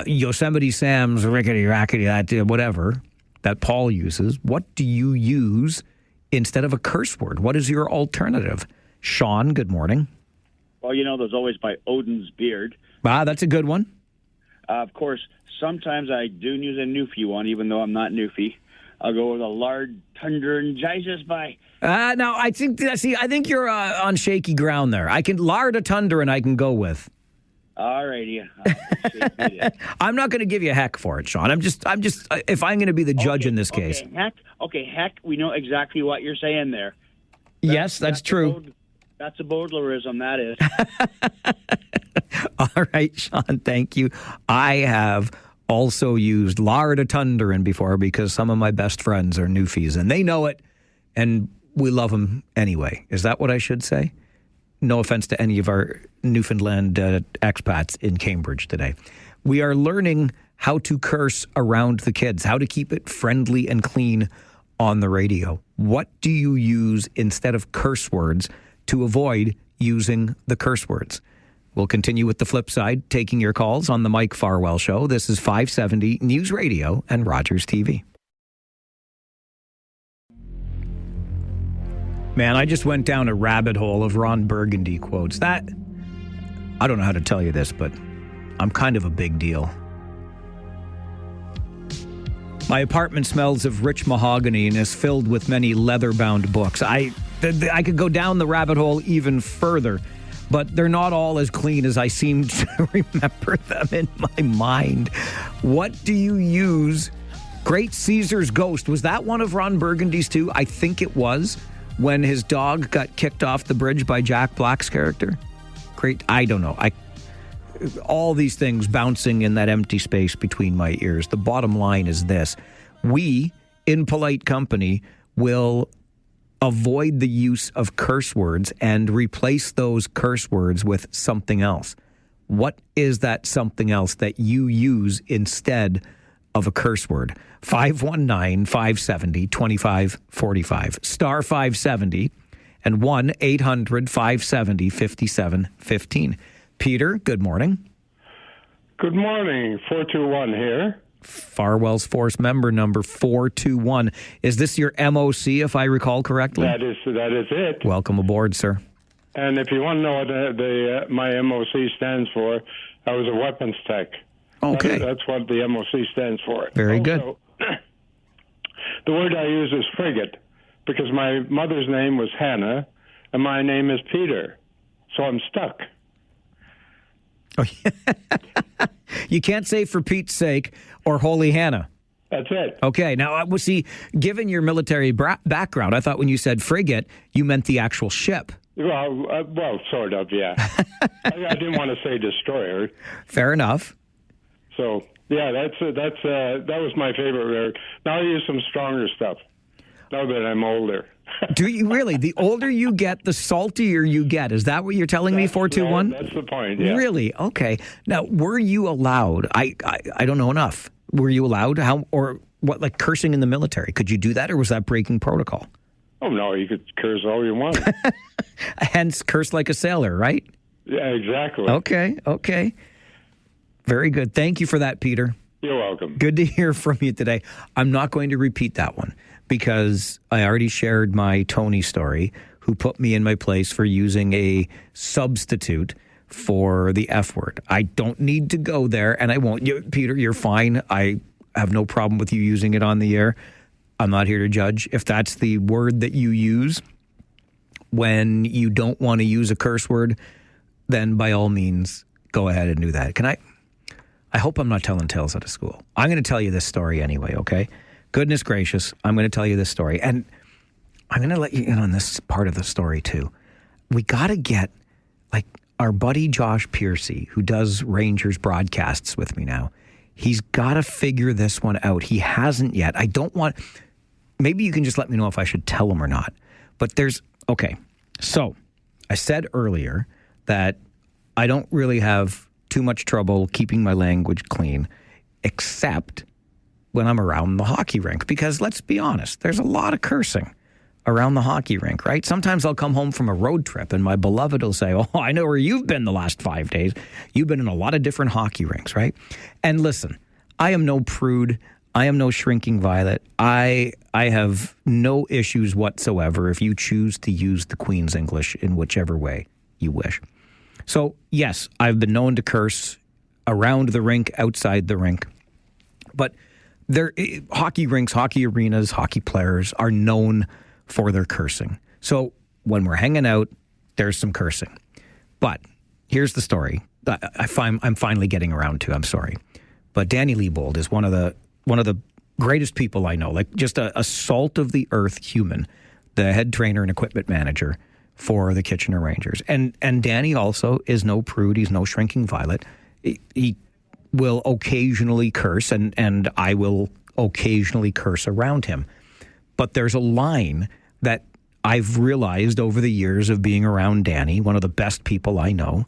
S2: Yosemite Sam's rickety rackety, that whatever that Paul uses, what do you use instead of a curse word? What is your alternative? Sean, good morning.
S19: Well, there's always by Odin's beard.
S2: That's a good one.
S19: Of course, sometimes I do use a Newfie one, even though I'm not Newfie. I'll go with a lard thunder and Jesus by.
S2: Now, I think you're on shaky ground there. I can lard a thunder and I can go with.
S19: All righty.
S2: I'm not going to give you a heck for it, Sean. I'm just. If I'm going to be the judge in this case.
S19: Heck. We know exactly what you're saying there.
S2: Yes, that's true.
S19: That's a Baudelarism, that is.
S2: All right, Sean. Thank you. I have also used lard a thunderin' before because some of my best friends are Newfies and they know it, and we love them anyway. Is that what I should say? No offense to any of our Newfoundland expats in Cambridge today. We are learning how to curse around the kids, how to keep it friendly and clean on the radio. What do you use instead of curse words to avoid using the curse words? We'll continue with the flip side, taking your calls on the Mike Farwell Show. This is 570 News Radio and Rogers TV. Man, I just went down a rabbit hole of Ron Burgundy quotes. I don't know how to tell you this, but I'm kind of a big deal. My apartment smells of rich mahogany and is filled with many leather-bound books. I could go down the rabbit hole even further, but they're not all as clean as I seem to remember them in my mind. What do you use? Great Caesar's Ghost. Was that one of Ron Burgundy's too? I think it was. When his dog got kicked off the bridge by Jack Black's character? Great. I don't know. All these things bouncing in that empty space between my ears. The bottom line is this. We, in polite company, will avoid the use of curse words and replace those curse words with something else. What is that something else that you use instead of a curse word? 519-570-2545. Star 570 and 1-800-570-5715. Peter, good morning.
S20: Good morning. 421 here.
S2: Farwell's Force member number 421. Is this your MOC, if I recall correctly?
S20: That is it.
S2: Welcome aboard, sir.
S20: And if you want to know what my MOC stands for, I was a weapons tech.
S2: Okay.
S20: That's what the MOC stands for.
S2: Very good.
S20: The word I use is frigate because my mother's name was Hannah and my name is Peter. So I'm stuck.
S2: Oh, yeah. You can't say for Pete's sake or Holy Hannah.
S20: That's it.
S2: Okay. Now, see, given your military background, I thought when you said frigate, you meant the actual ship.
S20: Well, sort of, yeah. I didn't want to say destroyer.
S2: Fair enough.
S20: So, yeah, that was my favorite word. Now I use some stronger stuff, now that I'm older.
S2: Do you really? The older you get, the saltier you get. Is that what you're telling me, 421?
S20: That's the point, yeah.
S2: Really? Okay. Now, were you allowed? I don't know enough. Were you allowed? How or what? Like cursing in the military? Could you do that, or was that breaking protocol?
S20: Oh, no, you could curse all you want.
S2: Hence, curse like a sailor, right?
S20: Yeah, exactly.
S2: Okay. Very good. Thank you for that, Peter.
S20: You're welcome.
S2: Good to hear from you today. I'm not going to repeat that one because I already shared my Tony story, who put me in my place for using a substitute for the F word. I don't need to go there, and I won't. Peter, you're fine. I have no problem with you using it on the air. I'm not here to judge. If that's the word that you use when you don't want to use a curse word, then by all means, go ahead and do that. I hope I'm not telling tales out of school. I'm going to tell you this story anyway, okay? Goodness gracious, I'm going to tell you this story. And I'm going to let you in on this part of the story, too. We got to get, like, our buddy Josh Piercy, who does Rangers broadcasts with me now, he's got to figure this one out. He hasn't yet. I don't want... Maybe you can just let me know if I should tell him or not. But okay. So I said earlier that I don't really have too much trouble keeping my language clean, except when I'm around the hockey rink. Because let's be honest, there's a lot of cursing around the hockey rink, right? Sometimes I'll come home from a road trip and my beloved will say, oh, I know where you've been the last 5 days. You've been in a lot of different hockey rinks, right? And listen, I am no prude. I am no shrinking violet. I have no issues whatsoever if you choose to use the Queen's English in whichever way you wish. So, yes, I've been known to curse around the rink, outside the rink. But hockey rinks, hockey arenas, hockey players are known for their cursing. So when we're hanging out, there's some cursing. But here's the story. I'm finally getting around to. I'm sorry. But Danny Leibold is one of the greatest people I know, like just a salt of the earth human, the head trainer and equipment manager for the Kitchener Rangers. And Danny also is no prude. He's no shrinking violet. He will occasionally curse, and I will occasionally curse around him. But there's a line that I've realized over the years of being around Danny, one of the best people I know.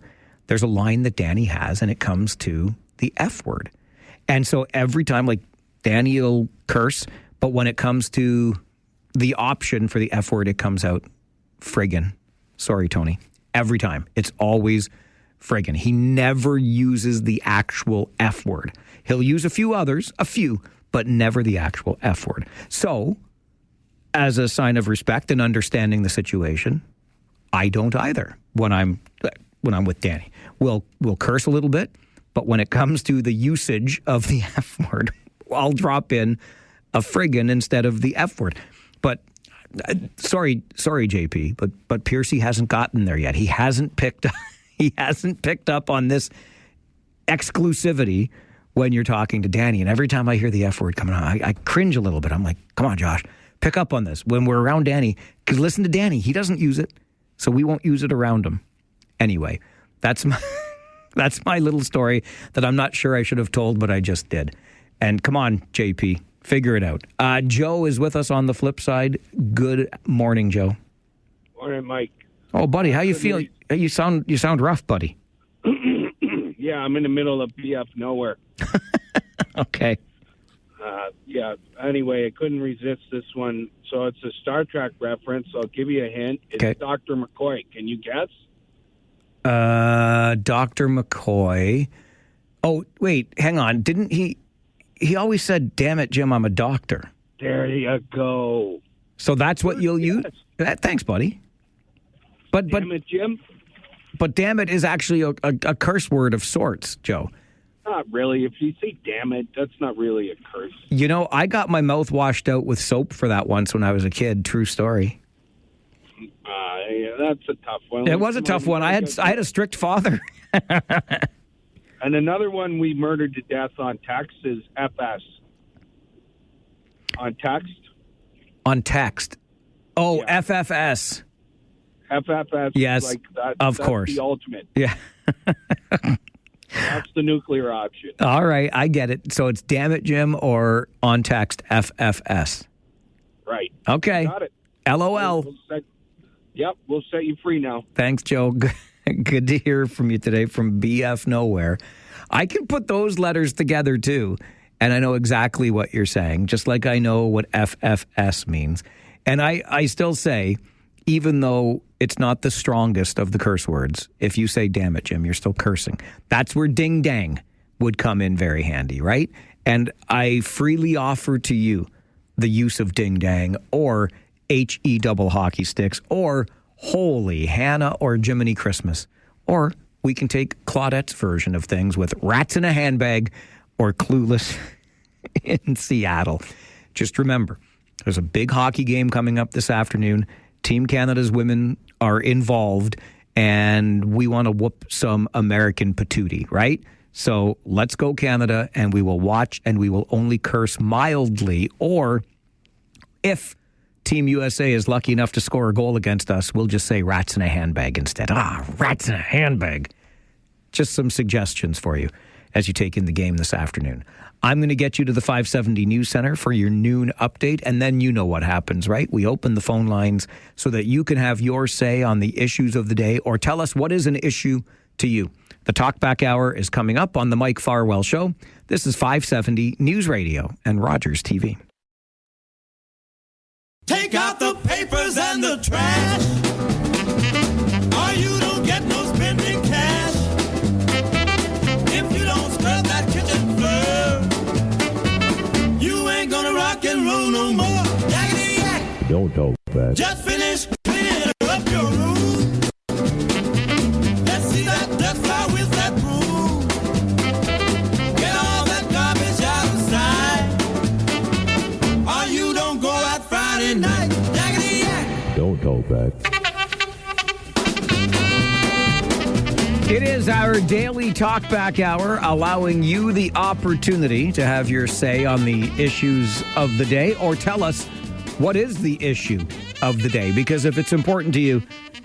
S2: There's a line that Danny has, and it comes to the F word. And so every time, like, Danny will curse, but when it comes to the option for the F word, it comes out friggin'. Sorry, Tony. Every time. It's always friggin'. He never uses the actual F word. He'll use a few others, but never the actual F word. So, as a sign of respect and understanding the situation, I don't either when I'm with Danny. We'll curse a little bit, but when it comes to the usage of the F word, I'll drop in a friggin' instead of the F word. But sorry, JP, but Piercy hasn't gotten there yet. He hasn't picked up on this exclusivity when you're talking to Danny. And every time I hear the F word coming out, I cringe a little bit. I'm like, come on, Josh, pick up on this. When we're around Danny, because listen to Danny, he doesn't use it, so we won't use it around him. Anyway, that's my little story that I'm not sure I should have told, but I just did. And come on, JP, figure it out. Joe is with us on the flip side. Good morning, Joe.
S21: Morning, Mike.
S2: Oh, buddy, how you feel? You sound rough, buddy.
S21: Yeah, I'm in the middle of BF nowhere.
S2: Okay.
S21: Yeah. Anyway, I couldn't resist this one. So it's a Star Trek reference. I'll give you a hint. It's
S2: okay.
S21: Dr. McCoy. Can you guess?
S2: Dr. McCoy. Oh, wait, hang on. Didn't he always said, damn it, Jim, I'm a doctor.
S21: There you go.
S2: So that's what you'll use? Thanks, buddy. But
S21: damn it, Jim.
S2: But damn it is actually a curse word of sorts, Joe.
S21: Not really. If you say damn it, that's not really a curse.
S2: You know, I got my mouth washed out with soap for that once when I was a kid. True story.
S21: Yeah, that's a tough one.
S2: It was a tough one. I had a strict father.
S21: And another one we murdered to death on text is FS. On text?
S2: On text. Oh,
S21: yeah.
S2: FFS.
S21: FFS.
S2: Yes,
S21: like that,
S2: of
S21: that's
S2: course.
S21: The ultimate.
S2: Yeah.
S21: That's the nuclear option.
S2: All right, I get it. So it's damn it, Jim, or on text, FFS.
S21: Right.
S2: Okay.
S21: Got it.
S2: LOL.
S21: We'll set you free now.
S2: Thanks, Joe. Good to hear from you today from BF Nowhere. I can put those letters together, too, and I know exactly what you're saying, just like I know what FFS means. And I still say, even though it's not the strongest of the curse words, if you say, damn it, Jim, you're still cursing. That's where ding dang would come in very handy, right? And I freely offer to you the use of ding dang or HE double hockey sticks or holy Hannah or Jiminy Christmas. Or we can take Claudette's version of things with rats in a handbag or clueless in Seattle. Just remember, there's a big hockey game coming up this afternoon. Team Canada's women are involved, and we want to whoop some American patootie, right? So let's go Canada, and we will watch, and we will only curse mildly. Or if Team USA is lucky enough to score a goal against us, we'll just say rats in a handbag instead. Rats in a handbag. Just some suggestions for you as you take in the game this afternoon. I'm going to get you to the 570 News Center for your noon update, and then you know what happens, right? We open the phone lines so that you can have your say on the issues of the day or tell us what is an issue to you. The Talkback Hour is coming up on the Mike Farwell Show. This is 570 News Radio and Rogers TV.
S1: Take out the papers and the trash, or you don't get no spending cash. If you don't scrub that kitchen floor, you ain't gonna rock and roll no more. Yakety yak.
S3: Don't talk back.
S1: Just finish cleaning up your room. Let's see that dust fly with that broom. Get all that garbage out of sight, or you don't go out Friday night. Yakety yak.
S3: Don't talk back.
S2: It is our daily Talkback Hour, allowing you the opportunity to have your say on the issues of the day, or tell us what is the issue of the day. Because if it's important to you,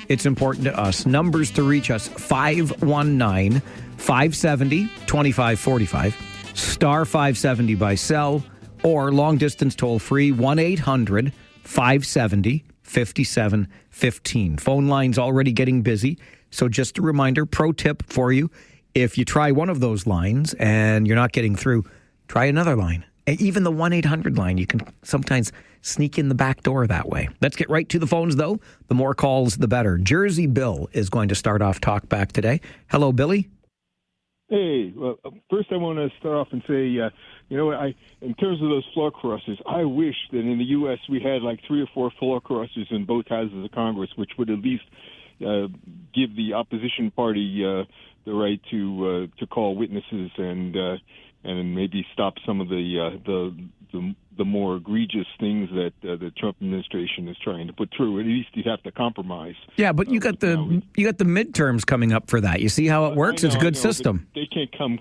S2: it's important to us. Numbers to reach us, 519-570-2545, star 570 by cell, or long distance toll free, 1-800-570-5715. Phone lines already getting busy. So just a reminder, pro tip for you, if you try one of those lines and you're not getting through, try another line. And even the 1-800 line, you can sometimes sneak in the back door that way. Let's get right to the phones, though. The more calls, the better. Jersey Bill is going to start off Talkback today. Hello, Billy.
S3: Hey, well, first I want to start off and say, you know what, in terms of those floor crossers, I wish that in the U.S. we had like 3 or 4 floor crossers in both houses of Congress, which would at least give the opposition party the right to call witnesses and maybe stop some of the more egregious things that the Trump administration is trying to put through. At least you have to compromise.
S2: Yeah, but you got the midterms coming up for that. You see how it works? It's a good system.
S3: They can't come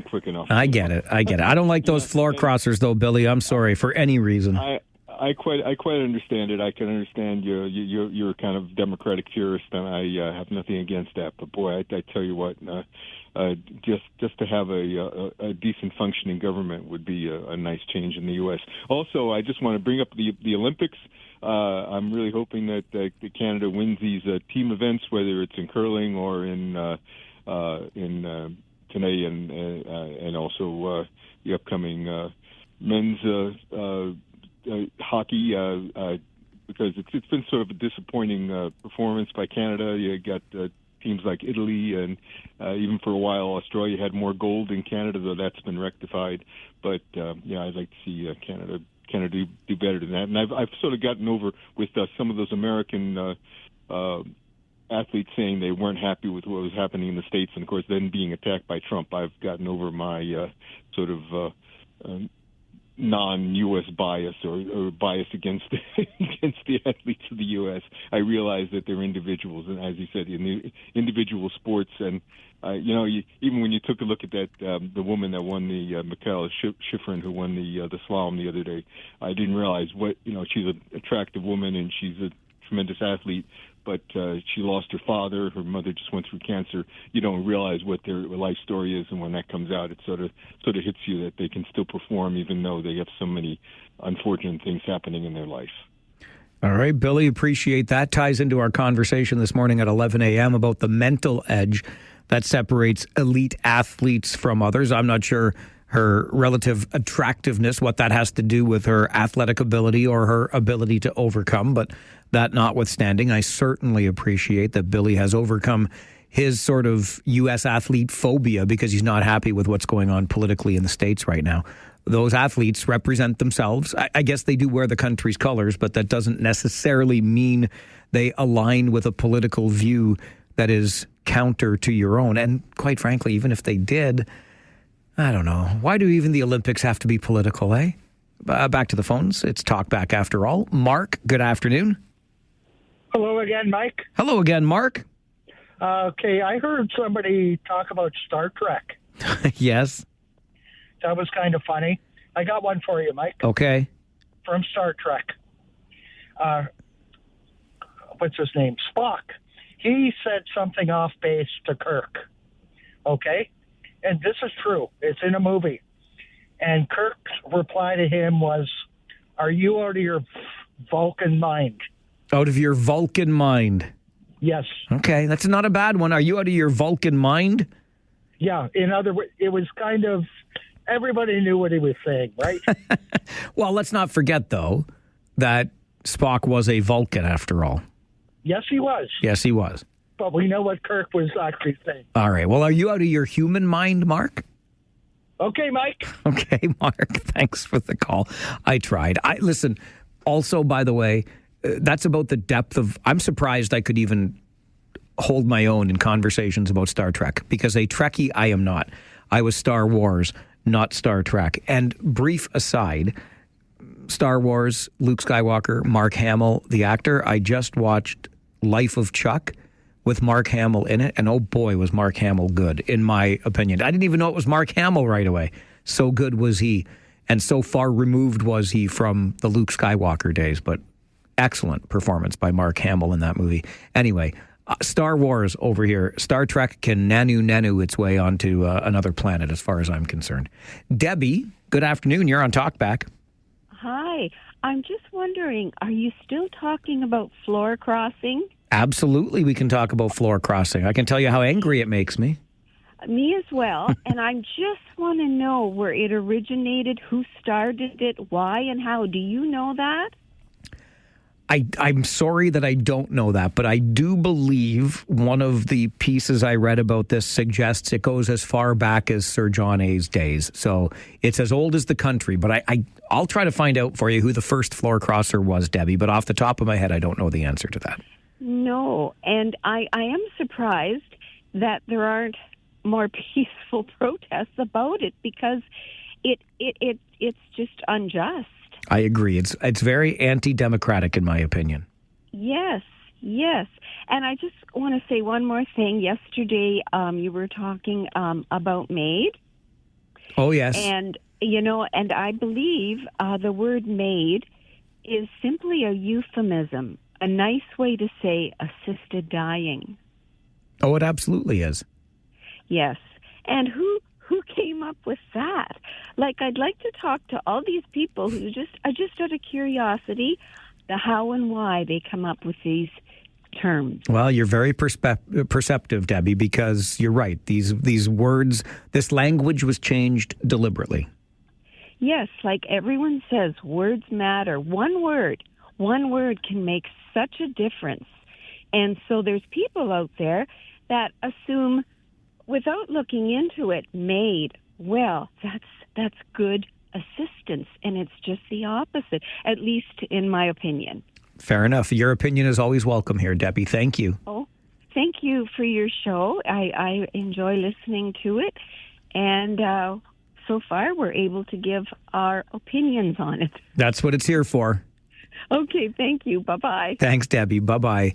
S3: quick enough.
S2: I get it. I don't like those floor crossers, though, Billy. I'm sorry, for any reason.
S3: I quite understand it. I can understand you're kind of Democratic purist, and I have nothing against that. But boy, I tell you what, just to have a decent functioning government would be a nice change in the U.S. Also, I just want to bring up the Olympics. I'm really hoping that Canada wins these team events, whether it's in curling or in today and also the upcoming men's hockey, because it's been sort of a disappointing performance by Canada. You got teams like Italy, and even for a while Australia had more gold than Canada, though that's been rectified. But I'd like to see Canada do better than that. And I've sort of gotten over with some of those American athletes saying they weren't happy with what was happening in the States, and of course then being attacked by Trump. I've gotten over my sort of non-U.S. bias or bias against against the athletes of the U.S. I realize that they're individuals, and as you said, in the individual sports. And even when you took a look at that, the woman that won the Michaela Schifrin, who won the slalom the other day, I didn't realize she's an attractive woman and she's a tremendous athlete. But she lost her father. Her mother just went through cancer. You don't realize what their life story is, and when that comes out, it sort of hits you that they can still perform even though they have so many unfortunate things happening in their life.
S2: All right, Billy, appreciate that. Ties into our conversation this morning at 11 a.m. about the mental edge that separates elite athletes from others. I'm not sure her relative attractiveness, what that has to do with her athletic ability or her ability to overcome. But that notwithstanding, I certainly appreciate that Billy has overcome his sort of U.S. athlete phobia because he's not happy with what's going on politically in the States right now. Those athletes represent themselves. I guess they do wear the country's colors, but that doesn't necessarily mean they align with a political view that is counter to your own. And quite frankly, even if they did, I don't know. Why do even the Olympics have to be political, eh? Back to the phones. It's Talkback after all. Mark, good afternoon.
S15: Hello again, Mike.
S2: Hello again, Mark.
S15: Okay, I heard somebody talk about Star Trek.
S2: Yes.
S15: That was kind of funny. I got one for you, Mike.
S2: Okay.
S15: From Star Trek. What's his name? Spock. He said something off base to Kirk. Okay? And this is true. It's in a movie. And Kirk's reply to him was, "Are you out of your Vulcan mind?"
S2: Out of your Vulcan mind.
S15: Yes.
S2: Okay, that's not a bad one. Are you out of your Vulcan mind?
S15: Yeah. In other words, it was kind of, everybody knew what he was saying, right?
S2: Well, let's not forget, though, that Spock was a Vulcan after all.
S15: Yes, he was.
S2: Yes, he was.
S15: But we know what Kirk was actually saying.
S2: All right. Well, are you out of your human mind, Mark?
S15: Okay, Mike.
S2: Okay, Mark. Thanks for the call. I tried. Listen, also, by the way, that's about the depth of... I'm surprised I could even hold my own in conversations about Star Trek, because a Trekkie I am not. I was Star Wars, not Star Trek. And brief aside, Star Wars, Luke Skywalker, Mark Hamill, the actor, I just watched Life of Chuck with Mark Hamill in it, and oh boy, was Mark Hamill good, in my opinion. I didn't even know it was Mark Hamill right away. So good was he, and so far removed was he from the Luke Skywalker days, but excellent performance by Mark Hamill in that movie. Anyway, Star Wars over here. Star Trek can nanu its way onto another planet as far as I'm concerned. Debbie, good afternoon. You're on Talkback.
S4: Hi. I'm just wondering, are you still talking about floor crossing?
S2: Absolutely, we can talk about floor crossing. I can tell you how angry it makes me.
S4: Me as well. And I just want to know where it originated, who started it, why and how. Do you know that?
S2: I'm sorry that I don't know that, but I do believe one of the pieces I read about this suggests it goes as far back as Sir John A.'s days. So it's as old as the country, but I'll try to find out for you who the first floor crosser was, Debbie, but off the top of my head, I don't know the answer to that.
S4: No, and I am surprised that there aren't more peaceful protests about it, because it's just unjust.
S2: I agree. It's very anti-democratic in my opinion.
S4: Yes. And I just want to say one more thing. Yesterday, you were talking about maid.
S2: Oh, yes.
S4: And, and I believe the word maid is simply a euphemism, a nice way to say assisted dying.
S2: Oh, it absolutely is.
S4: Yes. And who came up with that? Like, I'd like to talk to all these people who just out of curiosity, the how and why they come up with these terms.
S2: Well, you're very perceptive, Debbie, because you're right. These words, this language was changed deliberately.
S4: Yes, like everyone says, words matter. One word can make such a difference. And so there's people out there that assume, without looking into it, maid, well, that's good assistance, and it's just the opposite, at least in my opinion.
S2: Fair enough. Your opinion is always welcome here, Debbie. Thank you.
S4: Oh, thank you for your show. I enjoy listening to it, and so far we're able to give our opinions on it.
S2: That's what it's here for.
S4: Okay, thank you. Bye-bye.
S2: Thanks, Debbie. Bye-bye.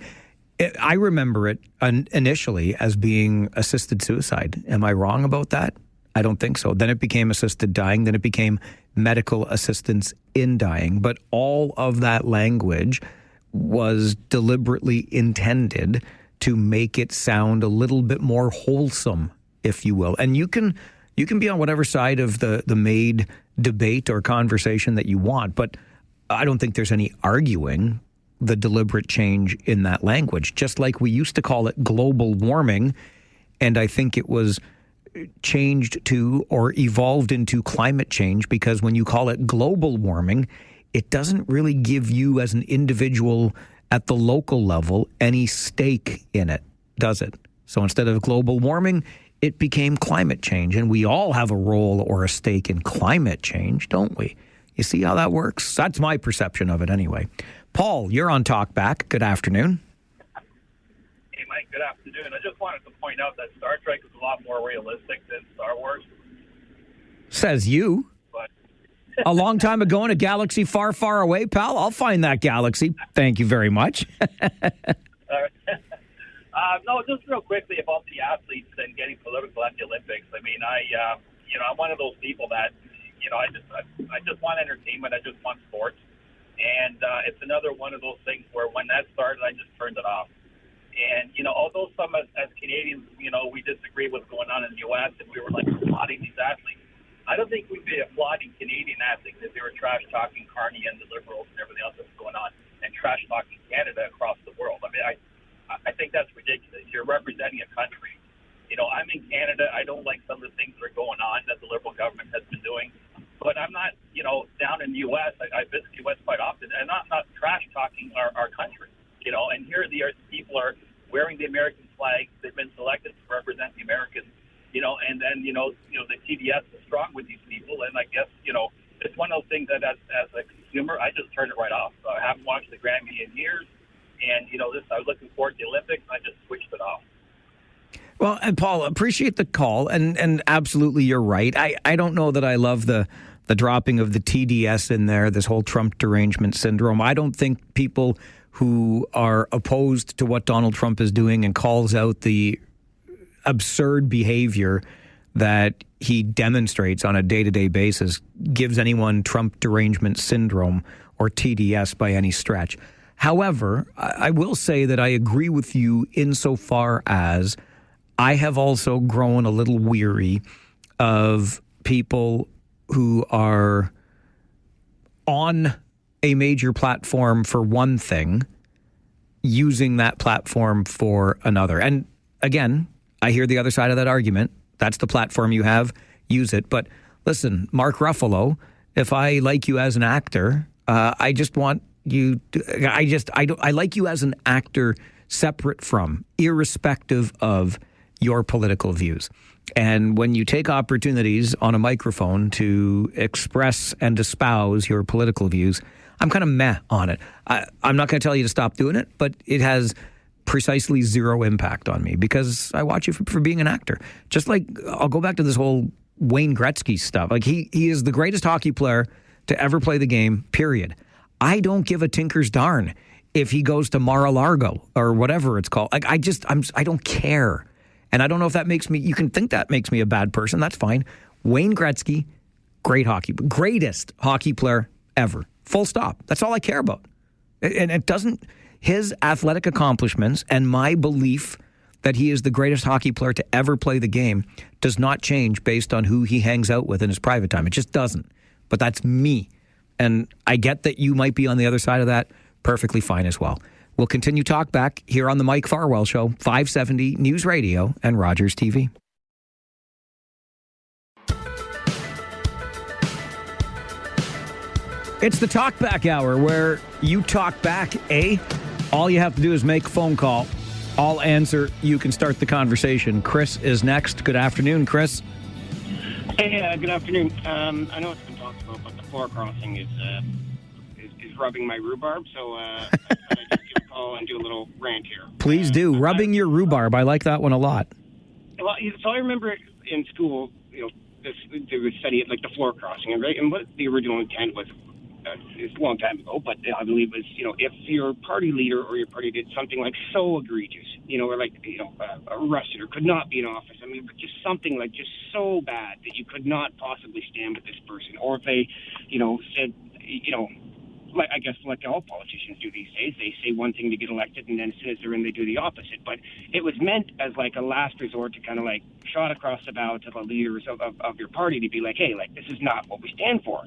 S2: I remember it initially as being assisted suicide. Am I wrong about that? I don't think so. Then it became assisted dying. Then it became medical assistance in dying. But all of that language was deliberately intended to make it sound a little bit more wholesome, if you will. And you can be on whatever side of the maid debate or conversation that you want, but I don't think there's any arguing the deliberate change in that language, just like we used to call it global warming, and I think it was changed to or evolved into climate change, because when you call it global warming, it doesn't really give you as an individual at the local level any stake in it, does it? So instead of global warming, it became climate change, and we all have a role or a stake in climate change, don't we? You see how that works? That's my perception of it anyway. Paul, you're on Talkback. Good afternoon.
S5: Hey, Mike, good afternoon. I just wanted to point out that Star Trek is a lot more realistic than Star Wars.
S2: Says you.
S5: But
S2: a long time ago in a galaxy far, far away, pal. I'll find that galaxy. Thank you very much.
S5: No, just real quickly about the athletes and getting political at the Olympics. I mean, I'm one of those people that, I just want entertainment. I just want sports. And it's another one of those things where when that started, I just turned it off. And, although some as Canadians, we disagree with what's going on in the U.S. and we were like applauding these athletes, I don't think we'd be applauding Canadian athletes if they were trash-talking Carney and the Liberals and everything else that's going on and trash-talking Canada across the world. I mean, I think that's ridiculous. You're representing a country. I'm in Canada. I don't like some of the things that are going on that the Liberal government has been doing. But I'm not, down in the U.S. I visit the U.S. quite often, and I'm not trash-talking our country. And here the people are wearing the American flag. They've been selected to represent the Americans, and then, the TDS is strong with these people. And I guess, it's one of those things that as a consumer, I just turn it right off. I haven't watched the Grammy in years. And, I was looking forward to the Olympics. I just switched it off.
S2: Well, and Paul, appreciate the call. And absolutely, you're right. I don't know that I love the dropping of the TDS in there, this whole Trump derangement syndrome. I don't think people who are opposed to what Donald Trump is doing and calls out the absurd behavior that he demonstrates on a day-to-day basis gives anyone Trump derangement syndrome or TDS by any stretch. However, I will say that I agree with you insofar as I have also grown a little weary of people who are on a major platform for one thing, using that platform for another. And again, I hear the other side of that argument. That's the platform you have, use it. But listen, Mark Ruffalo, if I like you as an actor, I just want you to, I like you as an actor separate from, irrespective of your political views. And when you take opportunities on a microphone to express and espouse your political views, I'm kind of meh on it. I'm not going to tell you to stop doing it, but it has precisely zero impact on me because I watch you for being an actor. Just like I'll go back to this whole Wayne Gretzky stuff. Like he is the greatest hockey player to ever play the game, period. I don't give a tinker's darn if he goes to Mar-a-Lago or whatever it's called. Like I don't care. And I don't know if that makes me, you can think that makes me a bad person. That's fine. Wayne Gretzky, greatest hockey player ever. Full stop. That's all I care about. And it doesn't, his athletic accomplishments and my belief that he is the greatest hockey player to ever play the game does not change based on who he hangs out with in his private time. It just doesn't. But that's me. And I get that you might be on the other side of that. Perfectly fine as well. We'll continue talk back here on the Mike Farwell Show, 570 News Radio and Rogers TV. It's the Talkback Hour where you talk back, all you have to do is make a phone call. I'll answer. You can start the conversation. Chris is next. Good afternoon, Chris.
S22: Hey, good afternoon. I know it's been talked about, but the floor crossing is rubbing my rhubarb, so I thought I'd just give a call and do a little rant here.
S2: Please do. Rubbing your rhubarb. I like that one a lot.
S22: Well, so I remember in school, they would study it like the floor crossing, right? And what the original intent was, it's a long time ago, but I believe was, if your party leader or your party did something like so egregious, or like, arrested or could not be in office. I mean, but just something like just so bad that you could not possibly stand with this person. Or if they, said, like I guess like all politicians do these days, they say one thing to get elected, and then as soon as they're in, they do the opposite. But it was meant as like a last resort to kind of like shot across the bow to the leaders of your party to be like, hey, like this is not what we stand for.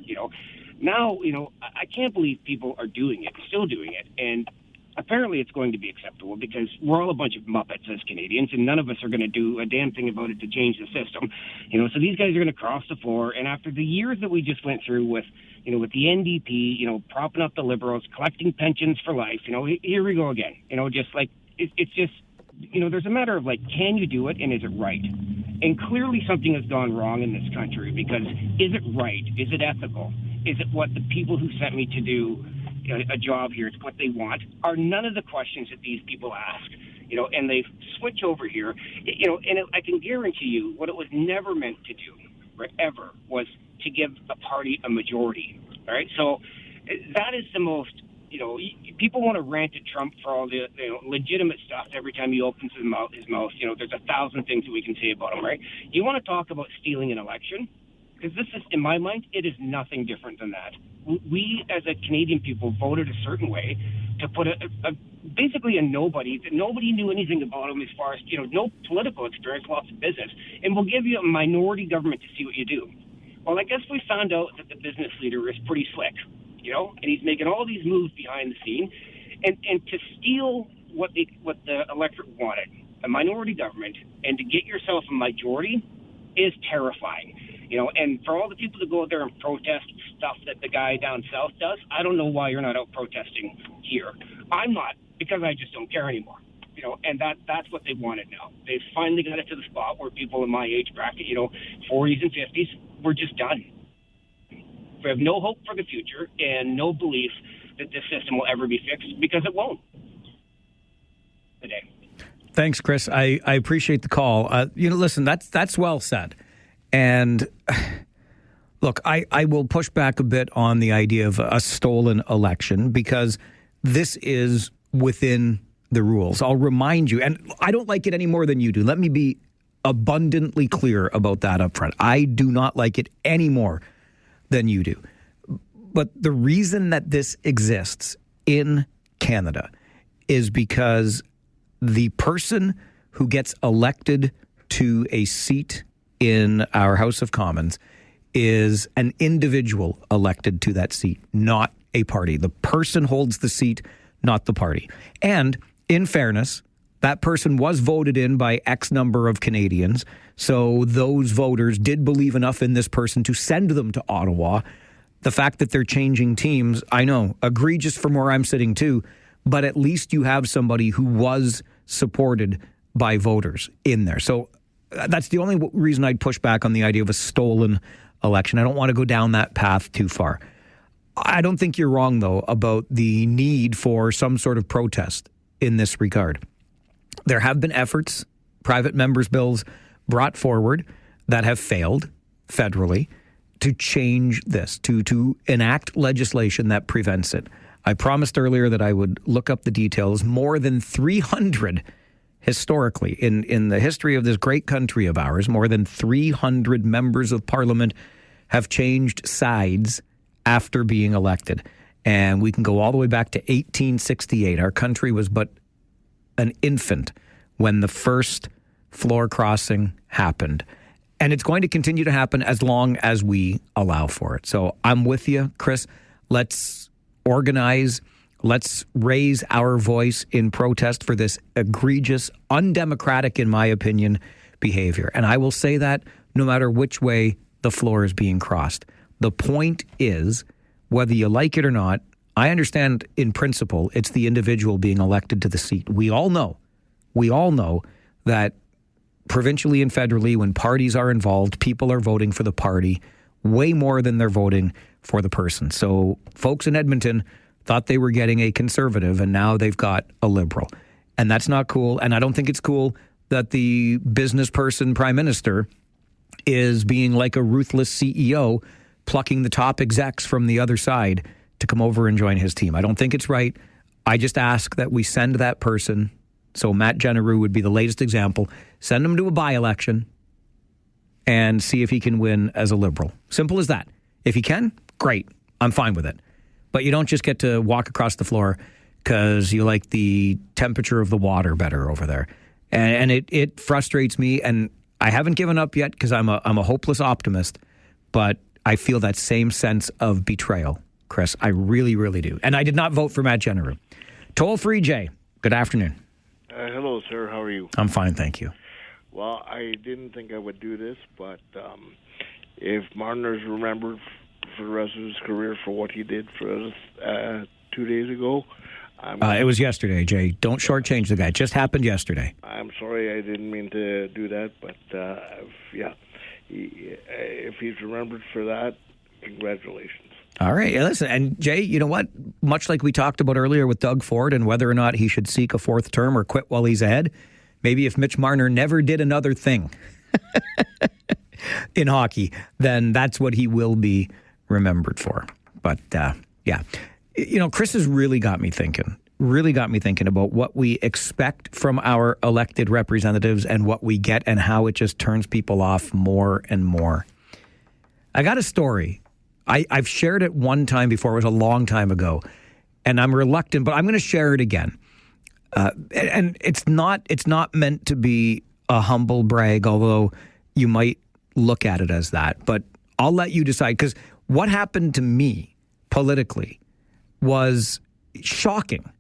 S22: Now, I can't believe people are doing it, still doing it, and apparently it's going to be acceptable because we're all a bunch of muppets as Canadians, and none of us are going to do a damn thing about it to change the system. So these guys are going to cross the floor, and after the years that we just went through with with the NDP, propping up the Liberals, collecting pensions for life, here we go again. Just like it's just, there's a matter of like, can you do it, and is it right? And clearly something has gone wrong in this country, because is it right? Is it ethical? Is it what the people who sent me to do a job here, it's what they want, are none of the questions that these people ask, and they switch over here, and I can guarantee you what it was never meant to do, right, ever, was to give a party a majority, all right? So that is the most, people want to rant at Trump for all the legitimate stuff every time he opens his mouth. There's 1,000 things that we can say about him, right? You want to talk about stealing an election? Because this is, in my mind, it is nothing different than that. We, as a Canadian people, voted a certain way to put basically a nobody that nobody knew anything about him as far as, no political experience, lots of business, and we'll give you a minority government to see what you do. Well, I guess we found out that the business leader is pretty slick, and he's making all these moves behind the scene, and to steal what the electorate wanted, a minority government, and to get yourself a majority is terrifying. And for all the people that go out there and protest stuff that the guy down south does, I don't know why you're not out protesting here. I'm not, because I just don't care anymore. And that's what they wanted now. They've finally got it to the spot where people in my age bracket, 40s and 50s, we're just done. We have no hope for the future and no belief that this system will ever be fixed, because it won't today.
S2: Thanks, Chris. I appreciate the call. Listen, that's well said. And look, I will push back a bit on the idea of a stolen election, because this is within the rules. I'll remind you, and I don't like it any more than you do. Let me be abundantly clear about that up front. I do not like it any more than you do. But the reason that this exists in Canada is because the person who gets elected to a seat in our House of Commons is an individual elected to that seat, not a party. The person holds the seat, not the party. And in fairness, that person was voted in by X number of Canadians. So those voters did believe enough in this person to send them to Ottawa. The fact that they're changing teams, I know, egregious from where I'm sitting too, but at least you have somebody who was supported by voters in there. So that's the only reason I'd push back on the idea of a stolen election. I don't want to go down that path too far. I don't think you're wrong, though, about the need for some sort of protest in this regard. There have been efforts, private members' bills brought forward that have failed federally to change this, to enact legislation that prevents it. I promised earlier that I would look up the details. More than 300 historically, in the history of this great country of ours, more than 300 members of parliament have changed sides after being elected. And we can go all the way back to 1868. Our country was but an infant when the first floor crossing happened. And it's going to continue to happen as long as we allow for it. So I'm with you, Chris. Let's organize. Let's raise our voice in protest for this egregious, undemocratic, in my opinion, behavior. And I will say that no matter which way the floor is being crossed. The point is, whether you like it or not, I understand in principle it's the individual being elected to the seat. We all know that provincially and federally, when parties are involved, people are voting for the party way more than they're voting for the person. So folks in Edmonton thought they were getting a conservative, and now they've got a liberal. And that's not cool. And I don't think it's cool that the business person prime minister is being like a ruthless CEO, plucking the top execs from the other side to come over and join his team. I don't think it's right. I just ask that we send that person. So Matt Genereux would be the latest example. Send him to a by-election and see if he can win as a liberal. Simple as that. If he can, great. I'm fine with it. But you don't just get to walk across the floor because you like the temperature of the water better over there. And it frustrates me. And I haven't given up yet because I'm a hopeless optimist. But I feel that same sense of betrayal, Chris. I really, really do. And I did not vote for Matt Genereux. Toll-free Jay, good afternoon.
S6: Hello, sir. How are you?
S2: I'm fine, thank you.
S6: Well, I didn't think I would do this, but if Marner's remembered for the rest of his career for what he did for us 2 days ago,
S2: It was yesterday, Jay. Don't shortchange the guy. It just happened yesterday.
S6: I'm sorry, I didn't mean to do that, but if he's remembered for that, congratulations.
S2: All right. Yeah, listen, and Jay, you know what? Much like we talked about earlier with Doug Ford and whether or not he should seek a fourth term or quit while he's ahead, maybe if Mitch Marner never did another thing in hockey, then that's what he will be remembered for. But, yeah. You know, Chris has really got me thinking about what we expect from our elected representatives and what we get and how it just turns people off more and more. I got a story. I've shared it one time before. It was a long time ago, and I'm reluctant, but I'm going to share it again. And it's not meant to be a humble brag, although you might look at it as that. But I'll let you decide, because what happened to me politically was shocking.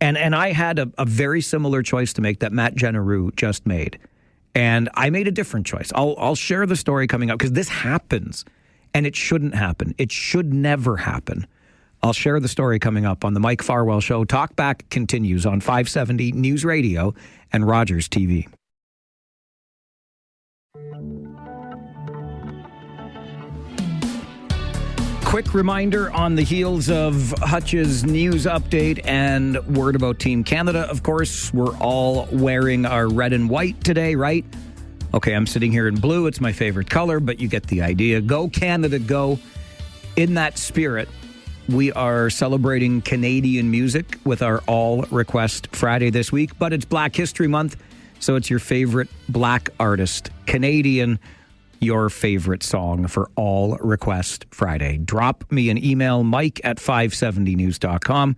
S2: And I had a very similar choice to make that Matt Genereux just made. And I made a different choice. I'll share the story coming up, because this happens. And it shouldn't happen. It should never happen. I'll share the story coming up on the Mike Farwell Show. Talkback continues on 570 News Radio and Rogers TV. Quick reminder on the heels of Hutch's news update and word about Team Canada. Of course, we're all wearing our red and white today, right? Okay, I'm sitting here in blue. It's my favorite color, but you get the idea. Go Canada, go. In that spirit, we are celebrating Canadian music with our All Request Friday this week, but it's Black History Month, so it's your favorite Black artist, Canadian, your favorite song for All Request Friday. Drop me an email, mike@570news.com,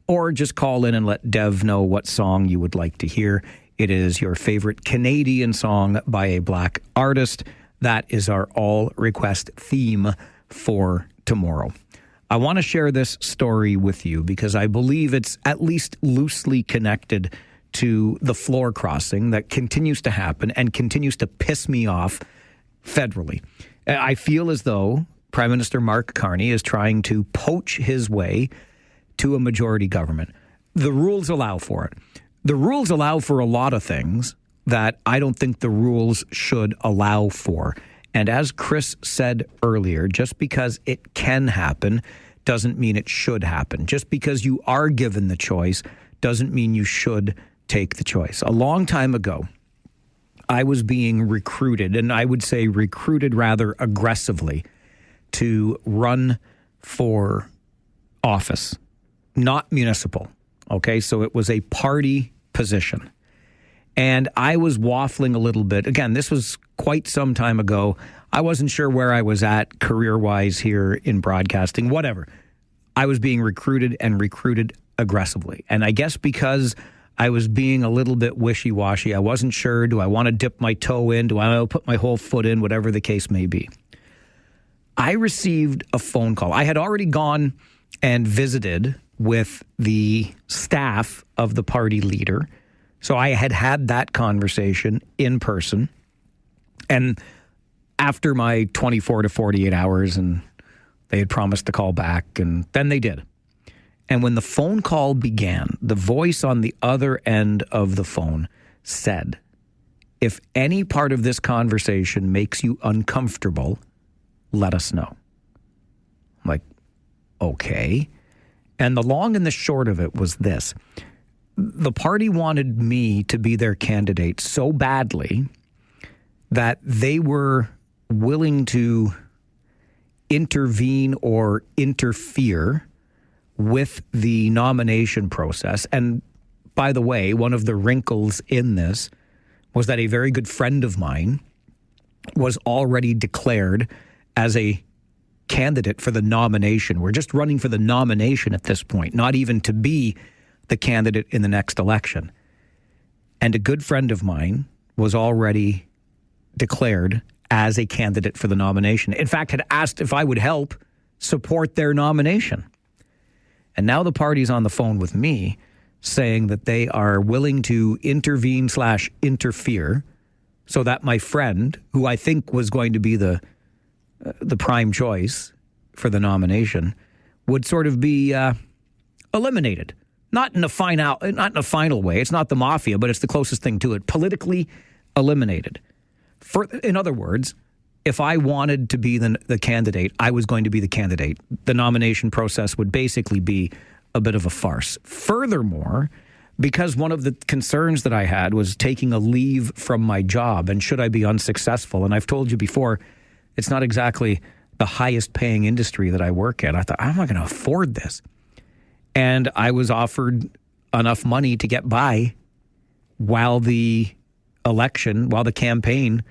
S2: or just call in and let Dev know what song you would like to hear. It is your favorite Canadian song by a Black artist. That is our All Request theme for tomorrow. I want to share this story with you because I believe it's at least loosely connected to the floor crossing that continues to happen and continues to piss me off federally. I feel as though Prime Minister Mark Carney is trying to poach his way to a majority government. The rules allow for it. The rules allow for a lot of things that I don't think the rules should allow for. And as Chris said earlier, just because it can happen doesn't mean it should happen. Just because you are given the choice doesn't mean you should take the choice. A long time ago, I was being recruited, and I would say recruited rather aggressively, to run for office, not municipal. Okay, so it was a party position. And I was waffling a little bit. Again, this was quite some time ago. I wasn't sure where I was at career-wise here in broadcasting, whatever. I was being recruited and recruited aggressively. And I guess because I was being a little bit wishy-washy, I wasn't sure, do I want to dip my toe in? Do I want to put my whole foot in? Whatever the case may be. I received a phone call. I had already gone and visited with the staff of the party leader. So I had had that conversation in person. And after my 24 to 48 hours, and they had promised to call back, and then they did. And when the phone call began, the voice on the other end of the phone said, if any part of this conversation makes you uncomfortable, let us know. I'm like, okay. And the long and the short of it was this. The party wanted me to be their candidate so badly that they were willing to intervene or interfere with the nomination process. And by the way, one of the wrinkles in this was that a very good friend of mine was already declared as a candidate for the nomination. We're just running for the nomination at this point, not even to be the candidate in the next election. And a good friend of mine was already declared as a candidate for the nomination. In fact, had asked if I would help support their nomination. And now the party's on the phone with me saying that they are willing to intervene/interfere so that my friend, who I think was going to be the prime choice for the nomination, would sort of be eliminated. Not in a final way. It's not the mafia, but it's the closest thing to it. Politically eliminated. In other words, if I wanted to be the candidate, I was going to be the candidate. The nomination process would basically be a bit of a farce. Furthermore, because one of the concerns that I had was taking a leave from my job, and should I be unsuccessful, and I've told you before, it's not exactly the highest paying industry that I work in. I thought, I'm not going to afford this. And I was offered enough money to get by while the campaign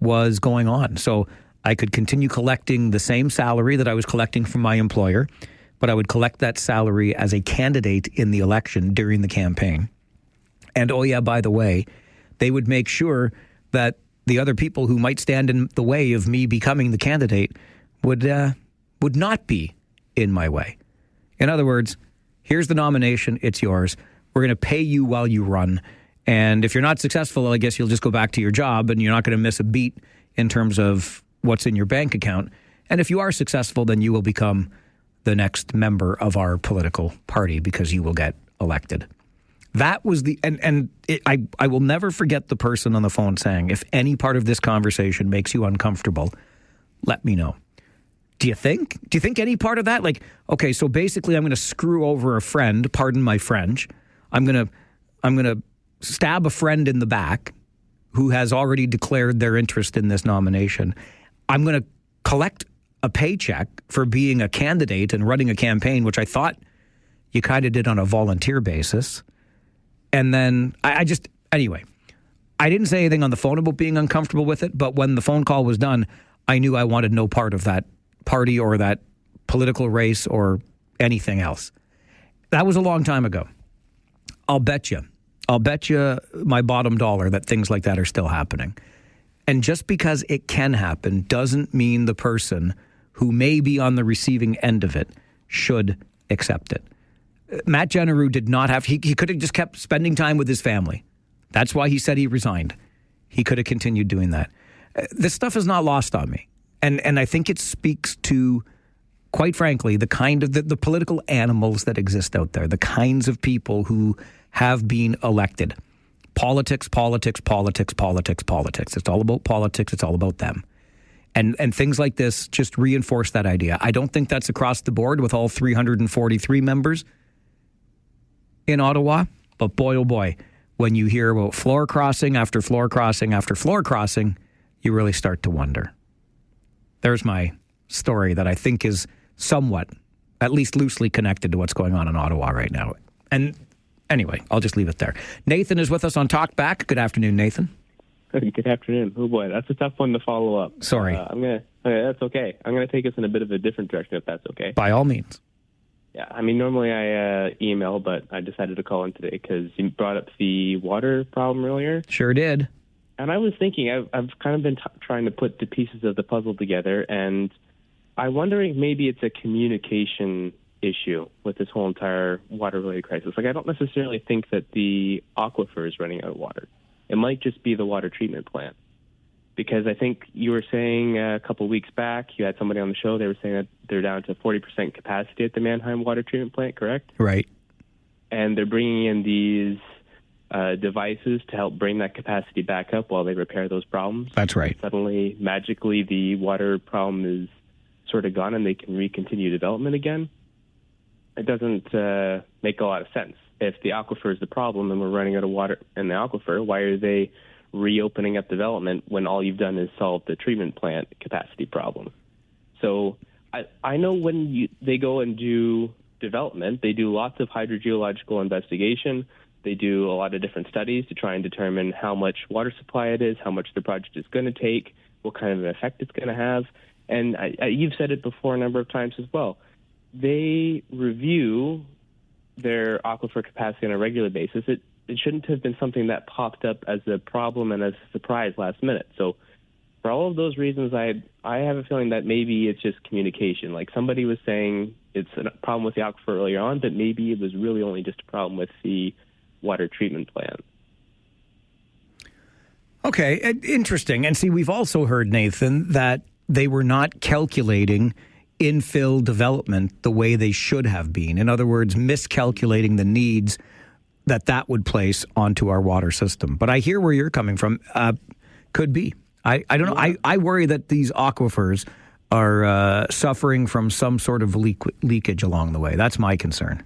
S2: was going on. So I could continue collecting the same salary that I was collecting from my employer, but I would collect that salary as a candidate in the election during the campaign. And oh yeah, by the way, they would make sure that the other people who might stand in the way of me becoming the candidate would not be in my way. In other words, here's the nomination, it's yours. We're going to pay you while you run. And if you're not successful, I guess you'll just go back to your job and you're not going to miss a beat in terms of what's in your bank account. And if you are successful, then you will become the next member of our political party because you will get elected. That was I will never forget the person on the phone saying, if any part of this conversation makes you uncomfortable, let me know. Do you think any part of that? Like, okay, so basically I'm going to screw over a friend, pardon my French. I'm going to stab a friend in the back who has already declared their interest in this nomination. I'm going to collect a paycheck for being a candidate and running a campaign, which I thought you kind of did on a volunteer basis. And then anyway, I didn't say anything on the phone about being uncomfortable with it, but when the phone call was done, I knew I wanted no part of that party or that political race or anything else. That was a long time ago. I'll bet you my bottom dollar that things like that are still happening. And just because it can happen doesn't mean the person who may be on the receiving end of it should accept it. Matt Genereux did not have, he could have just kept spending time with his family. That's why he said he resigned. He could have continued doing that. This stuff is not lost on me. And I think it speaks to, quite frankly, the kind of the political animals that exist out there, the kinds of people who have been elected. Politics, politics, politics, politics, politics. It's all about politics. It's all about them. And things like this just reinforce that idea. I don't think that's across the board with all 343 members in Ottawa. But boy, oh boy, when you hear about floor crossing after floor crossing after floor crossing, you really start to wonder. There's my story that I think is somewhat, at least loosely connected to what's going on in Ottawa right now. And anyway, I'll just leave it there. Nathan is with us on Talkback. Good afternoon, Nathan.
S7: Good afternoon. Oh boy, that's a tough one to follow up.
S2: Sorry.
S7: That's okay. I'm gonna take us in a bit of a different direction if that's okay.
S2: By all means.
S7: Yeah, I mean normally I email, but I decided to call in today because you brought up the water problem earlier.
S2: Sure did.
S7: And I was thinking, I've kind of been trying to put the pieces of the puzzle together, and I'm wondering maybe it's a communication issue with this whole entire water-related crisis. Like, I don't necessarily think that the aquifer is running out of water. It might just be the water treatment plant. Because I think you were saying a couple of weeks back, you had somebody on the show, they were saying that they're down to 40% capacity at the Mannheim water treatment plant, correct?
S2: Right.
S7: And they're bringing in these devices to help bring that capacity back up while they repair those problems.
S2: That's right.
S7: Suddenly, magically, the water problem is sort of gone and they can recontinue development again. It doesn't make a lot of sense. If the aquifer is the problem and we're running out of water in the aquifer, why are they reopening up development when all you've done is solve the treatment plant capacity problem? So I know when they go and do development, they do lots of hydrogeological investigation. They do a lot of different studies to try and determine how much water supply it is, how much the project is going to take, what kind of an effect it's going to have. And you've said it before a number of times as well. They review their aquifer capacity on a regular basis. It shouldn't have been something that popped up as a problem and as a surprise last minute. So for all of those reasons, I have a feeling that maybe it's just communication. Like somebody was saying it's a problem with the aquifer earlier on, but maybe it was really only just a problem with the water treatment plant.
S2: Okay, interesting. And see, we've also heard, Nathan, that they were not calculating infill development the way they should have been. In other words, miscalculating the needs that would place onto our water system. But I hear where you're coming from. Could be. I don't know. I worry that these aquifers are suffering from some sort of leakage along the way. That's my concern.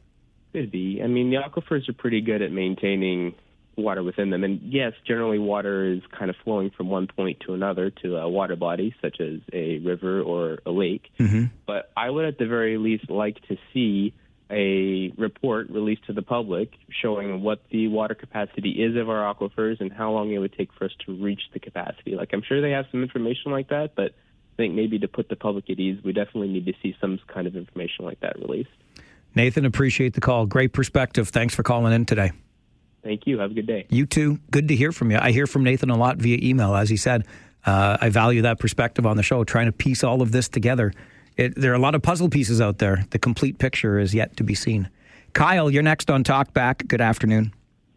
S7: Could be. I mean, the aquifers are pretty good at maintaining water within them. And yes, generally water is kind of flowing from one point to another to a water body, such as a river or a lake.
S2: Mm-hmm.
S7: But I would at the very least like to see a report released to the public showing what the water capacity is of our aquifers and how long it would take for us to reach the capacity. Like, I'm sure they have some information like that, but I think maybe to put the public at ease, we definitely need to see some kind of information like that released.
S2: Nathan, appreciate the call. Great perspective. Thanks for calling in today.
S7: Thank you. Have a good day.
S2: You too. Good to hear from you. I hear from Nathan a lot via email, as he said. I value that perspective on the show, trying to piece all of this together. There are a lot of puzzle pieces out there. The complete picture is yet to be seen. Kyle, you're next on Talkback. Good afternoon.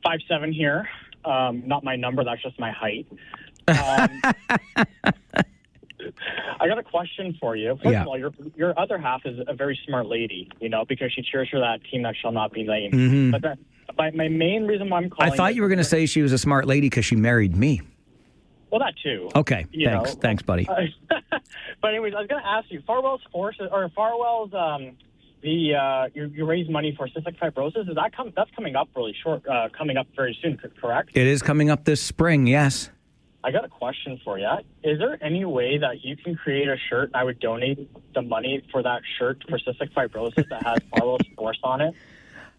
S11: 5'7" here. Not my number. That's just my height. I got a question for you. First of all, your other half is a very smart lady, because she cheers for that team that shall not be named.
S2: Mm-hmm.
S11: But my main reason why I'm calling...
S2: I thought you were going to say she was a smart lady because she married me.
S11: Well, that too.
S2: Okay, thanks, buddy.
S11: But anyways, I was going to ask you, Farwell's you raise money for cystic fibrosis. That's coming up coming up very soon, correct?
S2: It is coming up this spring, yes.
S11: I got a question for you. Is there any way that you can create a shirt? I would donate the money for that shirt for cystic fibrosis that has Farwell's Force on it.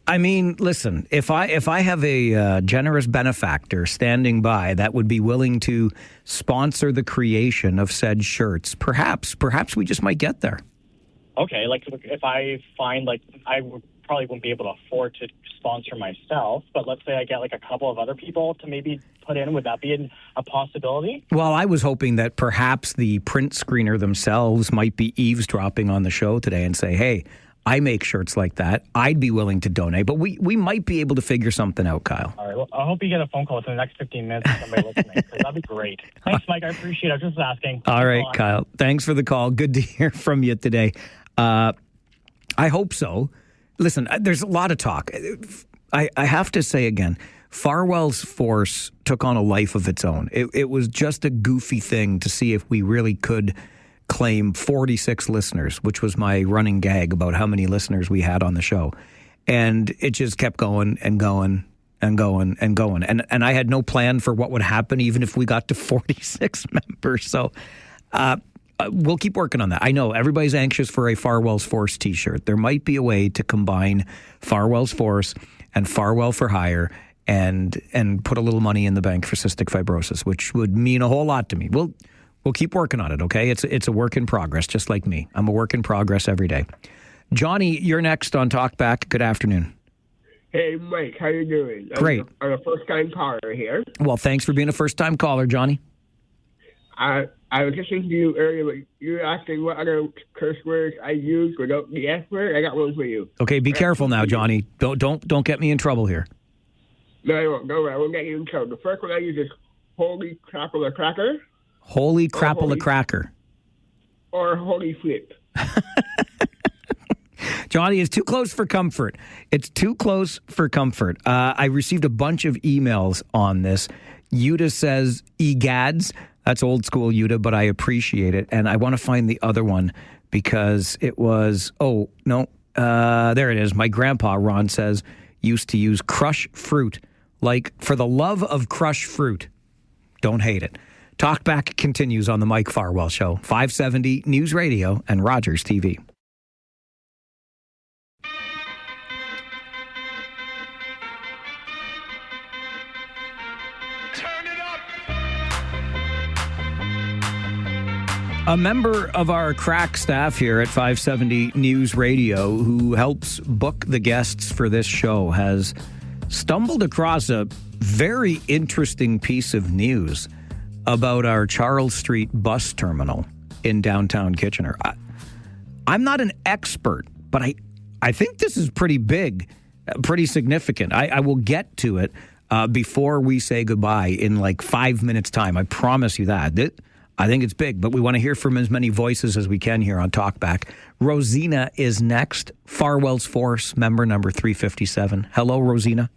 S2: I mean, listen, if I have a generous benefactor standing by that would be willing to sponsor the creation of said shirts, perhaps we just might get there.
S11: Okay, like if I find I probably wouldn't be able to afford to sponsor myself, but let's say I get a couple of other people to maybe put in, would that be a possibility?
S2: Well, I was hoping that perhaps the print screener themselves might be eavesdropping on the show today and say, hey, I make shirts like that. I'd be willing to donate, but we might be able to figure something out, Kyle.
S11: All right. Well, I hope you get a phone call within the next 15 minutes from somebody listening, because that'd be great. Thanks, Mike. I appreciate it. I was just asking.
S2: All right, Kyle. Thanks for the call. Good to hear from you today. I hope so. Listen, there's a lot of talk. I have to say again, Farwell's Force took on a life of its own. It was just a goofy thing to see if we really could claim 46 listeners, which was my running gag about how many listeners we had on the show. And it just kept going and going and going and going. And I had no plan for what would happen even if we got to 46 members. So we'll keep working on that. I know everybody's anxious for a Farwell's Force t-shirt. There might be a way to combine Farwell's Force and Farwell for Hire and put a little money in the bank for cystic fibrosis, which would mean a whole lot to me. We'll keep working on it, okay? It's a work in progress, just like me. I'm a work in progress every day. Johnny, you're next on Talkback. Good afternoon.
S8: Hey, Mike, how you doing?
S2: Great.
S8: I'm a first-time caller here.
S2: Well, thanks for being a first-time caller, Johnny.
S8: I was listening to you earlier, but you were asking what other curse words I use without the F word. I got one for you.
S2: Okay, be careful now, Johnny. Don't get me in trouble here.
S8: No, I won't. No, I won't get you in trouble. The first one I use is holy crapple a cracker.
S2: Holy crapple a cracker.
S8: Or holy flip.
S2: Johnny, it's too close for comfort. It's too close for comfort. I received a bunch of emails on this. Yuta says, egads. That's old school Yuta, but I appreciate it. And I want to find the other one because it was, there it is. My grandpa, Ron, says, used to use crush fruit. Like, for the love of crush fruit. Don't hate it. Talkback continues on the Mike Farwell Show, 570 News Radio and Rogers TV. A member of our crack staff here at 570 News Radio who helps book the guests for this show has stumbled across a very interesting piece of news about our Charles Street bus terminal in downtown Kitchener. I'm not an expert but I think this is pretty big, pretty significant. I will get to it before we say goodbye in like 5 minutes' time. I promise you that. I think it's big, but we want to hear from as many voices as we can here on Talkback. Rosina is next. Farwell's Force, member number 357. Hello, Rosina.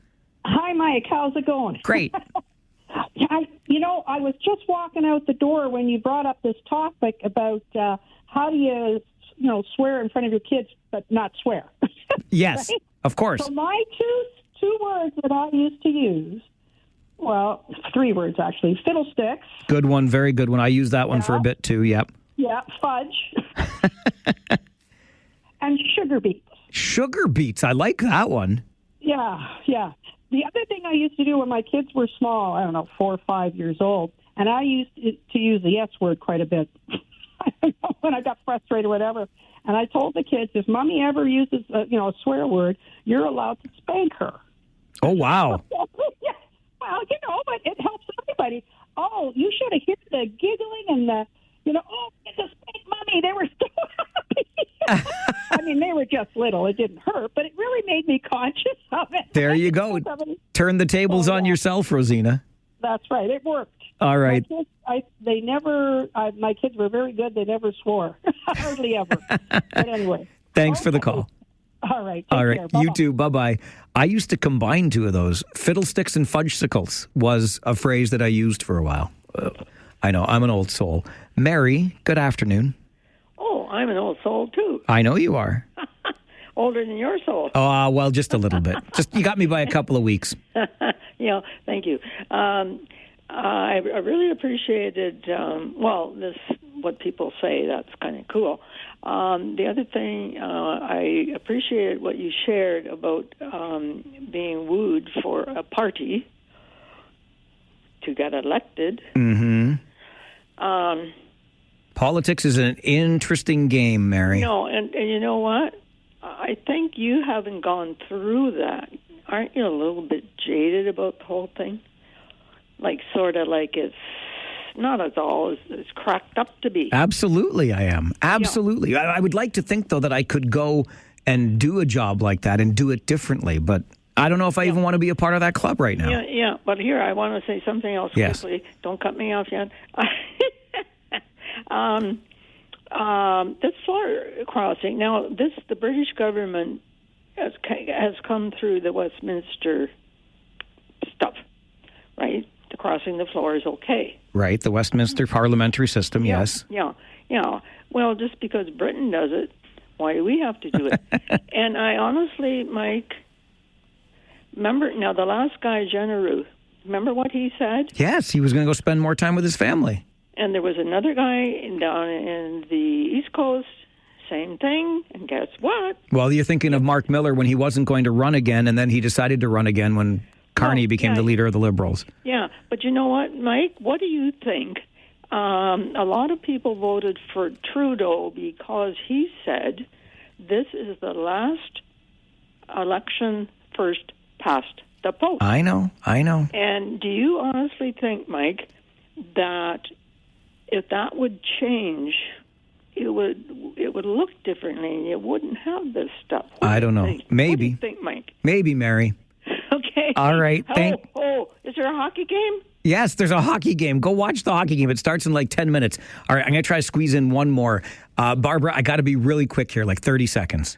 S9: Hi, Mike. How's it going?
S2: Great.
S9: I was just walking out the door when you brought up this topic about how do you swear in front of your kids but not swear.
S2: Yes,
S9: right?
S2: Of course.
S9: So my two words that I used to use, well, 3 words actually, fiddlesticks.
S2: Good one, very good one. I used that one for a bit too, yep.
S9: Yeah, fudge. And sugar beets.
S2: Sugar beets, I like that one.
S9: Yeah. The other thing I used to do when my kids were small, I don't know, 4 or 5 years old, and I used to use the S word quite a bit. I don't know, when I got frustrated or whatever. And I told the kids, if Mommy ever uses a swear word, you're allowed to spank her.
S2: Oh, wow.
S9: Yeah. Well, but it helps everybody. Oh, you should have heard the giggling and the, it's a spank, Mommy. They were so happy. I mean, they were just little. It didn't hurt, but it really made me conscious of it.
S2: There you go. Turn the tables on yourself, Rosina.
S9: That's right. It worked.
S2: All right.
S9: My kids were very good. They never swore. Hardly ever. But anyway.
S2: Thanks for the call.
S9: All right.
S2: All right.
S9: Care. Bye-bye.
S2: You too. Bye-bye. I used to combine 2 of those. Fiddlesticks and fudgesicles was a phrase that I used for a while. I know. I'm an old soul. Mary, good afternoon.
S10: Oh, I'm an old soul, too.
S2: I know you are.
S10: Older than your soul.
S2: Oh, well, just a little bit. You got me by a couple of weeks.
S10: Yeah, thank you. I really appreciated, what people say. That's kind of cool. The other thing, I appreciated what you shared about being wooed for a party to get elected.
S2: Mm-hmm. Politics is an interesting game, Mary.
S10: No, and you know what? I think you haven't gone through that. Aren't you a little bit jaded about the whole thing? Sort of like it's not at all as it's cracked up to be.
S2: Absolutely, I am. Absolutely. Yeah. I would like to think, though, that I could go and do a job like that and do it differently, but I don't know if I even want to be a part of that club right now.
S10: Yeah, but here, I want to say something else quickly. Don't cut me off yet. This floor crossing, now, the British government has come through the Westminster stuff, right? The crossing the floor is okay.
S2: Right, the Westminster parliamentary system, yes.
S10: Yeah. Well, just because Britain does it, why do we have to do it? And I honestly, Mike, remember, now the last guy, Generou, remember what he said?
S2: Yes, he was going to go spend more time with his family.
S10: And there was another guy down in the East Coast, same thing, and guess what?
S2: Well, you're thinking of Mark Miller when he wasn't going to run again, and then he decided to run again when Carney became the leader of the Liberals.
S10: Yeah, but you know what, Mike? What do you think? A lot of people voted for Trudeau because he said this is the last election first past the post.
S2: I know.
S10: And do you honestly think, Mike, that if that would change, it would look differently and you wouldn't have this stuff?
S2: I don't know. Maybe.
S10: What do you think, Mike?
S2: Maybe, Mary.
S10: Okay.
S2: All right.
S10: Is there a hockey game?
S2: Yes, there's a hockey game. Go watch the hockey game. It starts in like 10 minutes. All right, I'm going to try to squeeze in one more. Barbara, I got to be really quick here, like 30 seconds.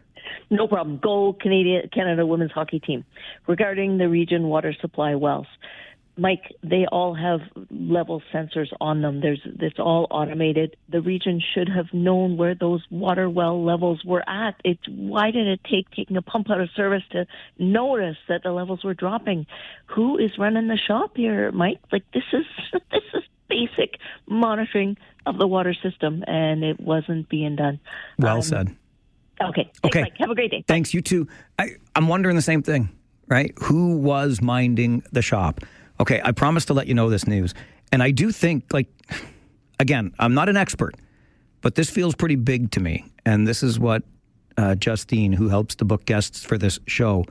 S17: No problem. Go Canada women's hockey team. Regarding the region water supply wells, Mike, they all have level sensors on them. It's all automated. The region should have known where those water well levels were at. Why did it take taking a pump out of service to notice that the levels were dropping? Who is running the shop here, Mike? This is basic monitoring of the water system, and it wasn't being done.
S2: Well said.
S17: Okay. Thanks, Mike. Have a great day.
S2: Thanks, you too. I'm wondering the same thing, right? Who was minding the shop? Okay, I promised to let you know this news. And I do think, again, I'm not an expert, but this feels pretty big to me. And this is what Justine, who helps to book guests for this show,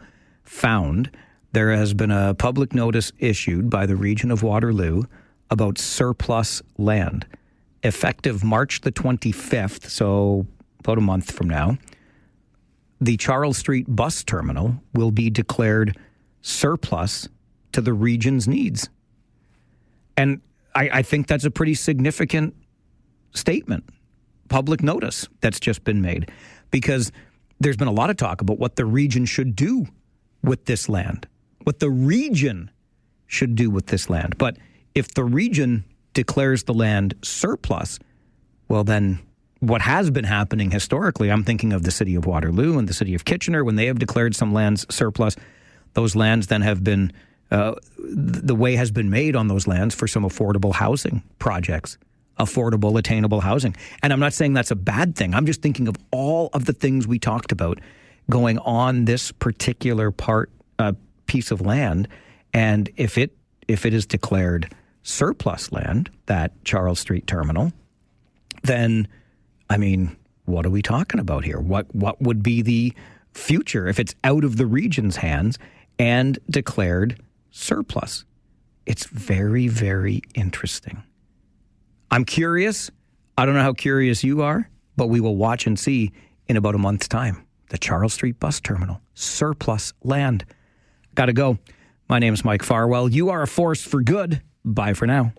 S2: found. There has been a public notice issued by the region of Waterloo about surplus land. Effective March the 25th, so about a month from now, the Charles Street bus terminal will be declared surplus to the region's needs. And I think that's a pretty significant statement, public notice that's just been made, because there's been a lot of talk about what the region should do with this land, what the region should do with this land. But if the region declares the land surplus, well, then what has been happening historically, I'm thinking of the city of Waterloo and the city of Kitchener, when they have declared some lands surplus, those lands then have been, the way has been made on those lands for some affordable housing projects, affordable, attainable housing. And I'm not saying that's a bad thing. I'm just thinking of all of the things we talked about going on this particular piece of land. And if it is declared surplus land, that Charles Street terminal, then, I mean, what are we talking about here? What would be the future if it's out of the region's hands and declared surplus? It's very, very interesting. I'm curious. I don't know how curious you are, but we will watch and see in about a month's time. The Charles Street bus terminal, surplus land. Got to go. My name is Mike Farwell. You are a force for good. Bye for now.